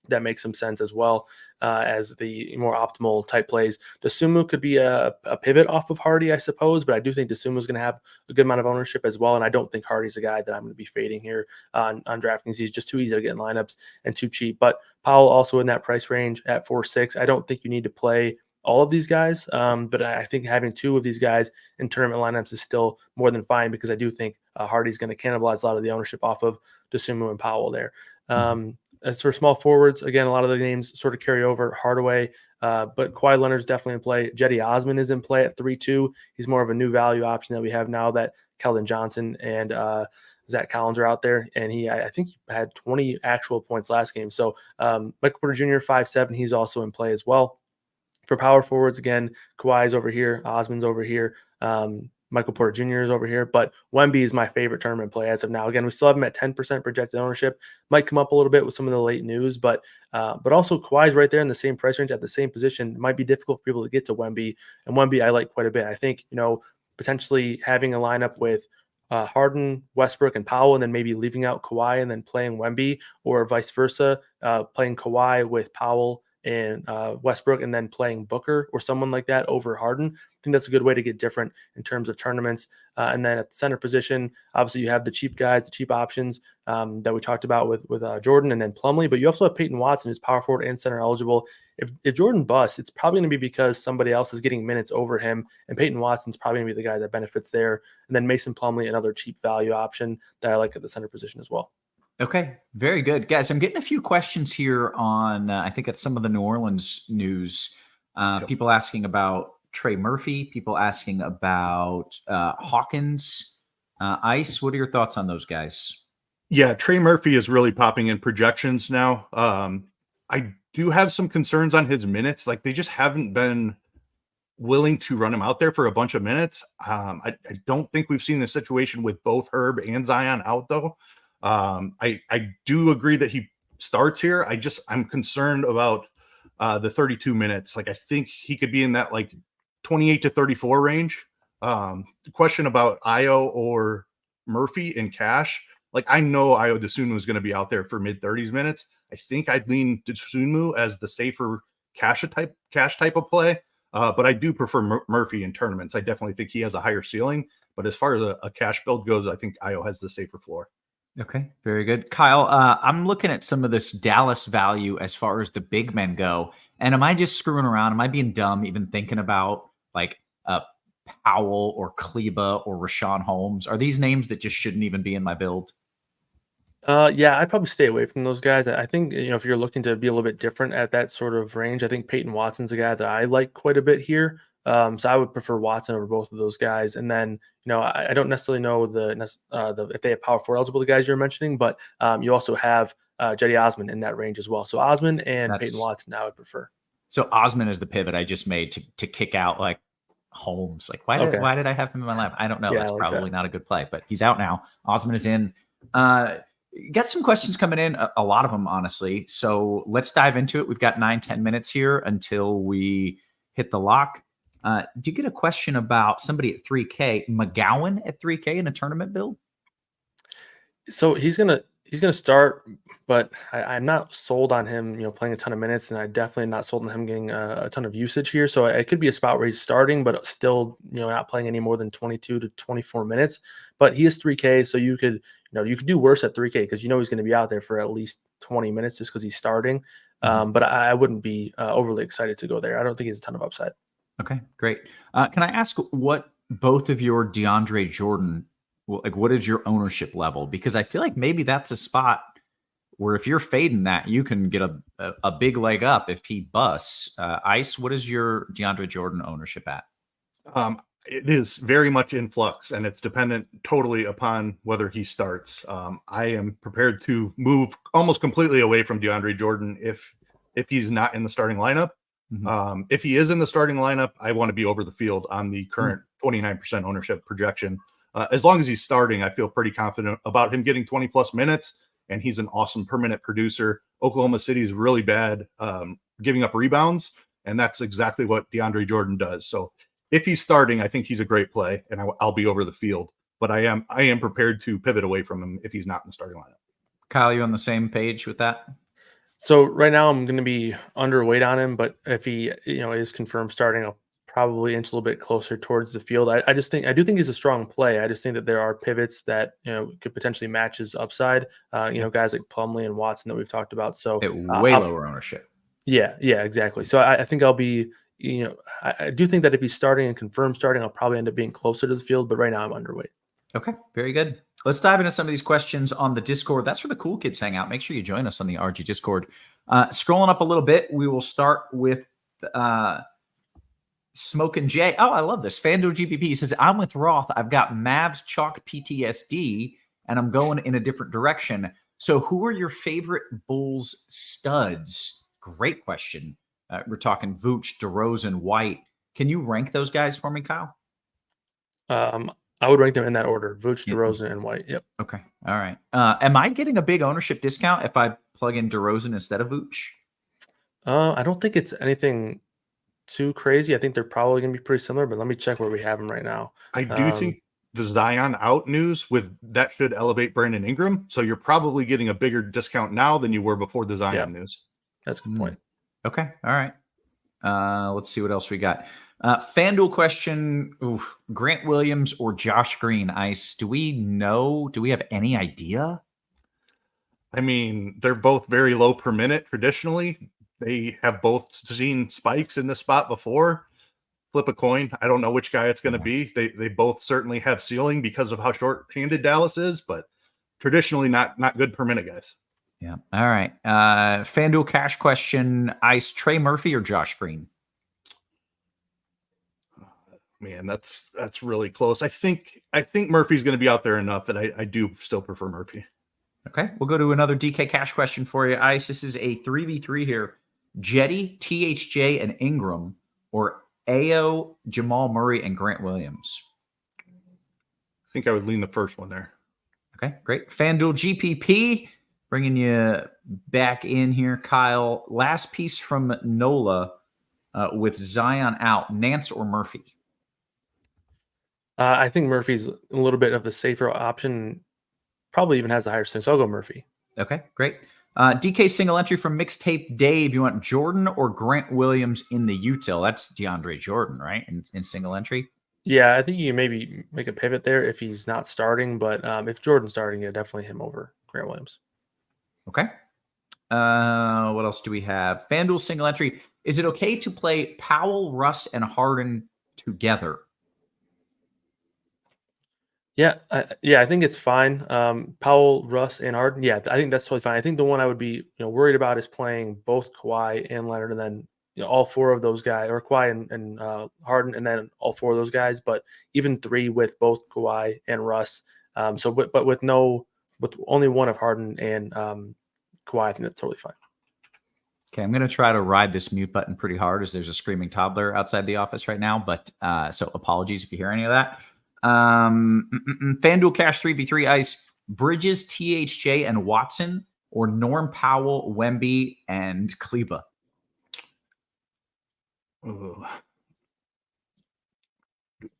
That makes some sense as well as the more optimal type plays. Dosunmu could be a pivot off of Hardy, I suppose, but I do think Dosunmu is going to have a good amount of ownership as well, and I don't think Hardy's a guy that I'm going to be fading here on DraftKings. He's just too easy to get in lineups and too cheap. But Powell also in that price range at 4.6. I don't think you need to play all of these guys, but I think having 2 of these guys in tournament lineups is still more than fine because I do think Hardy's going to cannibalize a lot of the ownership off of Dosunmu and Powell there. As for small forwards, again, a lot of the names sort of carry over. Hardaway, but Kawhi Leonard's definitely in play. Jetty Osman is in play at 3.2. He's more of a new value option that we have now that Keldon Johnson and Zach Collins are out there, and I think he had 20 actual points last game. So Michael Porter Jr. 5.7, he's also in play as well. For power forwards, again, Kawhi's over here, Osman's over here, Michael Porter Jr. is over here, but Wemby is my favorite tournament play as of now. Again, we still have him at 10% projected ownership. Might come up a little bit with some of the late news, but also Kawhi's right there in the same price range at the same position. It might be difficult for people to get to Wemby, and Wemby I like quite a bit. I think, potentially having a lineup with Harden, Westbrook, and Powell, and then maybe leaving out Kawhi and then playing Wemby, or vice versa, playing Kawhi with Powell and Westbrook and then playing Booker or someone like that over Harden. I think that's a good way to get different in terms of tournaments. And then at the center position, obviously you have the cheap guys, the cheap options that we talked about with Jordan and then Plumlee, but you also have Peyton Watson who's power forward and center eligible. If Jordan busts, it's probably going to be because somebody else is getting minutes over him, and Peyton Watson's probably going to be the guy that benefits there. And then Mason Plumlee, another cheap value option that I like at the center position as well. Okay, very good. Guys, I'm getting a few questions here on, I think it's some of the New Orleans news. People asking about Trey Murphy, people asking about Hawkins. Ice, what are your thoughts on those guys? Yeah, Trey Murphy is really popping in projections now. I do have some concerns on his minutes. Like, they just haven't been willing to run him out there for a bunch of minutes. I don't think we've seen the situation with both Herb and Zion out, though. I do agree that he starts here. I'm concerned about the 32 minutes. Like, I think he could be in that like 28 to 34 range. The question about Ayo or Murphy in cash. Like, I know Ayo Dosunmu is going to be out there for mid 30s minutes. I think I'd lean Dosunmu as the safer cash type of play. But I do prefer Murphy in tournaments. I definitely think he has a higher ceiling. But as far as a cash build goes, I think Ayo has the safer floor. Okay, very good. Kyle, I'm looking at some of this Dallas value as far as the big men go. And am I just screwing around? Am I being dumb even thinking about like Powell or Kleba or Rashawn Holmes? Are these names that just shouldn't even be in my build? Yeah, I'd probably stay away from those guys. I think, if you're looking to be a little bit different at that sort of range, I think Peyton Watson's a guy that I like quite a bit here. So I would prefer Watson over both of those guys. And then, I don't necessarily know if they have power forward eligible, the guys you're mentioning, but you also have Jetty Osman in that range as well. So Osman and Peyton Watson, I would prefer. So Osman is the pivot I just made to kick out like Holmes. Like, why did I have him in my lap? I don't know. That's probably not a good play, but he's out now. Osman is in. Got some questions coming in, a lot of them, honestly. So let's dive into it. We've got 9-10 minutes here until we hit the lock. Do you get a question about somebody at 3K, McGowan at 3K in a tournament build? So he's gonna start, but I'm not sold on him, playing a ton of minutes, and I definitely not sold on him getting a ton of usage here. So it could be a spot where he's starting, but still, not playing any more than 22 to 24 minutes. But he is 3K, so you could do worse at 3K because he's going to be out there for at least 20 minutes just because he's starting. But I wouldn't be overly excited to go there. I don't think he's a ton of upside. Okay, great. Can I ask what both of your DeAndre Jordan, like what is your ownership level? Because I feel like maybe that's a spot where if you're fading that, you can get a big leg up if he busts. Ice, what is your DeAndre Jordan ownership at? It is very much in flux, and it's dependent totally upon whether he starts. I am prepared to move almost completely away from DeAndre Jordan if he's not in the starting lineup. Mm-hmm. If he is in the starting lineup, I want to be over the field on the current 29% ownership projection. As long as he's starting, I feel pretty confident about him getting 20 plus minutes, and he's an awesome per minute producer. Oklahoma City is really bad giving up rebounds, and that's exactly what DeAndre Jordan does. So if he's starting, I think he's a great play, and I'll be over the field. But I am prepared to pivot away from him if he's not in the starting lineup. Kyle, you on the same page with that? So right now I'm going to be underweight on him, but if he is confirmed starting, I'll probably inch a little bit closer towards the field. I do think he's a strong play. I just think that there are pivots that could potentially match his upside. Guys like Plumlee and Watson that we've talked about. So way lower ownership. Yeah, exactly. So I think I'll be. I do think that if he's starting and confirmed starting, I'll probably end up being closer to the field. But right now I'm underweight. Okay, very good. Let's dive into some of these questions on the Discord. That's where the cool kids hang out. Make sure you join us on the RG Discord. Scrolling up a little bit, we will start with Smokin' Jay. Oh, I love this. FanDuel GPP. He says, I'm with Roth. I've got Mavs chalk PTSD, and I'm going in a different direction. So who are your favorite Bulls studs? Great question. We're talking Vooch, DeRozan, White. Can you rank those guys for me, Kyle? I would rank them in that order: Vooch, DeRozan, and White. Yep. Okay. All right. Am I getting a big ownership discount if I plug in DeRozan instead of Vooch? I don't think it's anything too crazy. I think they're probably going to be pretty similar, but let me check where we have them right now. I do think the Zion out news with that should elevate Brandon Ingram. So you're probably getting a bigger discount now than you were before the Zion news. That's a good point. Okay. All right. Let's see what else we got. FanDuel question. Grant Williams or Josh Green? Ice. Do we know? Do we have any idea? I mean, they're both very low per minute traditionally. They have both seen spikes in this spot before. Flip a coin. I don't know which guy it's going to be. They both certainly have ceiling because of how short-handed Dallas is, but traditionally not good per minute guys. Yeah. All right. FanDuel cash question: Ice, Trey Murphy or Josh Green? Man, that's really close. I think Murphy's going to be out there enough that I do still prefer Murphy. Okay, we'll go to another DK cash question for you, Ice. This is a 3v3 here. Jetty, THJ, and Ingram, or Ayo, Jamal Murray, and Grant Williams? I think I would lean the first one there. Okay, great. FanDuel GPP, bringing you back in here, Kyle. Last piece from Nola with Zion out. Nance or Murphy? I think Murphy's a little bit of the safer option. Probably even has the higher ceiling, so I'll go Murphy. Okay, great. DK single entry from Mixtape Dave. You want Jordan or Grant Williams in the util? That's DeAndre Jordan, right? In single entry? Yeah, I think you maybe make a pivot there if he's not starting, but if Jordan's starting, yeah, definitely him over Grant Williams. Okay. What else do we have? FanDuel single entry. Is it okay to play Powell, Russ, and Harden together? Yeah, I think it's fine. Powell, Russ, and Harden. Yeah, I think that's totally fine. I think the one I would be worried about is playing both Kawhi and Leonard, and then all four of those guys, or Kawhi and Harden, and then all four of those guys. But even three with both Kawhi and Russ. But with only one of Harden and Kawhi, I think that's totally fine. Okay, I'm going to try to ride this mute button pretty hard as there's a screaming toddler outside the office right now. But so apologies if you hear any of that. FanDuel Cash 3v3 Ice, Bridges, THJ, and Watson, or Norm Powell, Wemby, and Kleba?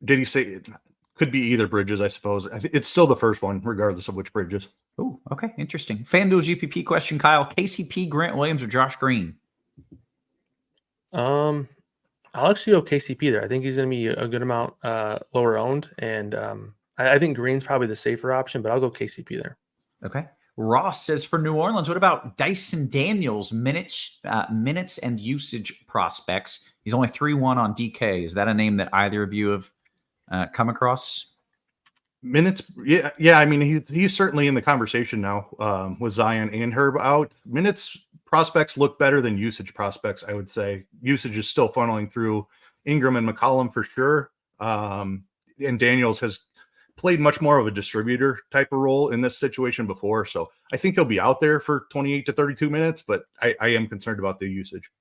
Did he say it could be either Bridges? I suppose it's still the first one, regardless of which Bridges. Oh, okay, interesting. FanDuel GPP question, Kyle: KCP, Grant Williams, or Josh Green? I'll actually go KCP there. I think he's going to be a good amount lower owned, and I think Green's probably the safer option, but I'll go KCP there. Okay. Ross says for New Orleans, what about Dyson Daniels minutes and usage prospects? He's only 3-1 on DK. Is that a name that either of you have come across? Minutes, yeah. I mean, he's certainly in the conversation now with Zion and Herb out. Minutes prospects look better than usage prospects, I would say. Usage is still funneling through Ingram and McCollum for sure. And Daniels has played much more of a distributor type of role in this situation before. So I think he'll be out there for 28 to 32 minutes, but I am concerned about the usage.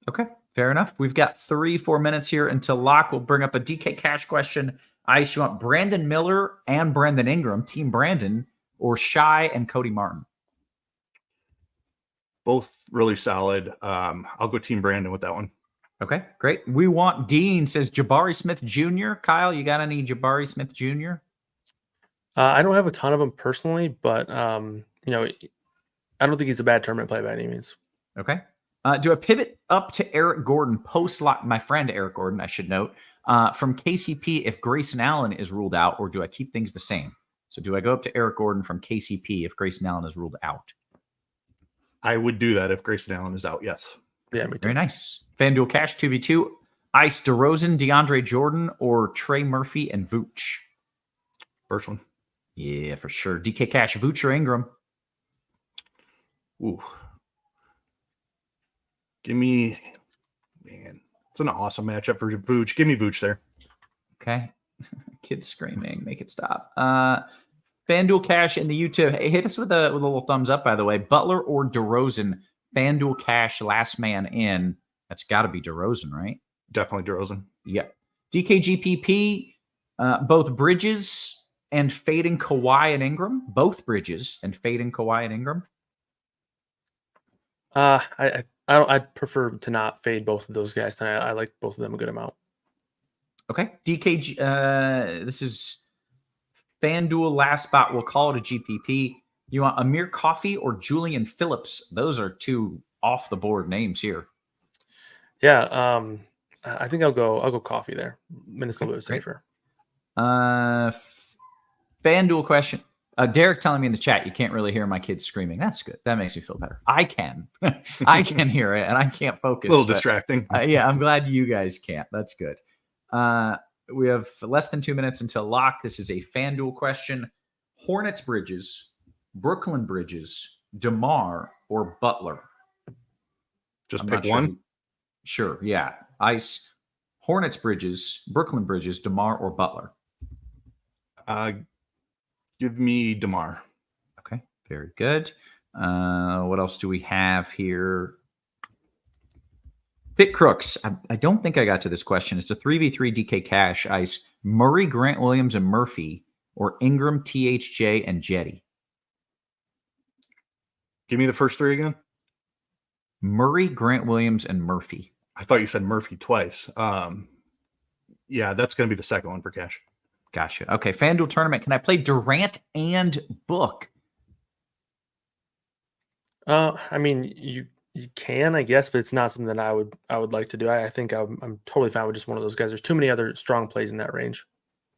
Okay, fair enough. We've got 3-4 minutes here until lock. We'll bring up a DK cash question. Ice, you want Brandon Miller and Brandon Ingram, Team Brandon, or Shai and Cody Martin? Both really solid. I'll go Team Brandon with that one. Okay, great. We want Dean says Jabari Smith Jr. Kyle, you got any Jabari Smith Jr.? I don't have a ton of them personally, but I don't think he's a bad tournament play by any means. Okay. Do I pivot up to Eric Gordon post lock? My friend Eric Gordon, I should note, from KCP if Grayson Allen is ruled out, or do I keep things the same? So do I go up to Eric Gordon from KCP if Grayson Allen is ruled out? I would do that if Grayson Allen is out. Yes. Yeah, me too. Very nice. FanDuel Cash 2v2. Ice, DeRozan, DeAndre Jordan, or Trey Murphy and Vooch? First one. Yeah, for sure. DK Cash, Vooch or Ingram? Ooh. Give me, man, it's an awesome matchup for Vooch. Give me Vooch there. Okay. Kids screaming. Make it stop. FanDuel Cash in the YouTube. Hey, hit us with a little thumbs up, by the way. Butler or DeRozan? FanDuel Cash, last man in. That's got to be DeRozan, right? Definitely DeRozan. Yep. DKGPP, both Bridges and fading Kawhi and Ingram. Both Bridges and fading Kawhi and Ingram. I'd prefer to not fade both of those guys tonight. I like both of them a good amount. Okay. DKG, this is FanDuel last spot. We'll call it a GPP. You want Amir Coffey or Julian Phillips? Those are two off the board names here. Yeah, I think I'll go Coffey there. Minutes a little bit safer. FanDuel question. Derek telling me in the chat you can't really hear my kids screaming. That's good. That makes me feel better. I can. I can hear it, and I can't focus. A little distracting. Yeah, I'm glad you guys can't. That's good. We have less than 2 minutes until lock. This is a FanDuel question. Hornets Bridges Brooklyn Bridges, DeMar, or Butler? Just I'm pick not one. Sure. Yeah. Ice, Hornets Bridges, Brooklyn Bridges, DeMar, or Butler? Give me DeMar. Okay. Very good. What else do we have here? Fit Crooks. I don't think I got to this question. It's a 3v3 DK Cash. Ice, Murray, Grant Williams, and Murphy, or Ingram, THJ, and Jetty? Give me the first three again. Murray, Grant Williams, and Murphy. I thought you said Murphy twice. Yeah, that's going to be the second one for Cash. Gotcha. Okay. FanDuel tournament. Can I play Durant and Book? I mean, you can, I guess, but it's not something that I would like to do. I think I'm totally fine with just one of those guys. There's too many other strong plays in that range.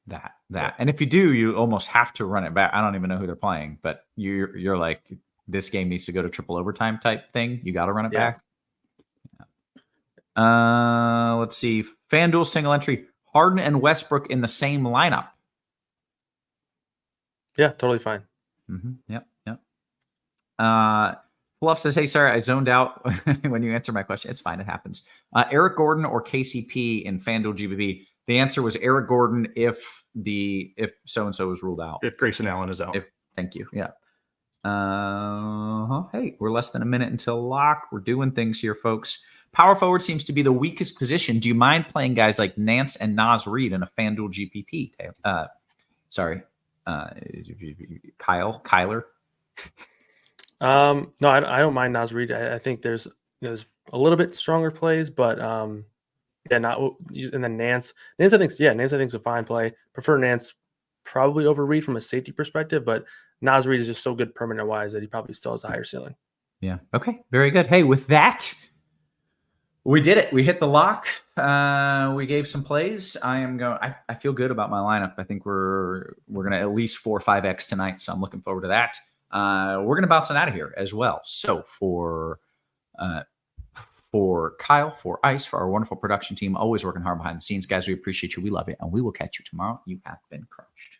That. And if you do, you almost have to run it back. I don't even know who they're playing, but you're like, this game needs to go to triple overtime type thing. You got to run it back. Yeah. Let's see. FanDuel single entry. Harden and Westbrook in the same lineup. Yeah, totally fine. Yep. Fluff says, hey, sorry, I zoned out when you answer my question. It's fine. It happens. Eric Gordon or KCP in FanDuel GBB? The answer was Eric Gordon if so-and-so was ruled out. If Grayson Allen is out. Thank you. Yeah. Hey, we're less than a minute until lock. We're doing things here, folks. Power forward seems to be the weakest position. Do you mind playing guys like Nance and Naz Reid in a FanDuel GPP? Kyler? No, I don't mind Naz Reid. I think there's a little bit stronger plays, but yeah, not and then Nance. Nance I think's a fine play. Prefer Nance probably over Reid from a safety perspective, but Naz Reid is just so good permanent wise that he probably still has a higher ceiling. Yeah. Okay. Very good. Hey, with that, we did it. We hit the lock. We gave some plays. I feel good about my lineup. I think we're gonna at least 4 or 5x tonight, so I'm looking forward to that. We're gonna bounce it out of here as well. So for Kyle, for Ice, for our wonderful production team, always working hard behind the scenes, guys, we appreciate you. We love you, and we will catch you tomorrow. You have been crunched.